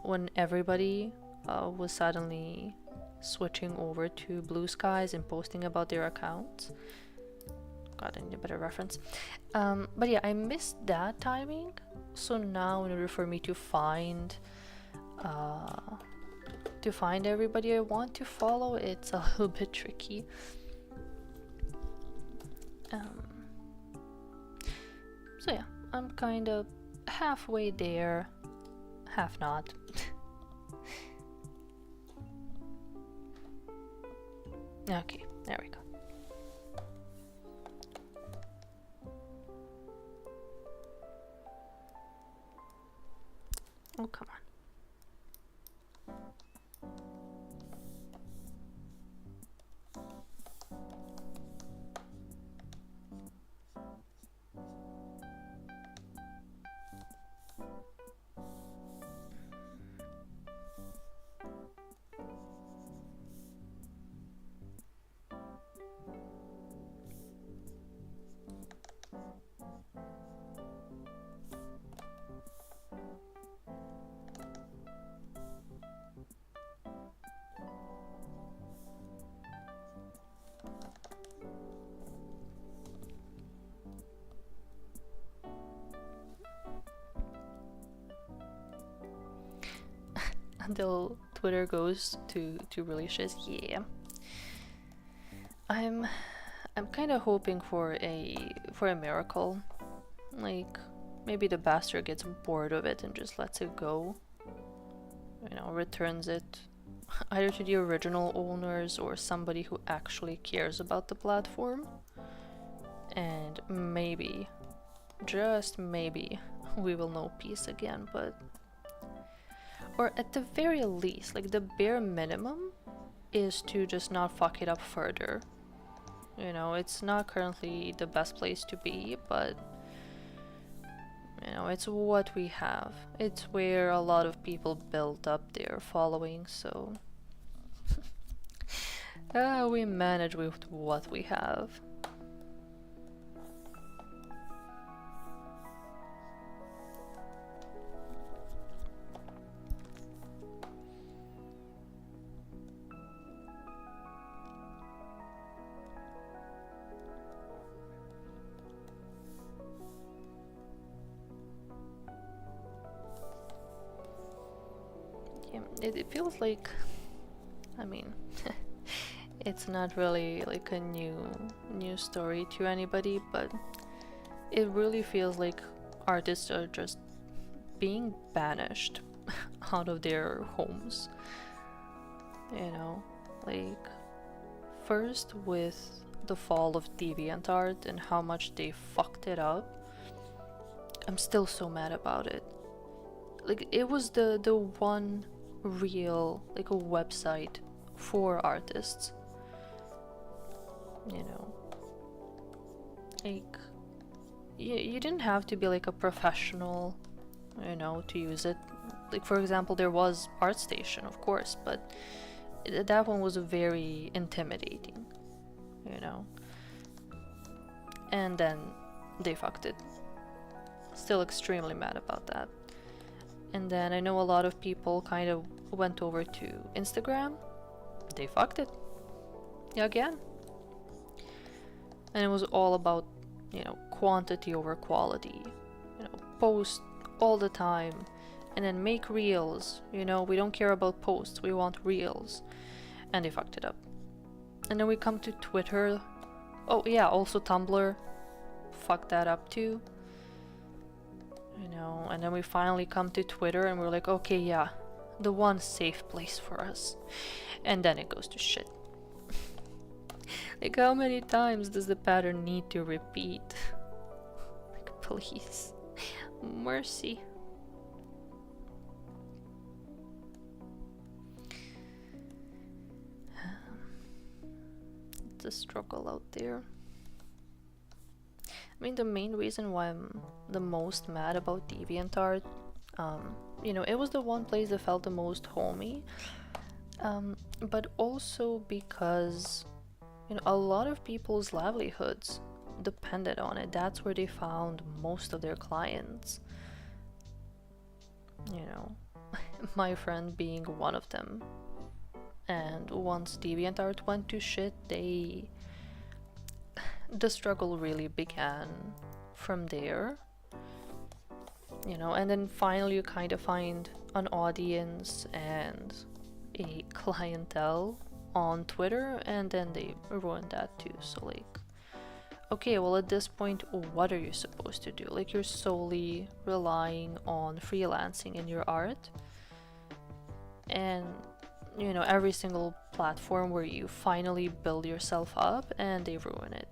when everybody was suddenly switching over to Blue Skies and posting about their accounts. God, I need a better reference. But yeah, I missed that timing. So now in order for me to find everybody I want to follow, it's a little bit tricky. So yeah, I'm kind of halfway there, half not. Okay, there we go. Oh, come on. Until Twitter goes to releases, yeah. I'm kind of hoping for a miracle, like maybe the bastard gets bored of it and just lets it go, you know, returns it either to the original owners or somebody who actually cares about the platform, and maybe, just maybe, we will know peace again. But or at the very least, like the bare minimum is to just not fuck it up further. You know, it's not currently the best place to be, but you know, it's what we have. It's where a lot of people build up their following, so we manage with what we have. It feels like, I mean, it's not really like a new story to anybody, but it really feels like artists are just being banished out of their homes. You know, like first with the fall of DeviantArt and how much they fucked it up. I'm still so mad about it. Like it was the one real like a website for artists, you know, like you didn't have to be like a professional, you know, to use it. Like for example, there was ArtStation, of course, but that one was very intimidating, you know, and then they fucked it. Still extremely mad about that. And then I know a lot of people kind of went over to Instagram. They fucked it. Again. And it was all about, you know, quantity over quality. You know, post all the time and then make reels. You know, we don't care about posts, we want reels. And they fucked it up. And then we come to Twitter. Oh yeah, also Tumblr fucked that up too. You know, and then we finally come to Twitter and we're like, okay, yeah, the one safe place for us. And then it goes to shit. Like, how many times does the pattern need to repeat? Like, please. Mercy. It's a struggle out there. I mean, the main reason why I'm the most mad about DeviantArt, it was the one place that felt the most homey, but also because, a lot of people's livelihoods depended on it. That's where they found most of their clients. My friend being one of them. And once DeviantArt went to shit, the struggle really began from there. And then finally you kind of find an audience and a clientele on Twitter, and then they ruin that too. So like, okay, well at this point, what are you supposed to do? Like, you're solely relying on freelancing in your art, and every single platform where you finally build yourself up and they ruin it.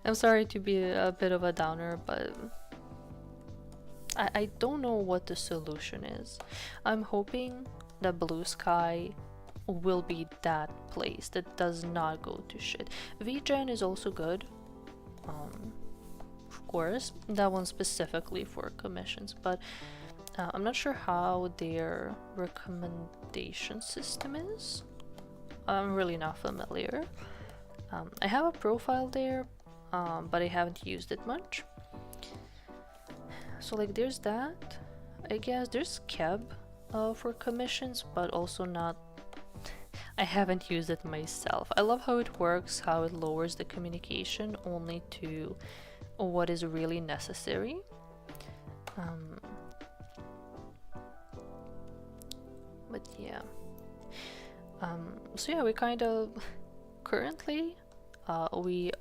I'm sorry to be a bit of a downer, but I don't know what the solution is. I'm hoping that Blue Sky will be that place that does not go to shit. VGen is also good, of course, that one specifically for commissions, but I'm not sure how their recommendation system is. I'm really not familiar. I have a profile there, but I haven't used it much. So like, there's that. I guess there's Keb for commissions, but also not. I haven't used it myself. I love how it works, how it lowers the communication only to what is really necessary. But yeah. So yeah, we kind of currently we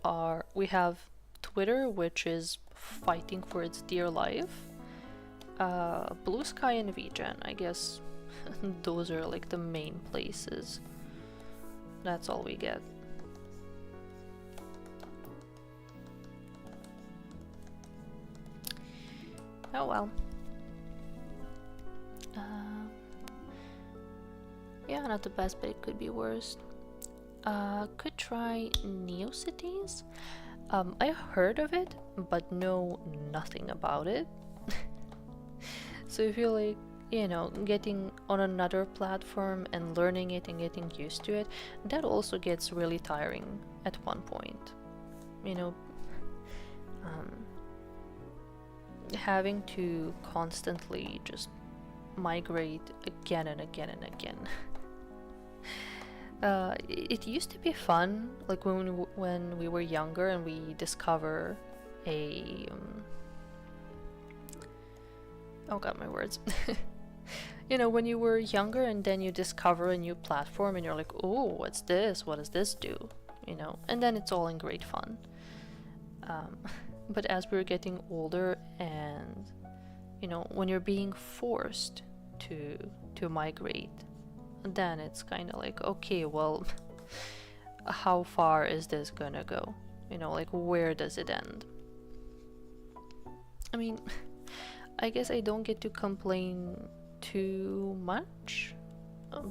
have Twitter, which is fighting for its dear life. Blue Sky and VGen, I guess those are like the main places. That's all we get. Oh well. Yeah, not the best, but it could be worse. Could try NeoCities. I heard of it, but know nothing about it. So if you're like, getting on another platform and learning it and getting used to it, that also gets really tiring at one point. Having to constantly just migrate again and again and again. It used to be fun, like when we were younger and we discover a oh god, my words. When you were younger and then you discover a new platform and you're like, oh, what's this? What does this do? And then it's all in great fun. But as we're getting older and, when you're being forced to migrate, then it's kind of like, okay, well, how far is this gonna go? Like, where does it end? I mean, I guess I don't get to complain too much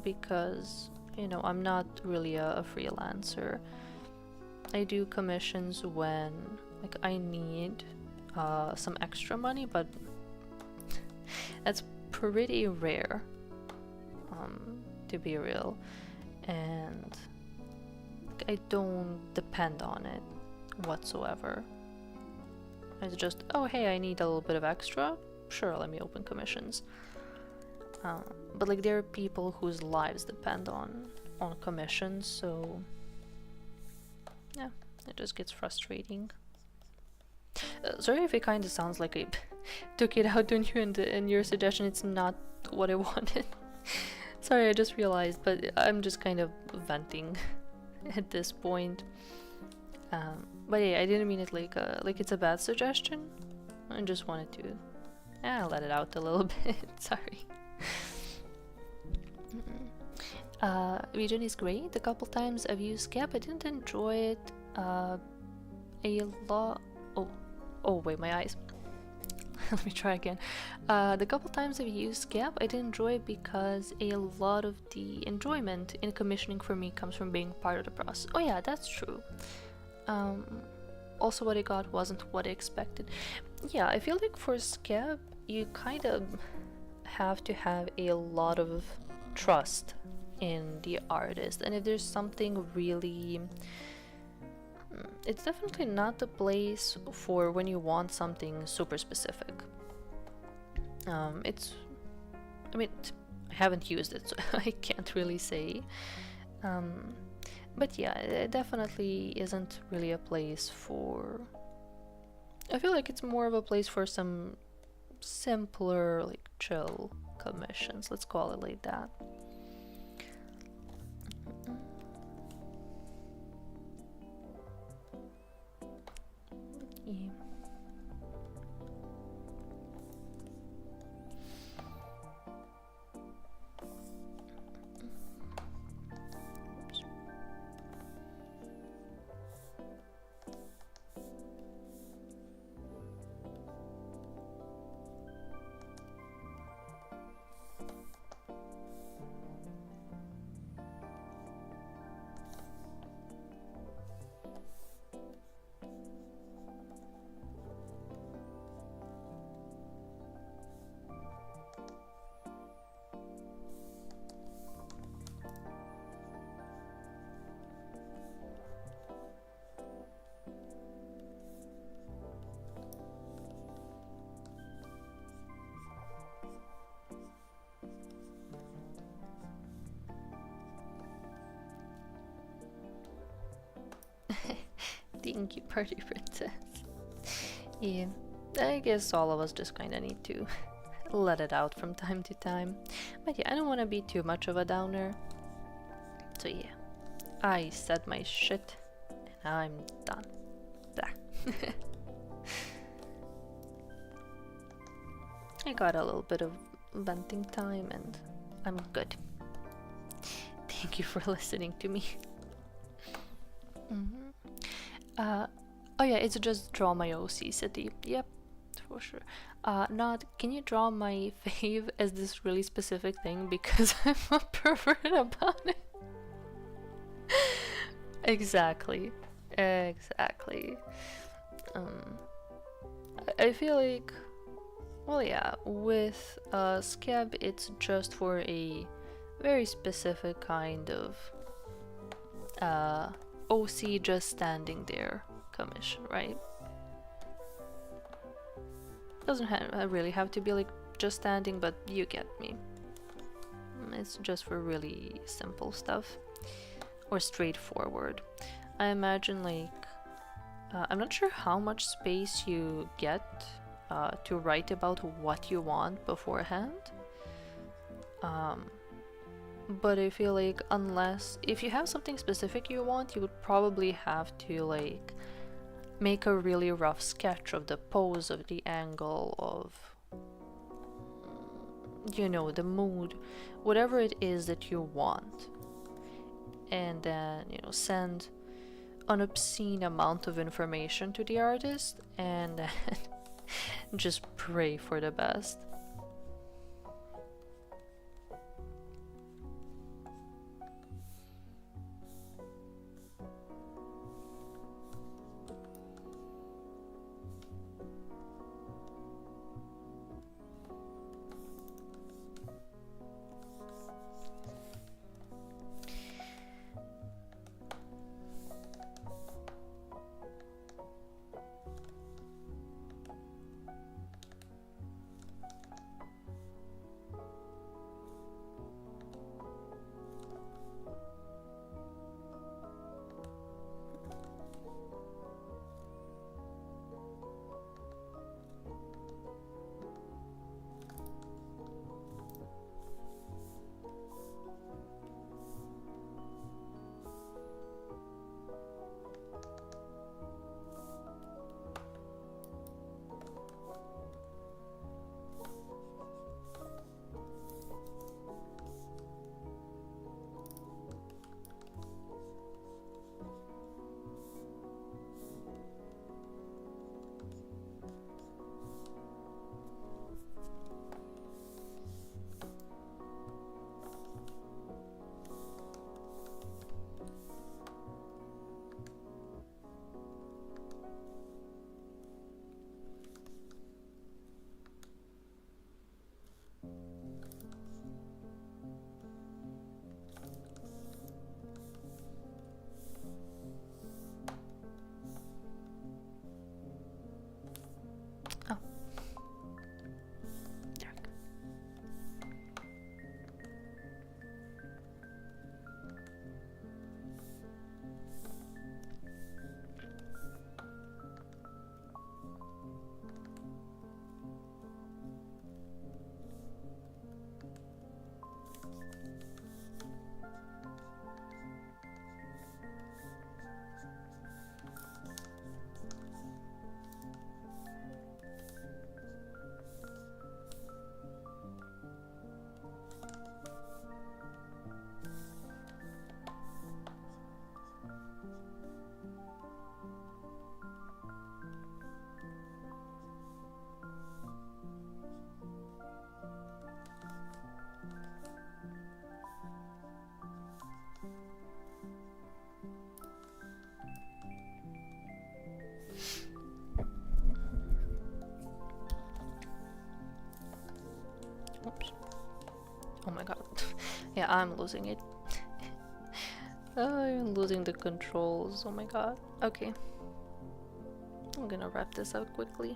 because, I'm not really a freelancer. I do commissions when, like, I need some extra money, but that's pretty rare, to be real, and I don't depend on it whatsoever. It's just, oh hey, I need a little bit of extra, sure, let me open commissions. But like, there are people whose lives depend on commissions, so yeah, it just gets frustrating. Sorry if it kind of sounds like I took it out on you and your suggestion. It's not what I wanted. Sorry, I just realized, but I'm just kind of venting at this point. But yeah, I didn't mean it like it's a bad suggestion. I just wanted to let it out a little bit. Sorry. Region is great. A couple times I've used Gap. I didn't enjoy it a lot. Oh wait, my eyes. Let me try again. The couple times I've used Gap, I didn't enjoy it because a lot of the enjoyment in commissioning for me comes from being part of the process. Oh yeah, that's true. also what I got wasn't what I expected. Yeah, I feel like for Scab, you kind of have to have a lot of trust in the artist, and if there's something really, it's definitely not the place for when you want something super specific. It's, I mean, I haven't used it, so I can't really say. But yeah, it definitely isn't really a place for. I feel like it's more of a place for some simpler, like chill commissions. Let's call it like that. Yeah. Thank you, Party Princess. Yeah, I guess all of us just kind of need to let it out from time to time. But yeah, I don't want to be too much of a downer. So yeah, I said my shit and I'm done. Blah. I got a little bit of venting time and I'm good. Thank you for listening to me. Oh yeah, it's just draw my OC city. Yep, for sure. Not, can you draw my fave as this really specific thing because I'm a pervert about it? Exactly. Exactly. I feel like, well, yeah, with Scab, it's just for a very specific kind of OC just standing there commission, right? Doesn't really have to be like just standing, but you get me. It's just for really simple stuff or straightforward. I imagine like I'm not sure how much space you get to write about what you want beforehand. But I feel like unless if you have something specific you want, you would probably have to like make a really rough sketch of the pose, of the angle, of, you know, the mood, whatever it is that you want, and then, you know, send an obscene amount of information to the artist and then just pray for the best. Yeah, I'm losing it. I'm losing the controls. Oh my god. Okay. I'm gonna wrap this out quickly.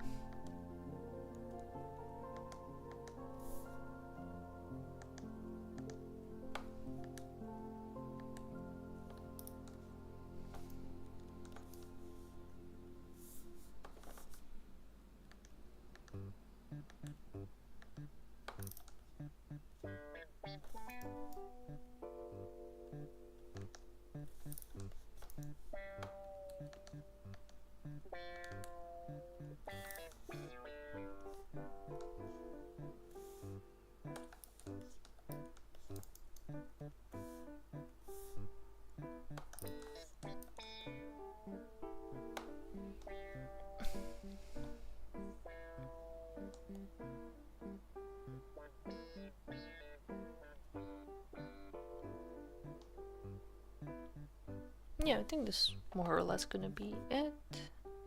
Yeah, I think this is more or less gonna be it.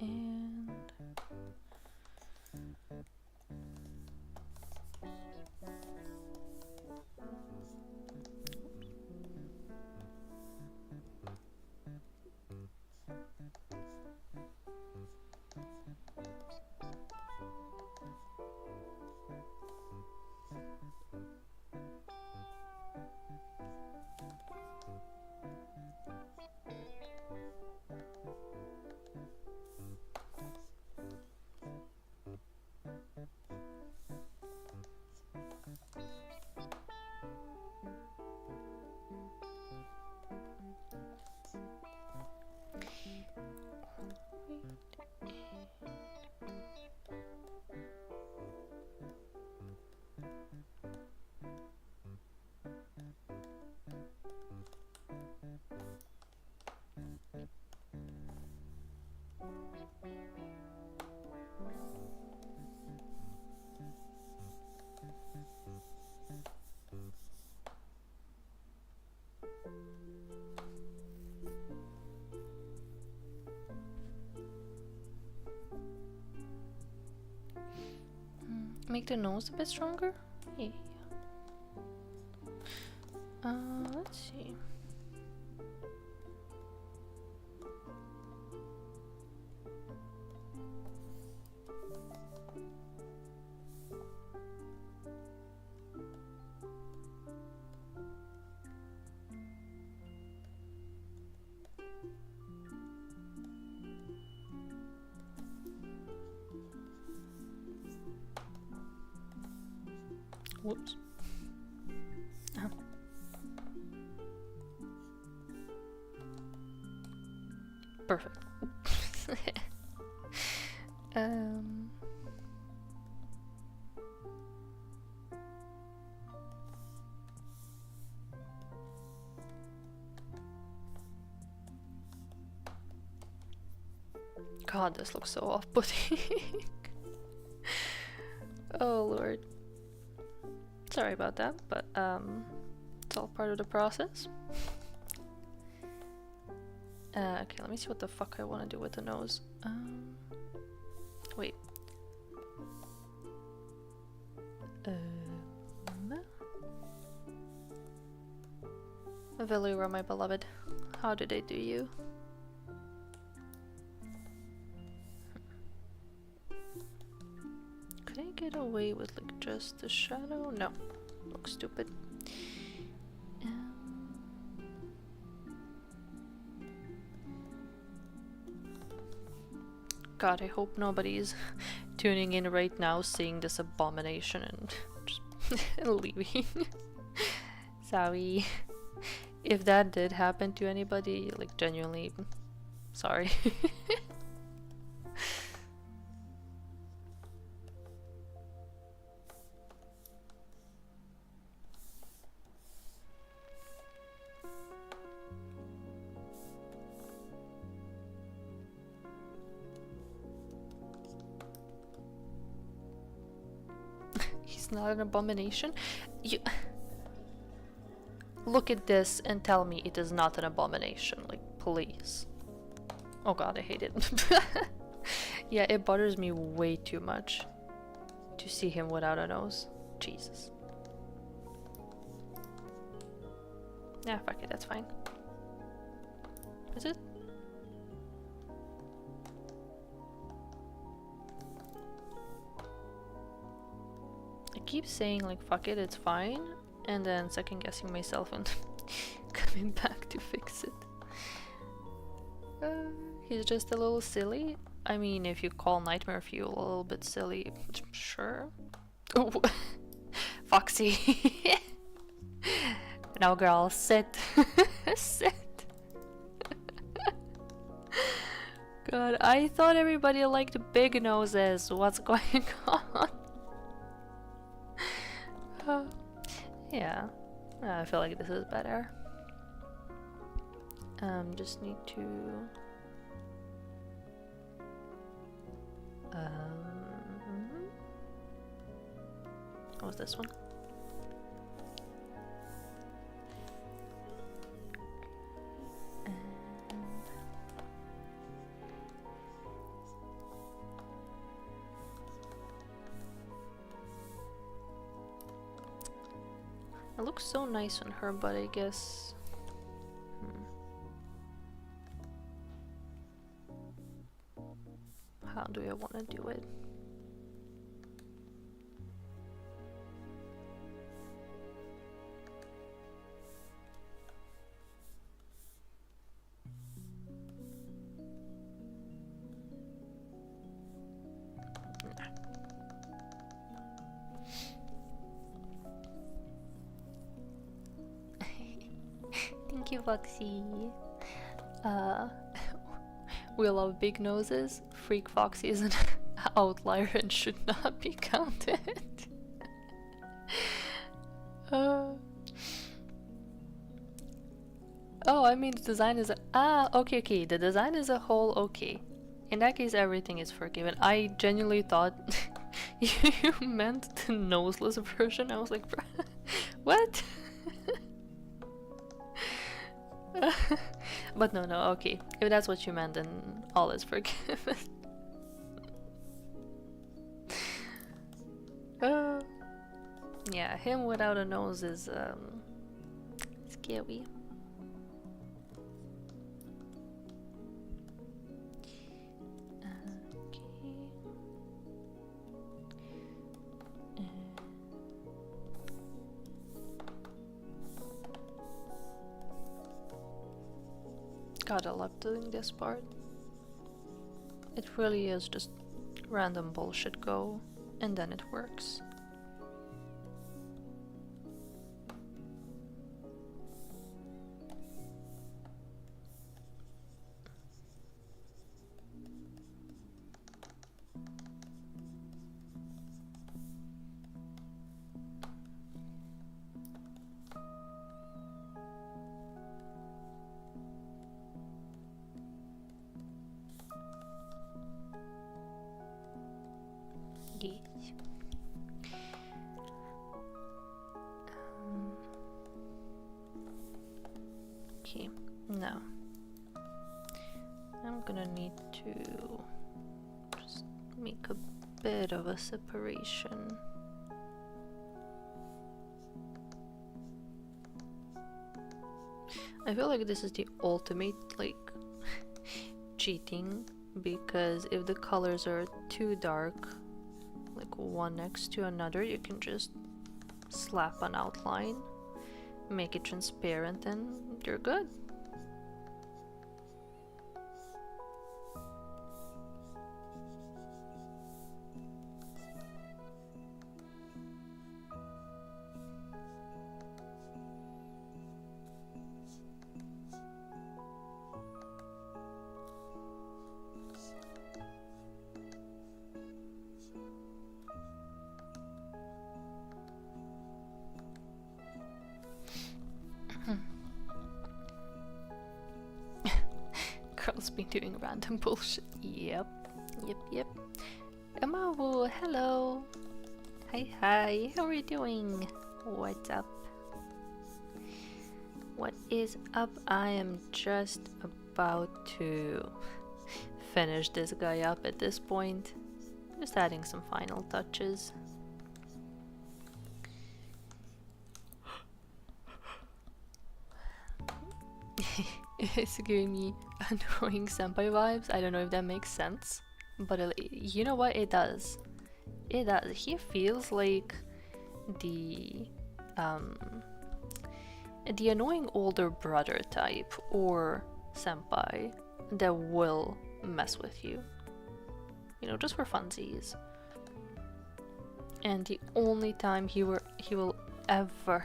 And make the nose a bit stronger? Yeah. Let's see. Whoops. Oh. Perfect. God, this looks so off-putting. Oh lord. Sorry about that, but it's all part of the process. Okay, let me see what the fuck I want to do with the nose. Wait. Velura, my beloved, how did I do you? Could I get away with like just the shadow? No, looks stupid. God, I hope nobody's tuning in right now seeing this abomination and just leaving. Sorry. If that did happen to anybody, like genuinely, sorry. He's not an abomination? You look at this and tell me it is not an abomination, like, please. Oh god, I hate it. Yeah, it bothers me way too much to see him without a nose. Jesus. Yeah, fuck it, that's fine. Is it? I keep saying like fuck it, it's fine, and then second guessing myself and coming back to fix it. He's just a little silly. I mean, if you call Nightmare Fuel a little bit silly, sure. Oh, Foxy. No, girl, sit. Sit. God, I thought everybody liked big noses. What's going on? Yeah, I feel like this is better. Just need to... what was this one? It looks so nice on her, but I guess... How do I want to do it? Thank you, Foxy. We love big noses. Freak Foxy is an outlier and should not be counted. Oh, I mean the design is okay, the design is a whole okay. In that case, everything is forgiven. I genuinely thought you meant the noseless version. I was like, what? But no, okay. If that's what you meant, then all is forgiven. Yeah, him without a nose is scary. God, I love doing this part. It really is just random bullshit go, and then it works. Okay, now I'm gonna need to just make a bit of a separation. I feel like this is the ultimate like cheating, because if the colors are too dark, like one next to another, you can just slap an outline, make it transparent, and you're good. Girls be doing random bullshit. Yep. Emma, hello. Hi, how are you doing? What's up? What is up? I am just about to finish this guy up at this point. Just adding some final touches. It's giving me annoying senpai vibes. I don't know if that makes sense, but you know what? It does. It does. He feels like the annoying older brother type or senpai that will mess with you. You know, just for funsies. And the only time he will ever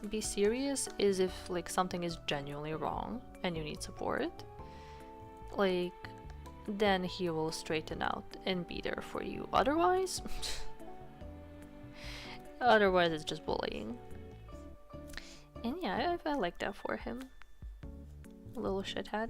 be serious is if like something is genuinely wrong and you need support. Like, then he will straighten out and be there for you. Otherwise, otherwise it's just bullying. And yeah, I like that for him. A little shithead.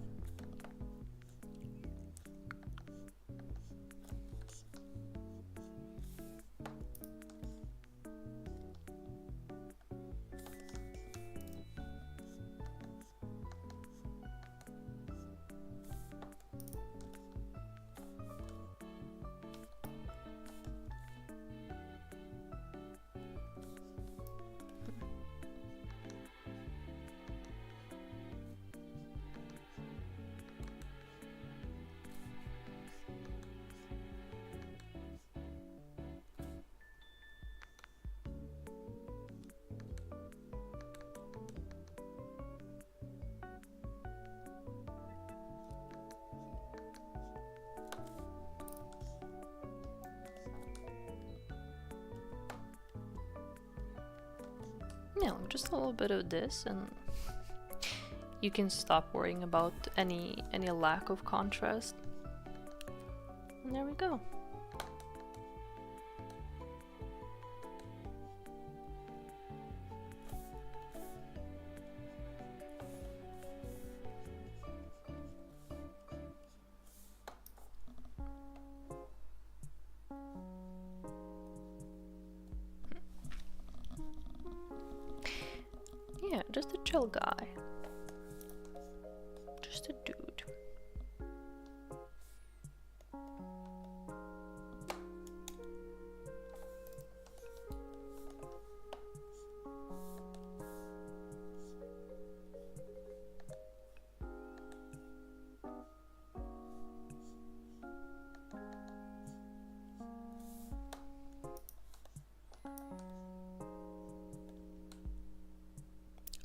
Yeah, just a little bit of this and you can stop worrying about any lack of contrast. And there we go. Yeah, just a chill guy. Just a dude.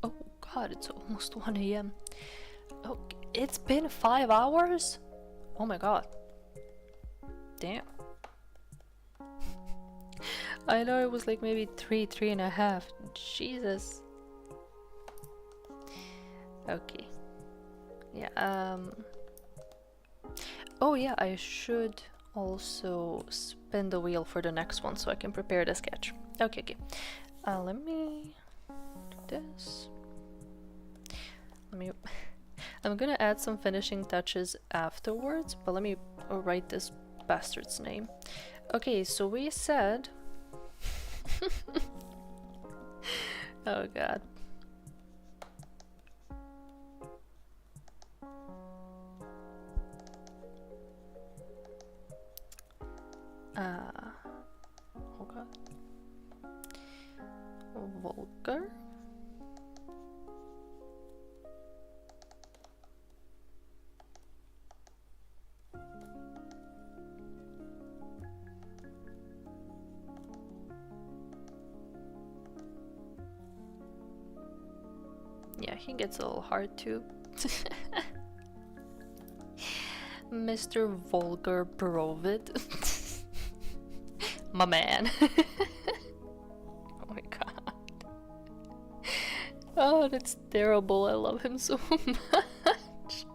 Oh god, it's almost 1 a.m. Oh, it's been 5 hours? Oh my god. Damn. I know it was like maybe 3.5. Jesus. Okay. Yeah, oh yeah, I should also spin the wheel for the next one so I can prepare the sketch. Okay, okay. Let me do this. I'm gonna add some finishing touches afterwards, but let me write this bastard's name. Okay, so we said... Oh god. Oh god. Vulgar? Yeah, he gets a little hard too. Mr. Vulgar Brovit. My man. Oh my god. Oh, that's terrible. I love him so much.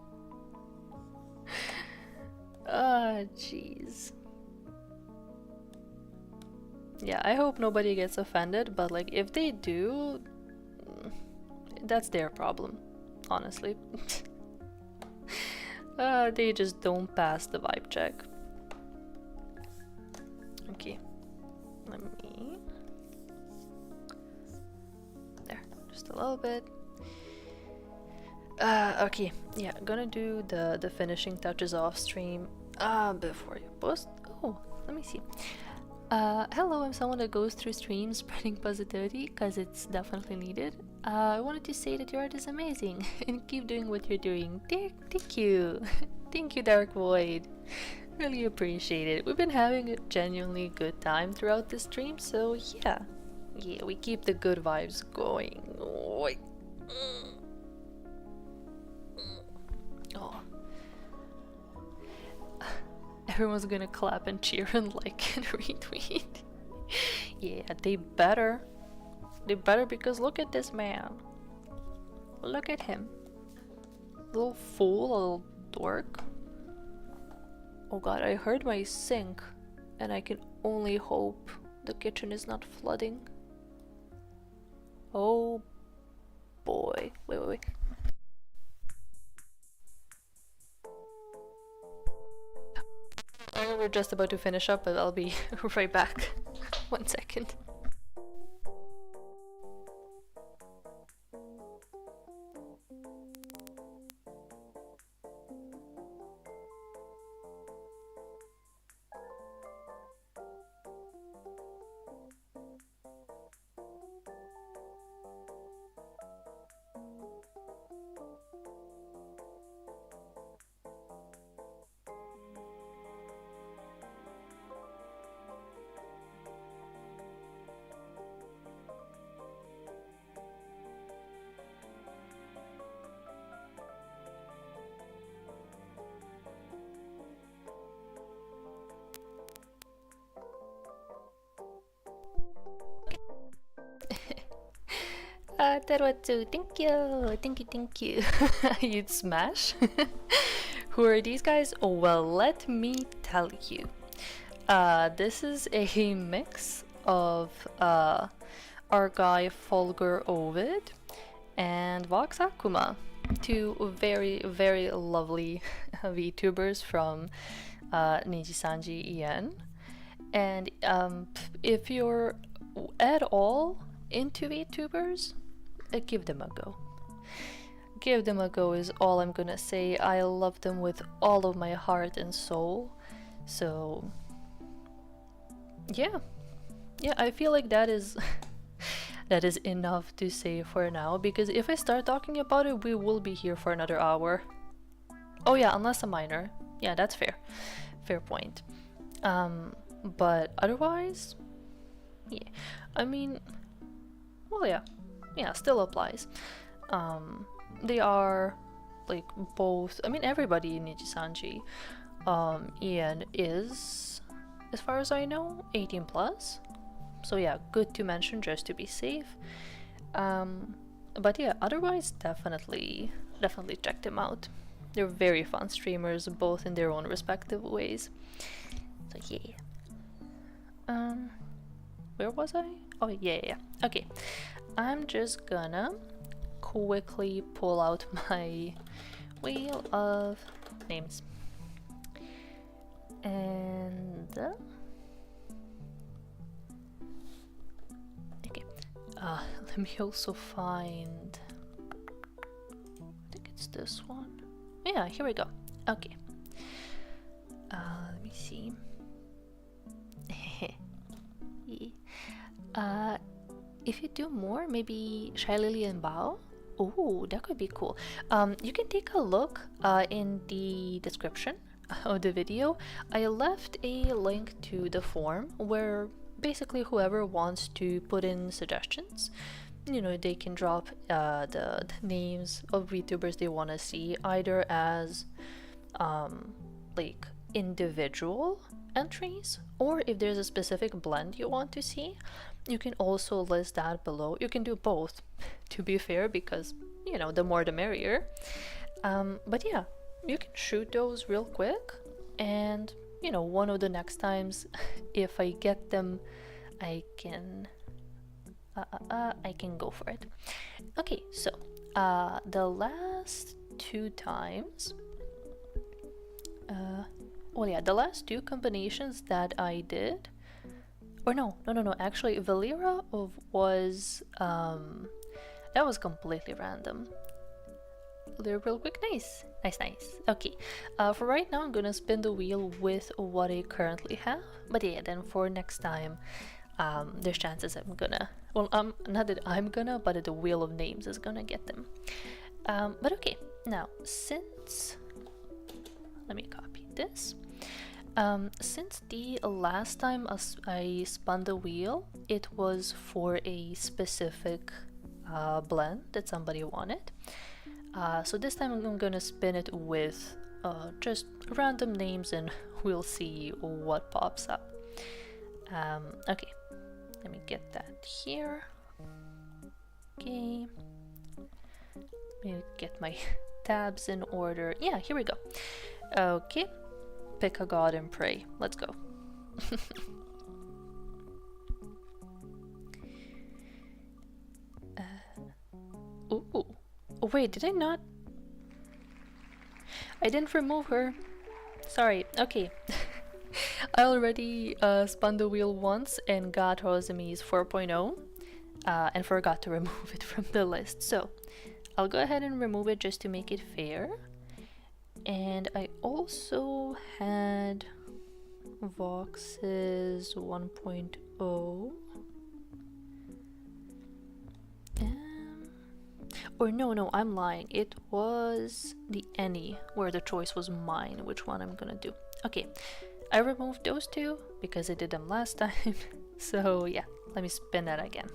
Ah, jeez. Yeah, I hope nobody gets offended, but like if they do, that's their problem, honestly. They just don't pass the vibe check. Okay, let me... There, just a little bit. Okay, yeah, gonna do the finishing touches off stream before you post. Oh, let me see. Hello, I'm someone that goes through streams spreading positivity because it's definitely needed. I wanted to say that your art is amazing and keep doing what you're doing. Thank you. Thank you, Dark Void. Really appreciate it. We've been having a genuinely good time throughout the stream, so yeah. Yeah, we keep the good vibes going. Wait. Oh. Everyone's gonna clap and cheer and like and retweet. Yeah, they better. They better, because look at this man. Look at him. Little fool, little dork. Oh god, I heard my sink, and I can only hope the kitchen is not flooding. Oh boy. Wait. Oh, we're just about to finish up, but I'll be right back. 1 second. Terwatsu, thank you. You'd smash? Who are these guys? Oh, well, let me tell you. This is a mix of our guy Folger Ovid and Vox Akuma, two very lovely VTubers from Nijisanji EN. And if you're at all into VTubers, give them a go. Give them a go is all I'm gonna say. I love them with all of my heart and soul. So yeah, I feel like that is that is enough to say for now, because if I start talking about it, we will be here for another hour. Oh yeah, unless a minor. Yeah, that's fair point. But otherwise, yeah, I mean, well, yeah, still applies. They are like both, I mean, everybody in Nijisanji EN is, as far as I know, 18 plus. So yeah, good to mention just to be safe. But yeah, otherwise definitely check them out. They're very fun streamers, both in their own respective ways. So yeah. Where was I? Oh yeah. Okay. I'm just gonna quickly pull out my wheel of names. And okay. Let me also find, I think it's this one. Yeah, here we go. Okay. Let me see. If you do more, maybe Shy Lily and Bao. Oh, that could be cool. You can take a look in the description of the video. I left a link to the form where basically whoever wants to put in suggestions, you know, they can drop the names of VTubers they want to see, either as like individual entries, or if there's a specific blend you want to see, you can also list that below. You can do both, to be fair, because, you know, the more the merrier. But yeah, you can shoot those real quick, and, you know, one of the next times, if I get them, I can go for it. Okay, so the last two times, well, yeah, the last two combinations that I did, or no, actually Valera was that was completely random. Real quick, nice. Okay, for right now I'm gonna spin the wheel with what I currently have, but yeah, then for next time there's chances I'm gonna, well, not that I'm gonna, but that the wheel of names is gonna get them. But okay, now since, let me copy this. Since the last time I spun the wheel, it was for a specific blend that somebody wanted. So this time I'm gonna spin it with just random names and we'll see what pops up. Okay, let me get that here. Okay, let me get my tabs in order. Yeah, here we go. Okay. Pick a god and pray. Let's go. Ooh. Oh, wait, did I not? I didn't remove her. Sorry. Okay. I already spun the wheel once and got Rosemi's 4.0 and forgot to remove it from the list. So I'll go ahead and remove it just to make it fair. And I also had Vox's 1.0. Or no, I'm lying. It was the any where the choice was mine, which one I'm gonna do. Okay, I removed those two because I did them last time. So yeah, let me spin that again.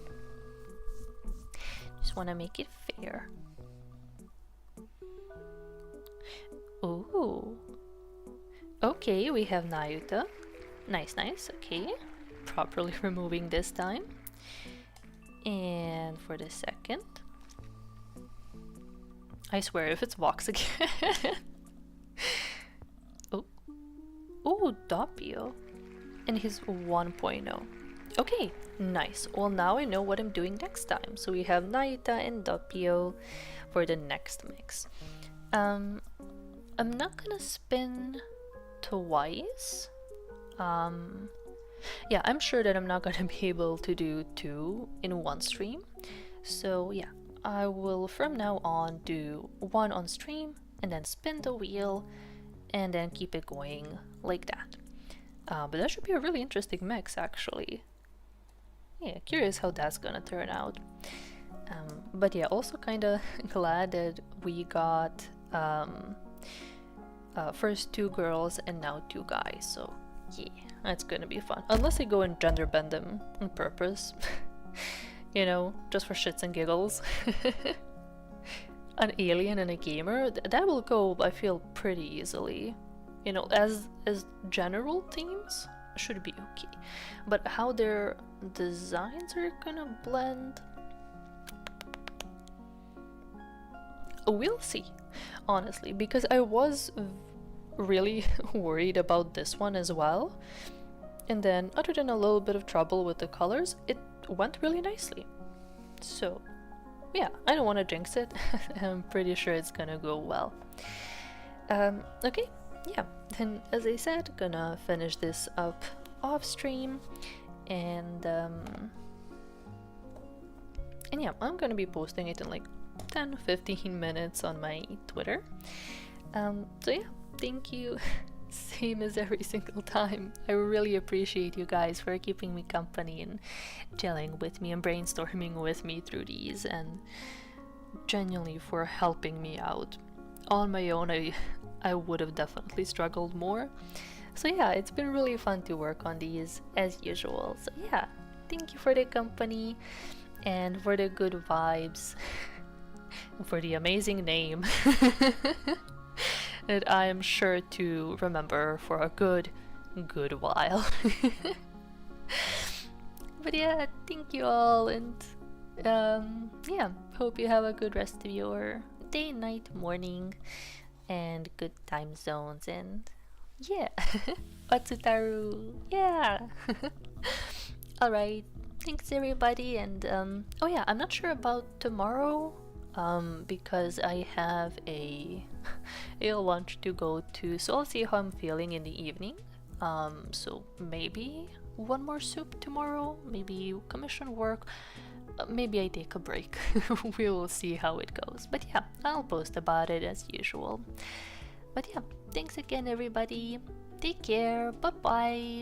Just wanna make it fair. Ooh. Okay, we have Nayuta. Nice, okay. Properly removing this time. And for the second. I swear, if it's Vox again. Oh. Ooh, Doppio. And his 1.0. Okay, nice. Well, now I know what I'm doing next time. So we have Nayuta and Doppio for the next mix. I'm not gonna spin twice. Yeah, I'm sure that I'm not gonna be able to do two in one stream. So yeah, I will from now on do one on stream and then spin the wheel and then keep it going like that. But that should be a really interesting mix actually. Yeah, curious how that's gonna turn out. But yeah, also kinda glad that we got first 2 girls and now 2 guys, so yeah, that's gonna be fun. Unless I go and gender bend them on purpose. You know, just for shits and giggles. An alien and a gamer, that will go, I feel, pretty easily. You know, as general themes, should be okay. But how their designs are gonna blend, we'll see, honestly, because I was really worried about this one as well. And then, other than a little bit of trouble with the colors, it went really nicely. So, yeah, I don't want to jinx it. I'm pretty sure it's gonna go well. Okay, yeah, then as I said, gonna finish this up off stream. And yeah, I'm gonna be posting it in like 10-15 minutes on my Twitter. So yeah, thank you. Same as every single time. I really appreciate you guys for keeping me company and chilling with me and brainstorming with me through these, and genuinely for helping me out. On my own, I would have definitely struggled more. So yeah, it's been really fun to work on these as usual. So yeah, thank you for the company and for the good vibes and for the amazing name. That I am sure to remember for a good while. But yeah, thank you all, and yeah, hope you have a good rest of your day, night, morning, and good time zones, and yeah. Otsutaru, yeah. Alright, thanks everybody, and oh yeah, I'm not sure about tomorrow. Because I have a lunch to go to, so I'll see how I'm feeling in the evening. So maybe one more soup tomorrow, maybe commission work, maybe I take a break. We will see how it goes. But yeah, I'll post about it as usual. But yeah, thanks again everybody. Take care. Bye bye.